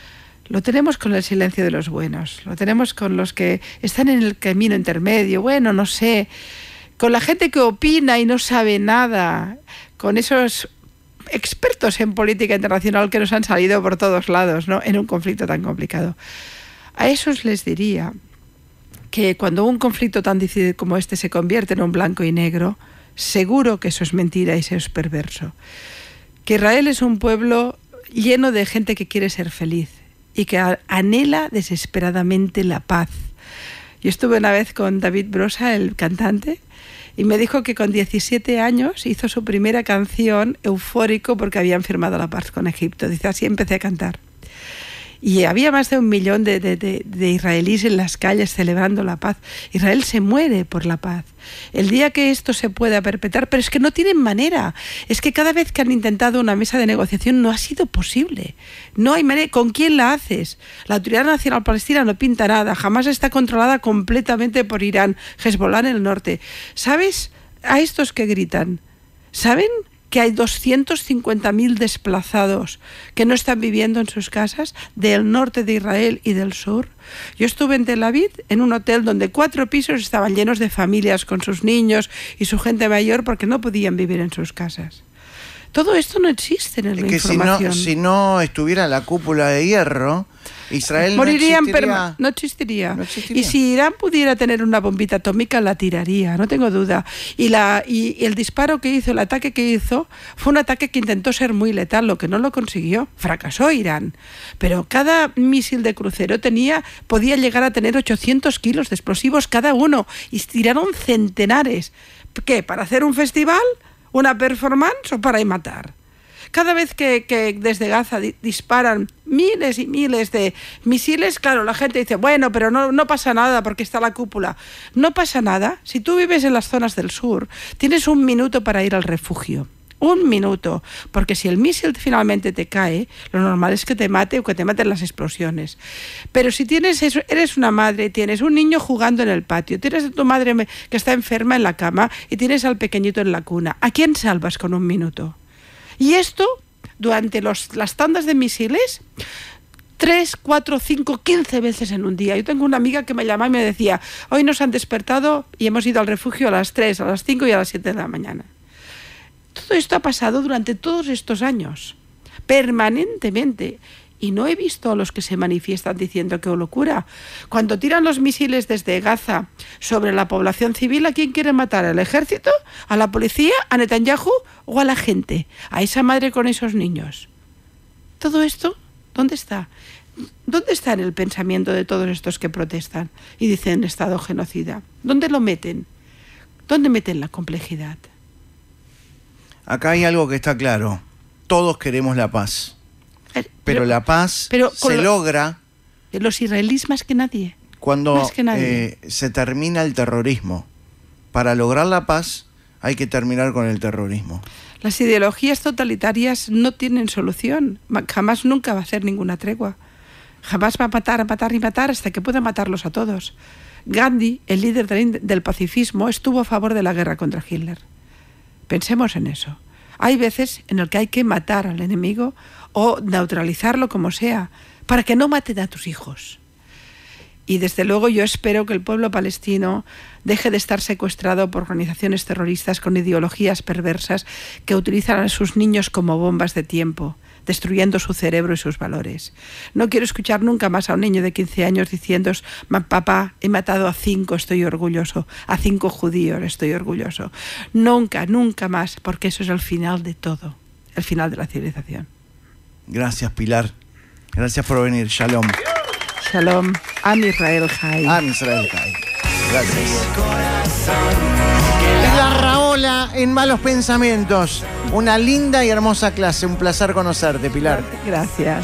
lo tenemos con el silencio de los buenos, lo tenemos con los que están en el camino intermedio, bueno, no sé, con la gente que opina y no sabe nada, con esos expertos en política internacional que nos han salido por todos lados, ¿no?, en un conflicto tan complicado. A esos les diría que cuando un conflicto tan difícil como este se convierte en un blanco y negro, seguro que eso es mentira y eso es perverso. Que Israel es un pueblo lleno de gente que quiere ser feliz y que anhela desesperadamente la paz. Yo estuve una vez con David Brosa, el cantante, y me dijo que con 17 años hizo su primera canción eufórico porque habían firmado la paz con Egipto. Dice, así empecé a cantar. Y había más de 1 millón de israelíes en las calles celebrando la paz. Israel se muere por la paz. El día que esto se pueda perpetrar, pero es que no tienen manera. Es que cada vez que han intentado una mesa de negociación no ha sido posible. No hay manera. ¿Con quién la haces? La Autoridad Nacional Palestina no pinta nada. Jamás está controlada completamente por Irán. Hezbollah en el norte. ¿Sabes a estos que gritan? ¿Saben que hay 250.000 desplazados que no están viviendo en sus casas del norte de Israel y del sur? Yo estuve en Tel Aviv en un hotel donde 4 pisos estaban llenos de familias con sus niños y su gente mayor porque no podían vivir en sus casas. Todo esto no existe en la información. Si no estuviera la cúpula de hierro, Israel morirían, no existiría. Y si Irán pudiera tener una bombita atómica, la tiraría, no tengo duda. Y el disparo que hizo, el ataque que hizo, fue un ataque que intentó ser muy letal, lo que no lo consiguió. Fracasó Irán. Pero cada misil de crucero podía llegar a tener 800 kilos de explosivos cada uno. Y tiraron centenares. ¿Qué? ¿Para hacer un festival? ¿Una performance o para matar? Cada vez que desde Gaza disparan miles y miles de misiles, claro, la gente dice, bueno, pero no pasa nada porque está la cúpula. No pasa nada. Si tú vives en las zonas del sur, tienes 1 minuto para ir al refugio. 1 minuto. Porque si el misil finalmente te cae, lo normal es que te mate o que te maten las explosiones. Pero si eres una madre, tienes un niño jugando en el patio, tienes a tu madre que está enferma en la cama y tienes al pequeñito en la cuna, ¿a quién salvas con 1 minuto? Y esto, durante las tandas de misiles, 3, 4, 5, 15 veces en un día. Yo tengo una amiga que me llamaba y me decía, hoy nos han despertado y hemos ido al refugio a las 3, a las 5 y a las 7 de la mañana. Todo esto ha pasado durante todos estos años, permanentemente. Y no he visto a los que se manifiestan diciendo que locura. Cuando tiran los misiles desde Gaza sobre la población civil, ¿a quién quieren matar? ¿Al ejército? ¿A la policía? ¿A Netanyahu? ¿O a la gente? ¿A esa madre con esos niños? Todo esto, ¿dónde está? ¿Dónde está en el pensamiento de todos estos que protestan y dicen Estado genocida? ¿Dónde lo meten? ¿Dónde meten la complejidad? Acá hay algo que está claro. Todos queremos la paz. Pero la paz se logra... Los israelíes más que nadie. Cuando se termina el terrorismo. Para lograr la paz hay que terminar con el terrorismo. Las ideologías totalitarias no tienen solución. Jamás nunca va a hacer ninguna tregua. Jamás va a matar y matar hasta que pueda matarlos a todos. Gandhi, el líder del pacifismo, estuvo a favor de la guerra contra Hitler. Pensemos en eso. Hay veces en el que hay que matar al enemigo o neutralizarlo como sea, para que no maten a tus hijos. Y desde luego yo espero que el pueblo palestino deje de estar secuestrado por organizaciones terroristas con ideologías perversas que utilizan a sus niños como bombas de tiempo, destruyendo su cerebro y sus valores. No quiero escuchar nunca más a un niño de 15 años diciendo: papá, he matado a 5, estoy orgulloso, a 5 judíos, estoy orgulloso. Nunca, nunca más, porque eso es el final de todo, el final de la civilización. Gracias, Pilar. Gracias por venir. Shalom. Shalom. Am Israel Chai. Am Israel Chai. Gracias. Pilar Rahola en Malos Pensamientos. Una linda y hermosa clase. Un placer conocerte, Pilar. Gracias.